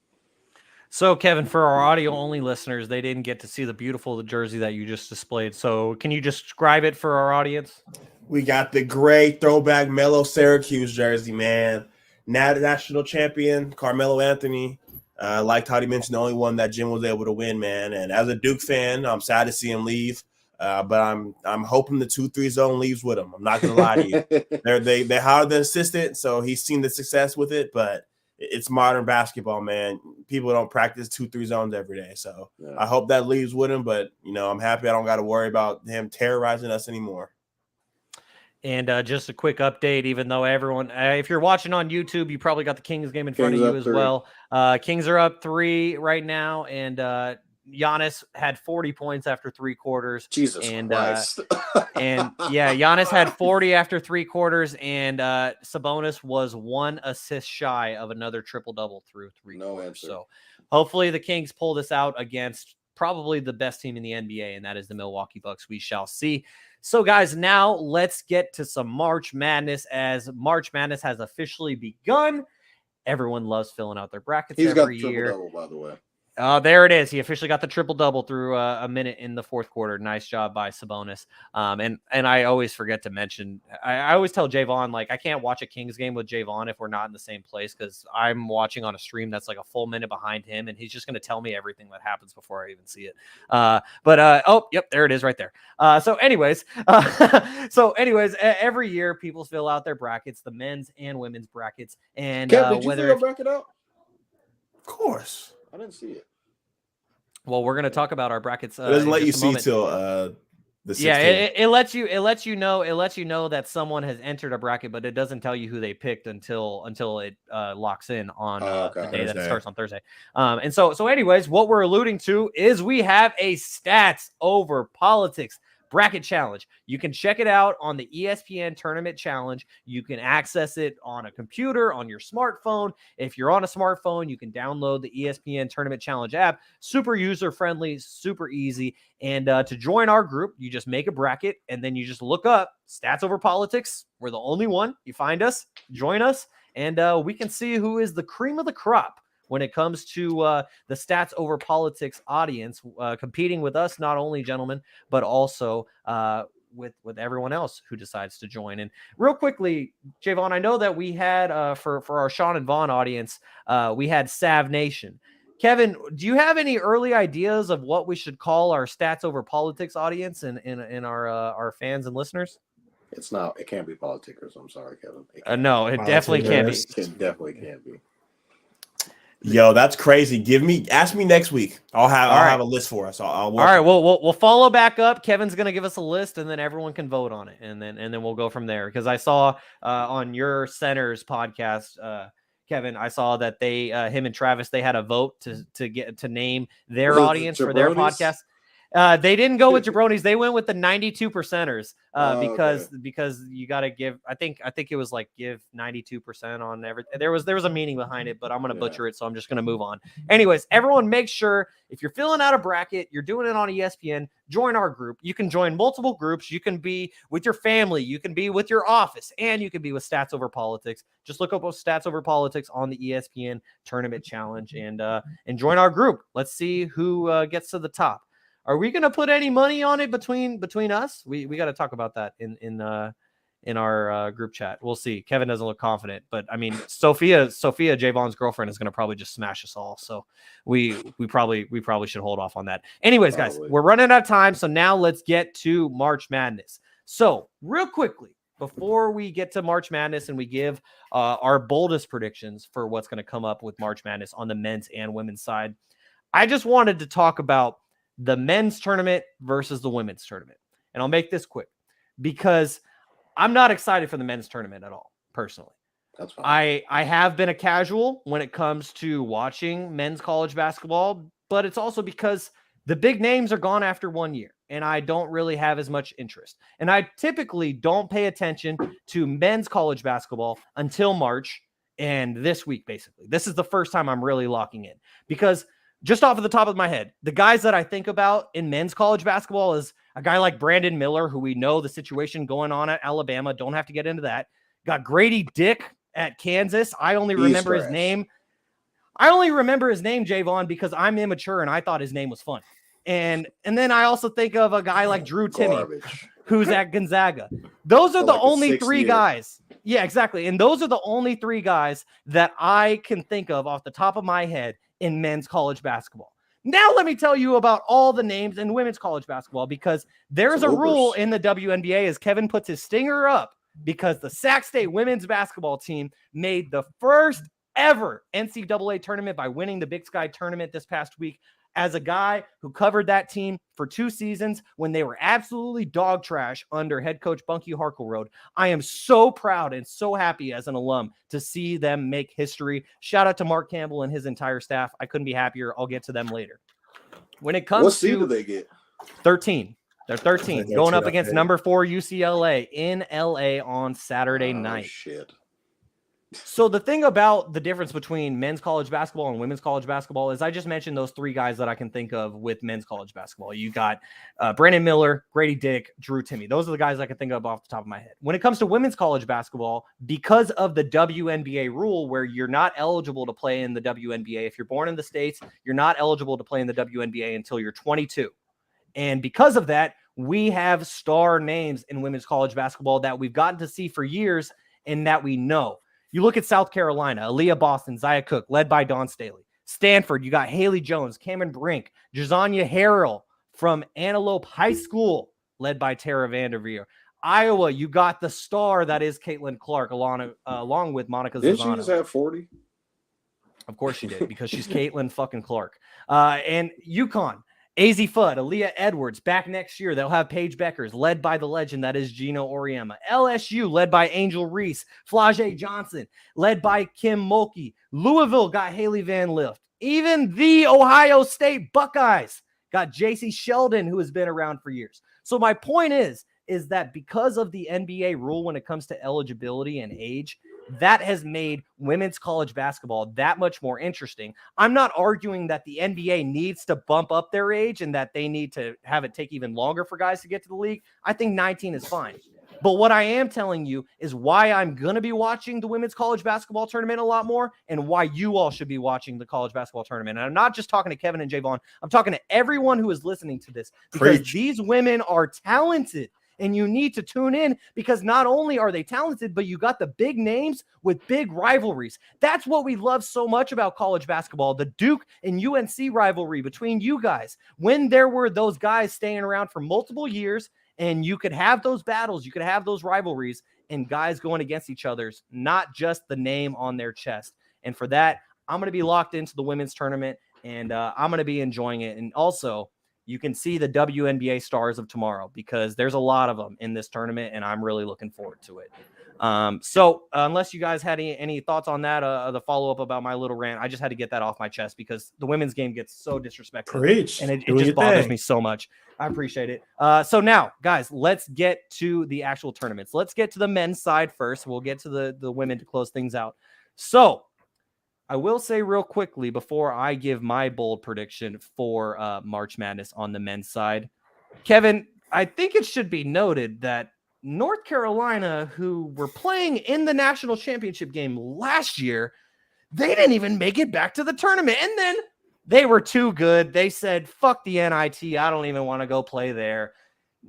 A: So, Kevin, for our audio-only listeners, they didn't get to see the beautiful jersey that you just displayed. So can you describe it for our audience?
B: We got the gray throwback Melo Syracuse jersey, man. National champion, Carmelo Anthony. Like Toddy mentioned, the only one that Jim was able to win, man. And as a Duke fan, I'm sad to see him leave. But I'm hoping the 2-3 zone leaves with him. I'm not gonna lie to you. They hired the assistant, so he's seen the success with it. But it's modern basketball, man. People don't practice 2-3 zones every day. So yeah. I hope that leaves with him. But I'm happy I don't got to worry about him terrorizing us anymore.
A: And just a quick update, even though everyone, if you're watching on YouTube, you probably got the Kings game in front of you as well. Kings are up 3 right now, and Giannis had 40 points after 3 quarters.
C: Jesus Christ.
A: And yeah, Giannis had 40 after 3 quarters, and Sabonis was 1 assist shy of another triple-double through 3 quarters.
C: Answer.
A: So hopefully the Kings pull this out against probably the best team in the NBA, and that is the Milwaukee Bucks. We shall see. So, guys, now let's get to some March Madness, as March Madness has officially begun. Everyone loves filling out their brackets every year.
C: He's got triple-double, by the way.
A: There it is. He officially got the triple-double through a minute in the fourth quarter. Nice job by Sabonis. And I always forget to mention, I always tell Jaevon, like, I can't watch a Kings game with Jaevon if we're not in the same place, because I'm watching on a stream that's like a full minute behind him, and he's just going to tell me everything that happens before I even see it. Oh, yep, there it is right there. So anyways, every year people fill out their brackets, the men's and women's brackets. And
C: Kev, did you fill your bracket out?
B: Of course.
C: I didn't see it.
A: Well, we're going to talk about our brackets.
B: It doesn't let you see till the 16th.
A: Yeah, it lets you know that someone has entered a bracket, but it doesn't tell you who they picked until it locks in on the day that it starts on Thursday. And so anyways, what we're alluding to is we have a stats over politics bracket challenge. You can check it out on the ESPN Tournament Challenge. You can access it on a computer, on your smartphone. If you're on a smartphone, you can download the ESPN Tournament Challenge app. Super user-friendly, super easy. And to join our group, you just make a bracket, and then you just look up Stats Over Politics. We're the only one. You find us, join us, and we can see who is the cream of the crop when it comes to the Stats Over Politics audience competing with us, not only, gentlemen, but also with everyone else who decides to join. And real quickly, Jaevon, I know that we had for our Shaun and Vaughn audience, we had Sav Nation. Kevin, do you have any early ideas of what we should call our Stats Over Politics audience and our fans and listeners?
C: It can't be politicers. I'm sorry, Kevin.
A: No, it definitely can't be.
C: It definitely can't be.
B: Yo, that's crazy. Ask me next week. I'll have a list for us. I'll
A: all right. We'll follow back up. Kevin's going to give us a list, and then everyone can vote on it, and then we'll go from there. Because I saw on your Centers podcast, Kevin, I saw that they him and Travis, they had a vote to name their audience for their podcast. They didn't go with jabronis. They went with the 92 percenters because you got to give. I think it was like give 92% on everything. There was a meaning behind it, but I'm gonna butcher it, so I'm just gonna move on. Anyways, everyone, make sure if you're filling out a bracket, you're doing it on ESPN. Join our group. You can join multiple groups. You can be with your family. You can be with your office, and you can be with Stats Over Politics. Just look up Stats Over Politics on the ESPN Tournament Challenge and join our group. Let's see who gets to the top. Are we going to put any money on it between us? We got to talk about that in our group chat. We'll see. Kevin doesn't look confident, but I mean, Sophia, Jaevon's girlfriend, is going to probably just smash us all. So we probably should hold off on that. Anyways, guys, we're running out of time. So now let's get to March Madness. So real quickly, before we get to March Madness and we give our boldest predictions for what's going to come up with March Madness on the men's and women's side, I just wanted to talk about the men's tournament versus the women's tournament. And I'll make this quick because I'm not excited for the men's tournament at all, personally.
C: That's fine.
A: I have been a casual when it comes to watching men's college basketball, but it's also because the big names are gone after 1 year, and I don't really have as much interest. And I typically don't pay attention to men's college basketball until March and this week, basically. This is the first time I'm really locking in because just off of the top of my head, the guys that I think about in men's college basketball is a guy like Brandon Miller, who we know the situation going on at Alabama. Don't have to get into that. Got Grady Dick at Kansas. I only remember his name, Jaevon, because I'm immature and I thought his name was funny. And then I also think of a guy like Drew Timme, who's at Gonzaga. Those are the only three guys. Yeah, exactly. And those are the only three guys that I can think of off the top of my head in men's college basketball. Now let me tell you about all the names in women's college basketball, because there's a rule in the WNBA as Kevin puts his stinger up, because the Sac State women's basketball team made the first ever NCAA tournament by winning the Big Sky tournament this past week. As a guy who covered that team for 2 seasons when they were absolutely dog trash under head coach Bunky Harkleroad, I am so proud and so happy as an alum to see them make history. Shout out to Mark Campbell and his entire staff. I couldn't be happier. I'll get to them later. When it comes
C: what seed do they get?
A: 13. They're 13, going up against number 4 UCLA in LA on Saturday night.
C: Shit.
A: So the thing about the difference between men's college basketball and women's college basketball is I just mentioned those 3 guys that I can think of with men's college basketball. You got Brandon Miller, Grady Dick, Drew Timme. Those are the guys I can think of off the top of my head. When it comes to women's college basketball, because of the WNBA rule where you're not eligible to play in the WNBA, if you're born in the States, you're not eligible to play in the WNBA until you're 22. And because of that, we have star names in women's college basketball that we've gotten to see for years and that we know. You look at South Carolina, Aaliyah Boston, Zia Cook, led by Dawn Staley. Stanford, you got Haley Jones, Cameron Brink, Jazania Harrell from Antelope High School, led by Tara Vanderveer. Iowa, you got the star that is Caitlin Clark, along with Monica Zazano.
C: Didn't she just have 40?
A: Of course she did, because she's Caitlin fucking Clark. And UConn, AZ Fudd, Aaliyah Edwards, back next year. They'll have Paige Beckers, led by the legend that is Gino Auriemma. LSU, led by Angel Reese. Flau'jae Johnson, led by Kim Mulkey. Louisville got Haley Van Lift. Even the Ohio State Buckeyes got JC Sheldon, who has been around for years. So my point is that because of the NBA rule when it comes to eligibility and age, that has made women's college basketball that much more interesting. I'm not arguing that the NBA needs to bump up their age and that they need to have it take even longer for guys to get to the league. I think 19 is fine. But what I am telling you is why I'm going to be watching the women's college basketball tournament a lot more and why you all should be watching the college basketball tournament. And I'm not just talking to Kevin and Jaevon. I'm talking to everyone who is listening to this, because these women are talented. and you need to tune in because not only are they talented, but you got the big names with big rivalries. That's what we love so much about college basketball, the Duke and UNC rivalry between you guys. When there were those guys staying around for multiple years and you could have those battles, you could have those rivalries and guys going against each other's, not just the name on their chest. And for that, I'm going to be locked into the women's tournament. And I'm going to be enjoying it. And also, you can see the WNBA stars of tomorrow because there's a lot of them in this tournament, and I'm really looking forward to it. So unless you guys had any thoughts on that, the follow-up about my little rant, I just had to get that off my chest because the women's game gets so disrespected.
B: Preach.
A: And it just bothers me so much. I appreciate it. So now, guys, let's get to the actual tournaments. Let's get to the men's side first. We'll get to the women to close things out. So I will say real quickly before I give my bold prediction for March Madness on the men's side, Kevin, I think it should be noted that North Carolina, who were playing in the national championship game last year, they didn't even make it back to the tournament. And then they were too good. They said, fuck the NIT. I don't even want to go play there.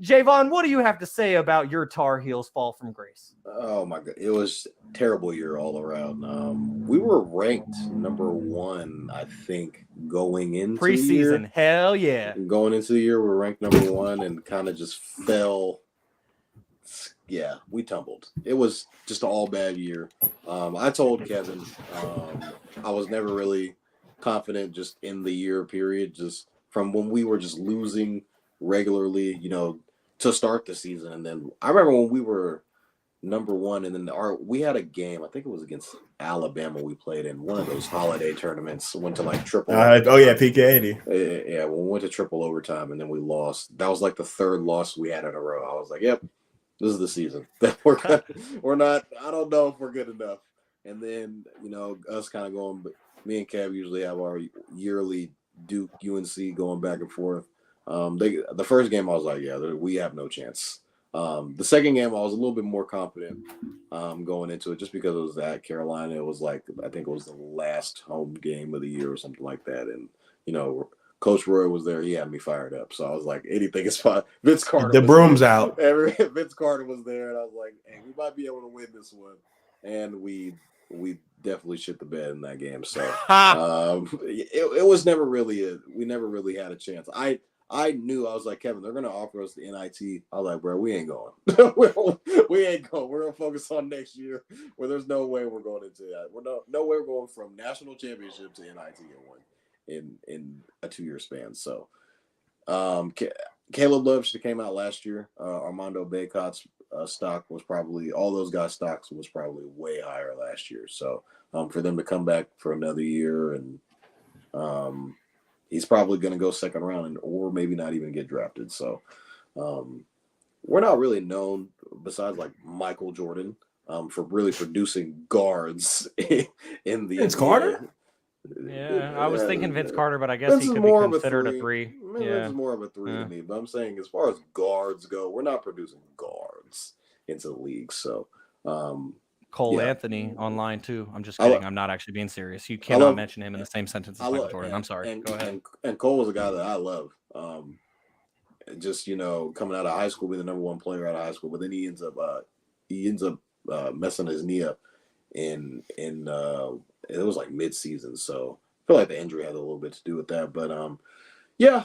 A: Jaevon, what do you have to say about your Tar Heels fall from grace?
C: Oh my God, it was a terrible year all around. We were ranked number 1, I think, going into
A: preseason.
C: The year.
A: Hell yeah!
C: Going into the year, we were ranked number 1 and kind of just fell. Yeah, we tumbled. It was just an all bad year. I told Kevin I was never really confident just in the year period, just from when we were just losing regularly, to start the season. And then I remember when we were number 1 and then we had a game, I think it was against Alabama, we played in one of those holiday tournaments, went to like triple
B: PK80.
C: yeah, we went to triple overtime and then we lost. That was like the 3rd loss we had in a row. I was like, yep, this is the season. We're not, I don't know if we're good enough. And then us kind of going, but me and Kev usually have our yearly Duke UNC going back and forth. The first game I was like, yeah, we have no chance. The second game I was a little bit more confident going into it just because it was at Carolina. It was like, I think it was the last home game of the year or something like that. And, Coach Roy was there. He had me fired up. So I was like, anything is fine. Vince Carter.
B: The broom's out.
C: Vince Carter was there. And I was like, hey, we might be able to win this one. And we definitely shit the bed in that game. So it was never really we never really had a chance. I knew, I was like, Kevin, they're going to offer us the NIT. I was like, bro, we ain't going. we ain't going. We're going to focus on next year where there's no way we're going into that. No way we're going from national championship to NIT in a 2-year span. So Caleb Love should have came out last year. Armando Bacot's stock was probably, all those guys' stocks was probably way higher last year. So for them to come back for another year and he's probably going to go second round or maybe not even get drafted. So we're not really known, besides like Michael Jordan, for really producing guards in the
B: Vince Carter?
A: Yeah, I was thinking Vince Carter, but I guess he could be considered a 3.
C: It's more of a 3 to me. But I'm saying as far as guards go, we're not producing guards into the league. So
A: Cole Anthony online too. I'm just kidding. I'm not actually being serious. You cannot mention him in the same sentence as Michael Jordan. I'm sorry. Go ahead.
C: And Cole was a guy that I love. Just coming out of high school, being the number 1 player out of high school, but then he ends up messing his knee up in it was like mid-season. So I feel like the injury had a little bit to do with that. But yeah,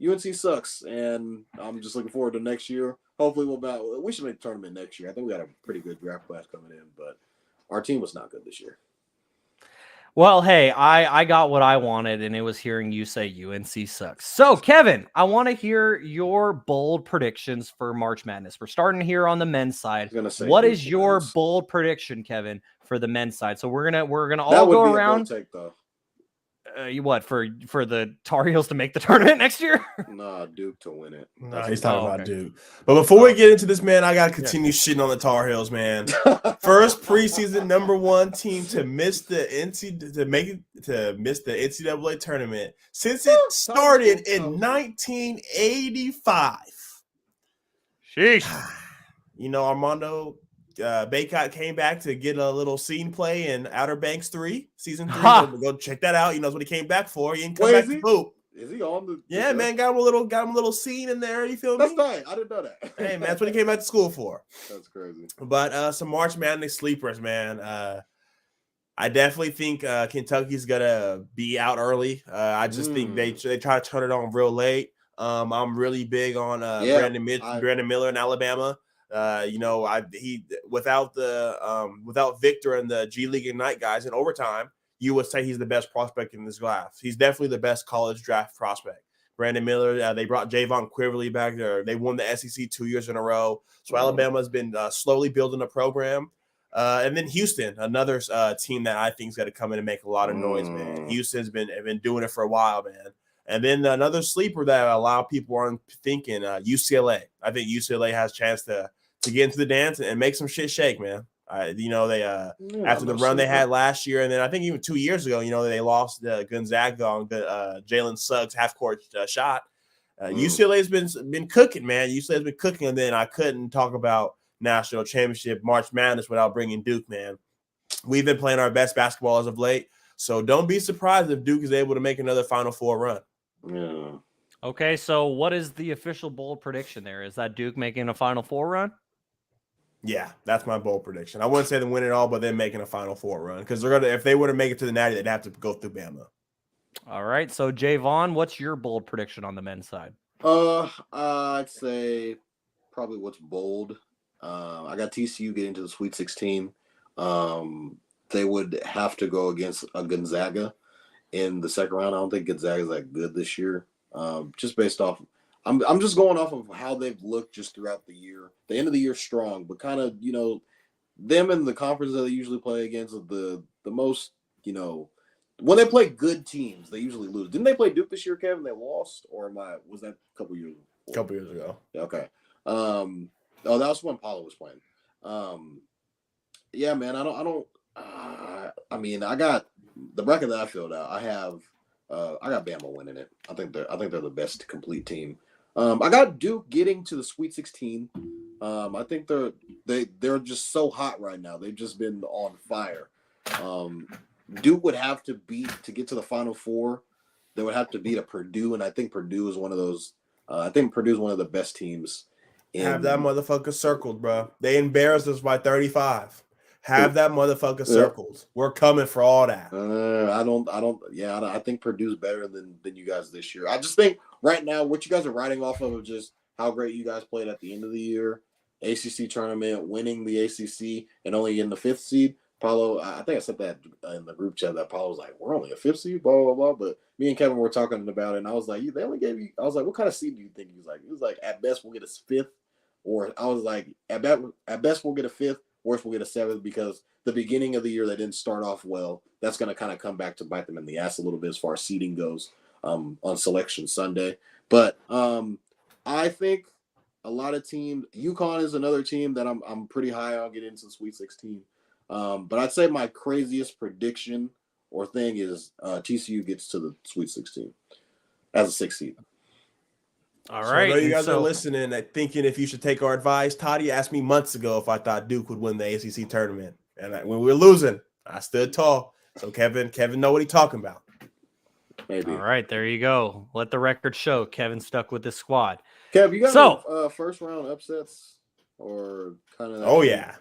C: UNC sucks, and I'm just looking forward to next year. Hopefully we should make the tournament next year. I think we got a pretty good draft class coming in, but our team was not good this year.
A: Well, hey, I got what I wanted, and it was hearing you say UNC sucks. So, Kevin, I want to hear your bold predictions for March Madness. We're starting here on the men's side. What is your bold prediction, Kevin, for the men's side? So we're gonna all go around.
C: That would be a bold take, though.
A: You what for the Tar Heels to make the tournament next year?
C: Nah, Duke to win it.
B: No, he's talking about Duke. But before we get into this, man, I gotta continue shitting on the Tar Heels, man. First preseason number 1 team to miss the NCAA tournament since it started in 1985.
A: Sheesh.
B: Armando Bacot came back to get a little scene play in Outer Banks 3, season 3. Go check that out. He knows what he came back for. He didn't come back to poop.
C: Is he on the?
B: Yeah, man, got him a little scene in there. You feel me?
C: That's nice. I didn't know that.
B: Hey, man, that's what he came back to school for.
C: That's crazy.
B: But some March Madness sleepers, man. I definitely think Kentucky's gonna be out early. I just think they try to turn it on real late. I'm really big on Brandon Miller in Alabama. Without Victor and the G League Ignite guys in overtime, you would say he's the best prospect in this class. He's definitely the best college draft prospect. Brandon Miller, they brought Jaevon Quiverly back there. They won the SEC 2 years in a row. So Alabama's been slowly building a program. And then Houston, another team that I think is going to come in and make a lot of noise, man. Houston's been doing it for a while, man. And then another sleeper that a lot of people aren't thinking, UCLA. I think UCLA has a chance to get into the dance and make some shit shake, man. They after the run they had last year, and then I think even 2 years ago, they lost Gonzaga on the Jalen Suggs half-court shot. UCLA's been cooking, man. UCLA's been cooking, and then I couldn't talk about national championship March Madness without bringing Duke, man. We've been playing our best basketball as of late, so don't be surprised if Duke is able to make another Final Four run.
C: Yeah.
A: Okay, so what is the official bold prediction there? Is that Duke making a Final Four run?
B: Yeah, that's my bold prediction. I wouldn't say they win it all, but they're making a Final Four run because they're gonna. If they were to make it to the Natty, they'd have to go through Bama.
A: All right, so Jaevon, what's your bold prediction on the men's side?
C: I'd say probably what's bold. I got TCU getting to the Sweet 16. They would have to go against a Gonzaga in the second round. I don't think Gonzaga's that good this year. Just based off, I'm just going off of how they've looked just throughout the year. The end of the year strong, but kind of them in the conference that they usually play against the most when they play good teams they usually lose. Didn't they play Duke this year, Kevin? They lost, or was that a couple years ago?
B: A couple years ago.
C: Yeah, okay. Oh, that was when Paulo was playing. Yeah, man. I got the bracket that I filled out. I got Bama winning it. I think they're the best complete team. I got Duke getting to the Sweet 16. I think they're just so hot right now. They've just been on fire. Duke would have to get to the Final Four. They would have to beat a Purdue, and I think Purdue is one of those. I think Purdue is one of the best teams.
B: Have that motherfucker circled, bro. They embarrassed us by 35. Have that motherfucker circled. We're coming for all that.
C: I think Purdue's better than you guys this year. I just think right now what you guys are riding off of just how great you guys played at the end of the year. ACC tournament, winning the ACC, and only in the 5th seed. Paulo, I think I said that in the group chat that Paulo was like, we're only a 5th seed, blah, blah, blah. But me and Kevin were talking about it, and I was like, they only gave you – I was like, what kind of seed do you think? He was like, at best we'll get a 5th. Or I was like, at best we'll get a 5th, worst we'll get a 7th, because the beginning of the year they didn't start off well. That's going to kind of come back to bite them in the ass a little bit as far as seeding goes on Selection Sunday. But I think a lot of teams – UConn is another team that I'm pretty high on getting into the Sweet 16. But I'd say my craziest prediction or thing is TCU gets to the Sweet 16 as a 6th seed.
A: All
B: so
A: right.
B: I know you guys are listening and thinking if you should take our advice. Toddy asked me months ago if I thought Duke would win the ACC tournament. And when we were losing, I stood tall. So Kevin know what he's talking about.
C: Maybe.
A: All right, there you go. Let the record show Kevin stuck with this squad.
C: Kev, you got any first round upsets or kind of?
B: Oh yeah.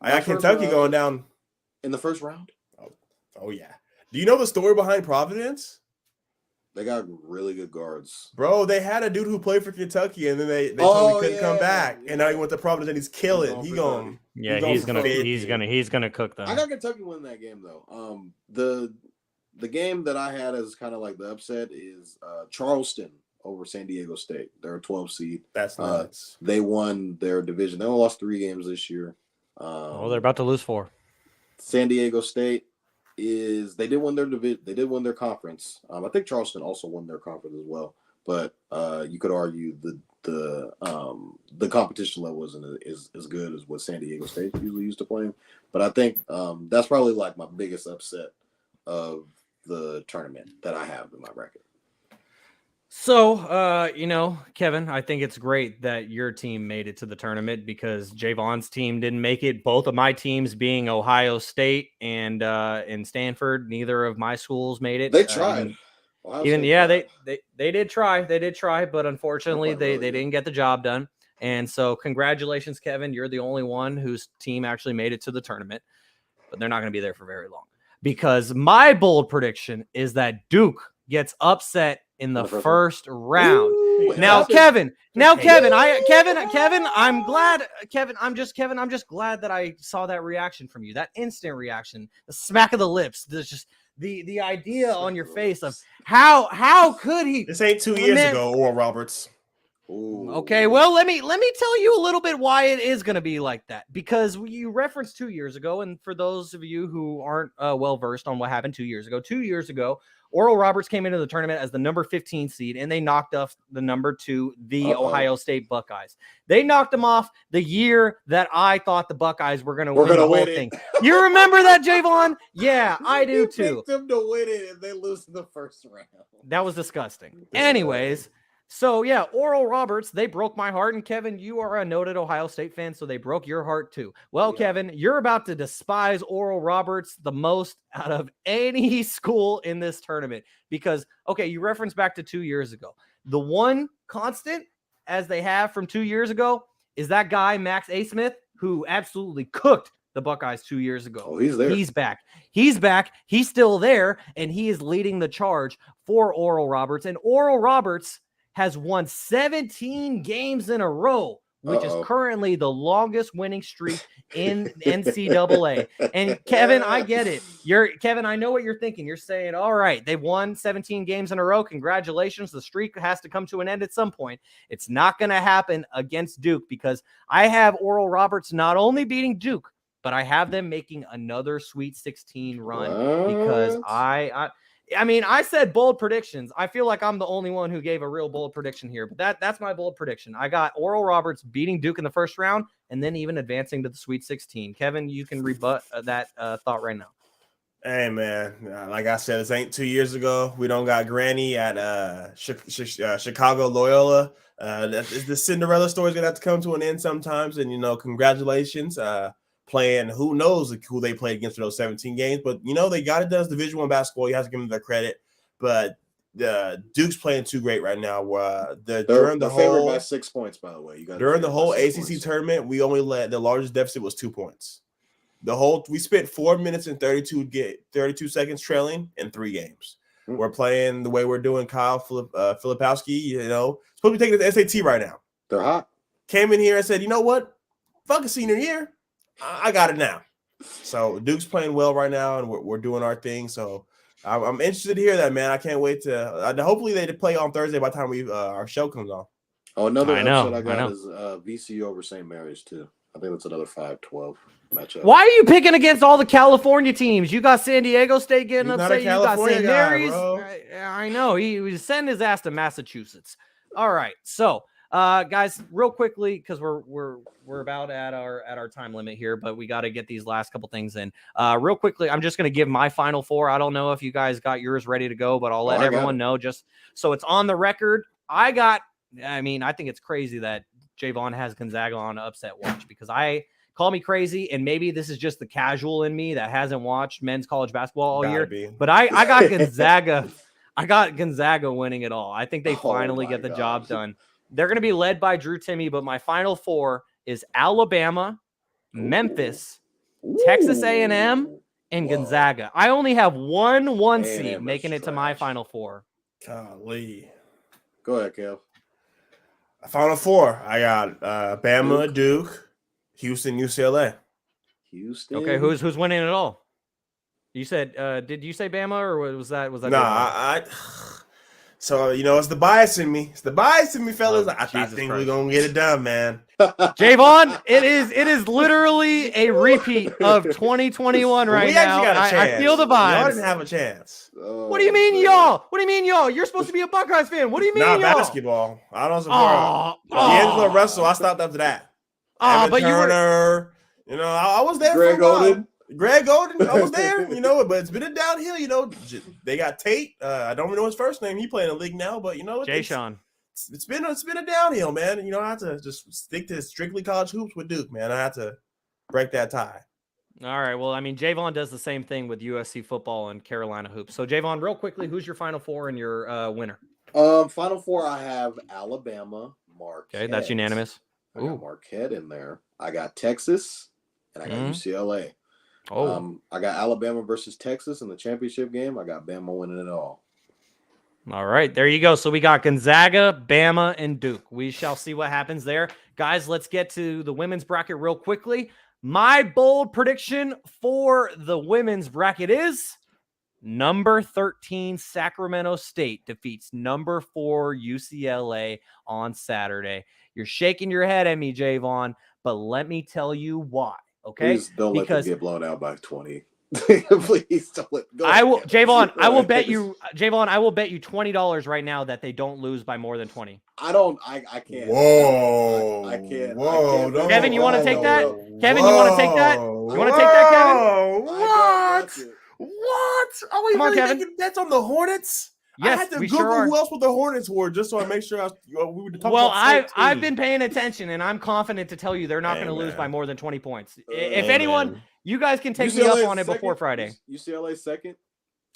B: I got Kentucky going down
C: in the first round.
B: Oh yeah. Do you know the story behind Providence?
C: They got really good guards,
B: bro. They had a dude who played for Kentucky, and then they told he couldn't come back, and now he went to Providence and he's killing. He's gonna cook them.
C: I got Kentucky winning that game though. The game that I had as kind of like the upset is Charleston over San Diego State. They're a 12 seed.
B: That's nuts.
C: They won their division. They only lost 3 games this year.
A: They're about to lose 4.
C: San Diego State they did win their division. They did win their conference. I think Charleston also won their conference as well. But you could argue the competition level isn't as good as what San Diego State usually used to playing. But I think that's probably like my biggest upset of the tournament that I have in my bracket.
A: So, Kevin, I think it's great that your team made it to the tournament because Jaevon's team didn't make it. Both of my teams being Ohio State and Stanford, neither of my schools made it.
C: They tried.
A: They did try, but unfortunately they didn't get the job done. And so congratulations, Kevin. You're the only one whose team actually made it to the tournament, but they're not going to be there for very long, because my bold prediction is that Duke gets upset in the first round.
C: Ooh,
A: Kevin, I'm just glad that I saw that reaction from you. That instant reaction, the smack of the lips. There's just the idea on your face of how could he?
B: This ain't 2 years ago, Oral Roberts.
C: Ooh.
A: Okay, well, let me tell you a little bit why it is going to be like that, because you referenced 2 years ago, and for those of you who aren't well versed on what happened 2 years ago, Oral Roberts came into the tournament as the number 15 seed, and they knocked off the number 2, Ohio State Buckeyes. They knocked them off the year that I thought the Buckeyes were going to win the whole thing. You remember that, Jaevon? Yeah, I do too.
C: You picked them to win it, and they lose in the first round.
A: That was disgusting. Anyways. So, yeah, Oral Roberts, they broke my heart. And, Kevin, you are a noted Ohio State fan, so they broke your heart too. Well, yeah. Kevin, you're about to despise Oral Roberts the most out of any school in this tournament because, okay, you referenced back to 2 years ago. The one constant, as they have from 2 years ago, is that guy, Max A. Smith, who absolutely cooked the Buckeyes 2 years ago.
C: Oh, he's there.
A: He's back. He's still there, and he is leading the charge for Oral Roberts. And Oral Roberts has won 17 games in a row, which is currently the longest winning streak in NCAA. And Kevin, I get it. Kevin, I know what you're thinking. You're saying, all right, they've won 17 games in a row. Congratulations. The streak has to come to an end at some point. It's not going to happen against Duke because I have Oral Roberts not only beating Duke, but I have them making another Sweet 16 run because I said bold predictions. I feel like I'm the only one who gave a real bold prediction here, but that's my bold prediction. I got Oral Roberts beating Duke in the first round and then even advancing to the Sweet 16. Kevin, you can rebut that thought right now.
B: Hey, man, like I said, this ain't 2 years ago. We don't got Granny at Chicago Loyola. The Cinderella story is going to have to come to an end sometimes, and, congratulations. Playing who knows who they played against for those 17 games, but they got it done as Division I basketball. You have to give them their credit, but Duke's playing too great right now. During the whole
C: by 6 points, by the way.
B: During the whole ACC tournament, we only let the largest deficit was 2 points. We spent 4 minutes and 32 seconds trailing in 3 games. Mm-hmm. We're playing the way we're doing. Kyle Filipowski, supposed to be taking the SAT right now.
C: They're hot.
B: Came in here and said, you know what? Fuck a senior year. I got it now. So Duke's playing well right now, and we're doing our thing. So I'm interested to hear that, man. I can't wait to. Hopefully they play on Thursday by the time our show comes on.
C: Oh, another episode I got is VCU over St. Mary's too. I think that's another 5-12 matchup.
A: Why are you picking against all the California teams? You got San Diego State getting upset. You got St. Mary's. I know he was sending his ass to Massachusetts. All right, so. Guys, real quickly, because we're about at our time limit here, but we got to get these last couple things in. Real quickly, I'm just going to give my final four. I don't know if you guys got yours ready to go, but I'll let everyone know just so it's on the record. I think it's crazy that Jaevon has Gonzaga on upset watch because call me crazy, and maybe this is just the casual in me that hasn't watched men's college basketball all year. But I got Gonzaga. I got Gonzaga winning it all. I think they finally get the job done. They're going to be led by Drew Timme, but my final four is Alabama, Memphis, Texas A&M, and Gonzaga. I only have one seed making it to my final four.
B: Golly.
C: Go ahead, Kev.
B: Final four. I got Bama, Duke, Houston, UCLA.
C: Houston.
A: Okay, who's winning it all? You said, did you say Bama or was that?
B: Nah, So, it's the bias in me. It's the bias in me, fellas. I think we're going to get it done, man.
A: Jaevon, it is literally a repeat of 2021 right now. I feel the vibes.
B: Y'all didn't have a chance.
A: What do you mean, y'all? What do you mean, y'all? You're supposed to be a Buckeyes fan. What do you mean, y'all?
B: Not basketball. I don't support D'Angelo Russell. I stopped after that. But Turner, I was there
C: Greg
B: for a while.
C: Oden.
B: Greg Oden, I was there, but it's been a downhill, They got Tate. I don't even know his first name. He playing in the league now, but
A: Shaun.
B: It's been a downhill, man. I have to just stick to strictly college hoops with Duke, man. I have to break that tie.
A: All right. Well, I mean, Jaevon does the same thing with USC football and Carolina hoops. So, Jaevon, real quickly, who's your Final Four and your winner?
C: Final Four, I have Alabama, Marquette.
A: Okay, that's unanimous.
C: I got Marquette in there. I got Texas, and I got UCLA. I got Alabama versus Texas in the championship game. I got Bama winning it all.
A: All right, there you go. So we got Gonzaga, Bama, and Duke. We shall see what happens there. Guys, let's get to the women's bracket real quickly. My bold prediction for the women's bracket is number 13 Sacramento State defeats number 4 UCLA on Saturday. You're shaking your head at me, Jaevon, but let me tell you why. Okay,
C: please don't let them get blown out by 20. Please don't let go.
A: Jaevon, I will bet you $20 right now that they don't lose by more than 20.
C: I can't.
B: Whoa.
C: I can't.
B: Whoa.
A: Kevin, you want to take that? Kevin, you want to take that? You want to take that, Kevin?
B: What? Are we
A: Come on,
B: really
A: Kevin.
B: making bets on the Hornets?
A: Yes,
B: I had to
A: we
B: Google
A: sure are.
B: who else what the Hornets were just so I make sure we would talk
A: well,
B: about
A: I've been paying attention, and I'm confident to tell you they're not going to lose by more than 20 points. If anyone, you guys can take me up on it before Friday.
C: UCLA second?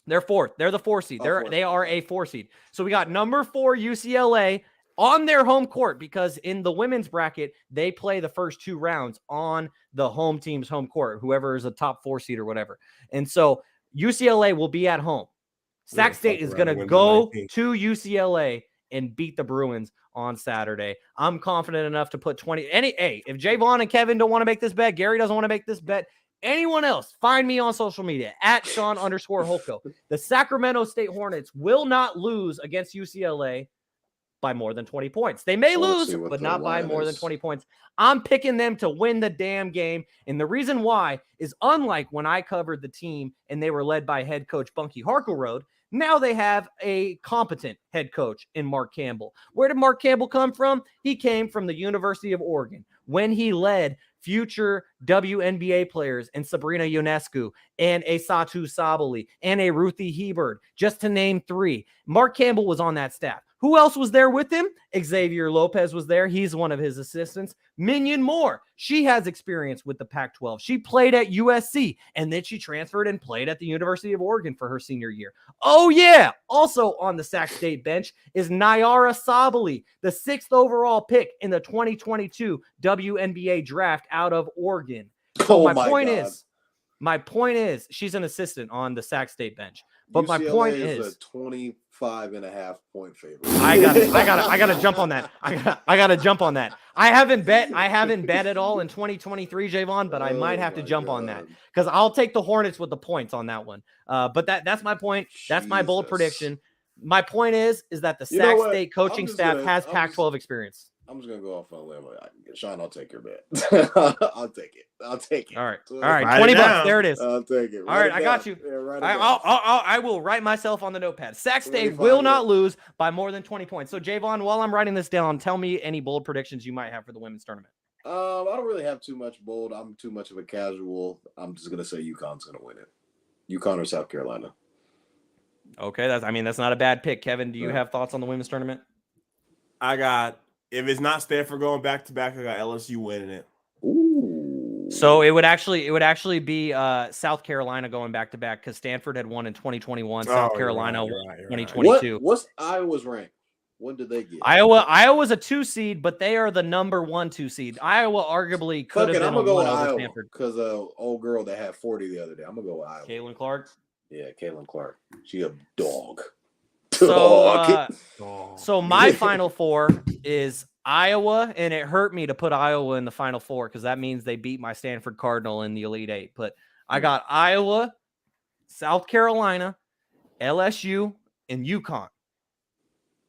A: They're fourth. They're the 4 seed. They are a 4 seed. So we got number 4 UCLA on their home court because in the women's bracket, they play the first 2 rounds on the home team's home court, whoever is a top 4 seed or whatever. And so UCLA will be at home. Sac State is going to go to UCLA and beat the Bruins on Saturday. I'm confident enough to put 20. If Jaevon and Kevin don't want to make this bet, Garry doesn't want to make this bet, anyone else, find me on social media at Shaun_Holko. The Sacramento State Hornets will not lose against UCLA by more than 20 points. They may lose, but not by more than 20 points. I'm picking them to win the damn game. And the reason why is unlike when I covered the team and they were led by head coach Bunky Harkleroad, now they have a competent head coach in Mark Campbell. Where did Mark Campbell come from? He came from the University of Oregon when he led future WNBA players and Sabrina Ionescu and a Satu Sabali and a Ruthie Hebert, just to name 3. Mark Campbell was on that staff. Who else was there with him? Xavier Lopez was there. He's one of his assistants. Minion Moore. She has experience with the Pac-12. She played at USC, and then she transferred and played at the University of Oregon for her senior year. Oh, yeah. Also on the Sac State bench is Nyara Sabali, the 6th overall pick in the 2022 WNBA draft out of Oregon. So my point is, she's an assistant on the Sac State bench. But
C: UCLA
A: my point is
C: a 25.5 point favorite.
A: I gotta jump on that. I gotta jump on that. I haven't bet at all in 2023, Jaevon, but I might have to jump on that because I'll take the Hornets with the points on that one. But that's my point. That's my bold prediction. My point is that the Sac State coaching staff has Pac-12 experience.
C: I'm just gonna go off on a limb. Shaun, I'll take your bet. I'll take it.
A: All right, $20. There it is.
C: I'll take it.
A: All right, I got you.
C: Yeah,
A: I will write myself on the notepad. Sac State will not lose by more than 20 points. So, Jaevon, while I'm writing this down, tell me any bold predictions you might have for the women's tournament.
C: I don't really have too much bold. I'm too much of a casual. I'm just gonna say UConn's gonna win it. UConn or South Carolina.
A: Okay, that's not a bad pick. Kevin, do you have thoughts on the women's tournament?
B: If it's not Stanford going back to back, I got LSU winning it.
C: Ooh.
A: So it would actually be South Carolina going back to back because Stanford had won in 2021. South Carolina won 2022.
C: What's Iowa's rank? What did they get?
A: Iowa's a 2 seed, but they are the number 1 2 seed. Iowa arguably could have been a 1 over Stanford
C: because old girl that had 40 the other day. I'm gonna go with Iowa.
A: Caitlin Clark.
C: Yeah, Caitlin Clark. She a dog.
A: So my Final Four is Iowa, and it hurt me to put Iowa in the Final Four because that means they beat my Stanford Cardinal in the Elite 8. But I got Iowa, South Carolina, LSU, and UConn.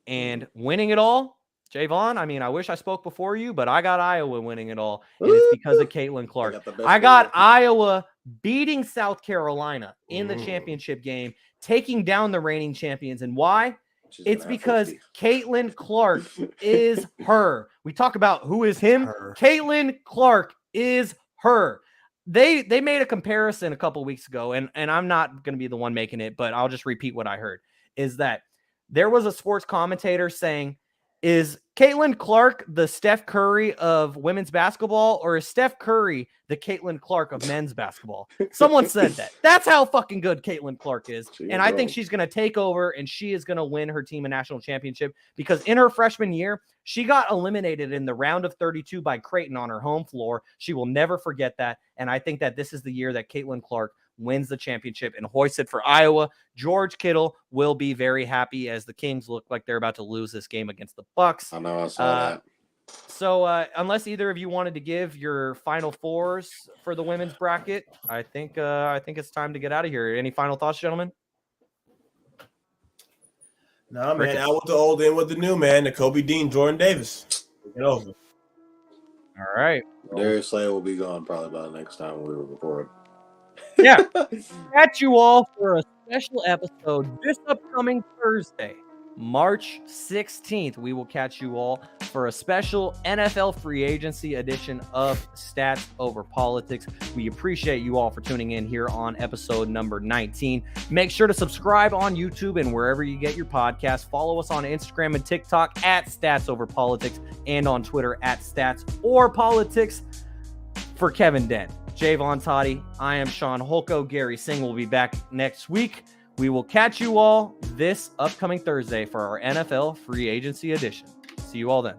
A: And winning it all, Jaevon, I wish I spoke before you, but I got Iowa winning it all, and it's because of Caitlin Clark. I got Iowa beating South Carolina in the championship game, taking down the reigning champions. And why? It's because Caitlin Clark is her. We talk about who is him. Caitlin Clark is her. They made a comparison a couple weeks ago, and I'm not going to be the one making it, but I'll just repeat what I heard, is that there was a sports commentator saying Is Caitlin Clark the Steph Curry of women's basketball, or is Steph Curry the Caitlin Clark of men's basketball? Someone said that. That's how fucking good Caitlin Clark is. And I think she's going to take over, and she is going to win her team a national championship, because in her freshman year, she got eliminated in the round of 32 by Creighton on her home floor. She will never forget that. And I think that this is the year that Caitlin Clark wins the championship and hoists it for Iowa. George Kittle will be very happy, as the Kings look like they're about to lose this game against the Bucks.
C: I know, I saw that.
A: So unless either of you wanted to give your final fours for the women's bracket, I think it's time to get out of here. Any final thoughts, gentlemen?
B: No, man. Out with the old, in with the new, man. The Kobe Dean, Jordan Davis. Get over.
A: All right.
C: Darius Slay will be gone probably by the next time we record.
A: Yeah. Catch you all for a special episode this upcoming Thursday, March 16th. We will catch you all for a special NFL free agency edition of Stats Over Politics. We appreciate you all for tuning in here on episode number 19. Make sure to subscribe on YouTube and wherever you get your podcast. Follow us on Instagram and TikTok at Stats Over Politics, and on Twitter at Stats or Politics. For Kevin Dent, Jaevon Toddy, I am Shaun Holko. Garry Singh will be back next week. We will catch you all this upcoming Thursday for our NFL free agency edition. See you all then.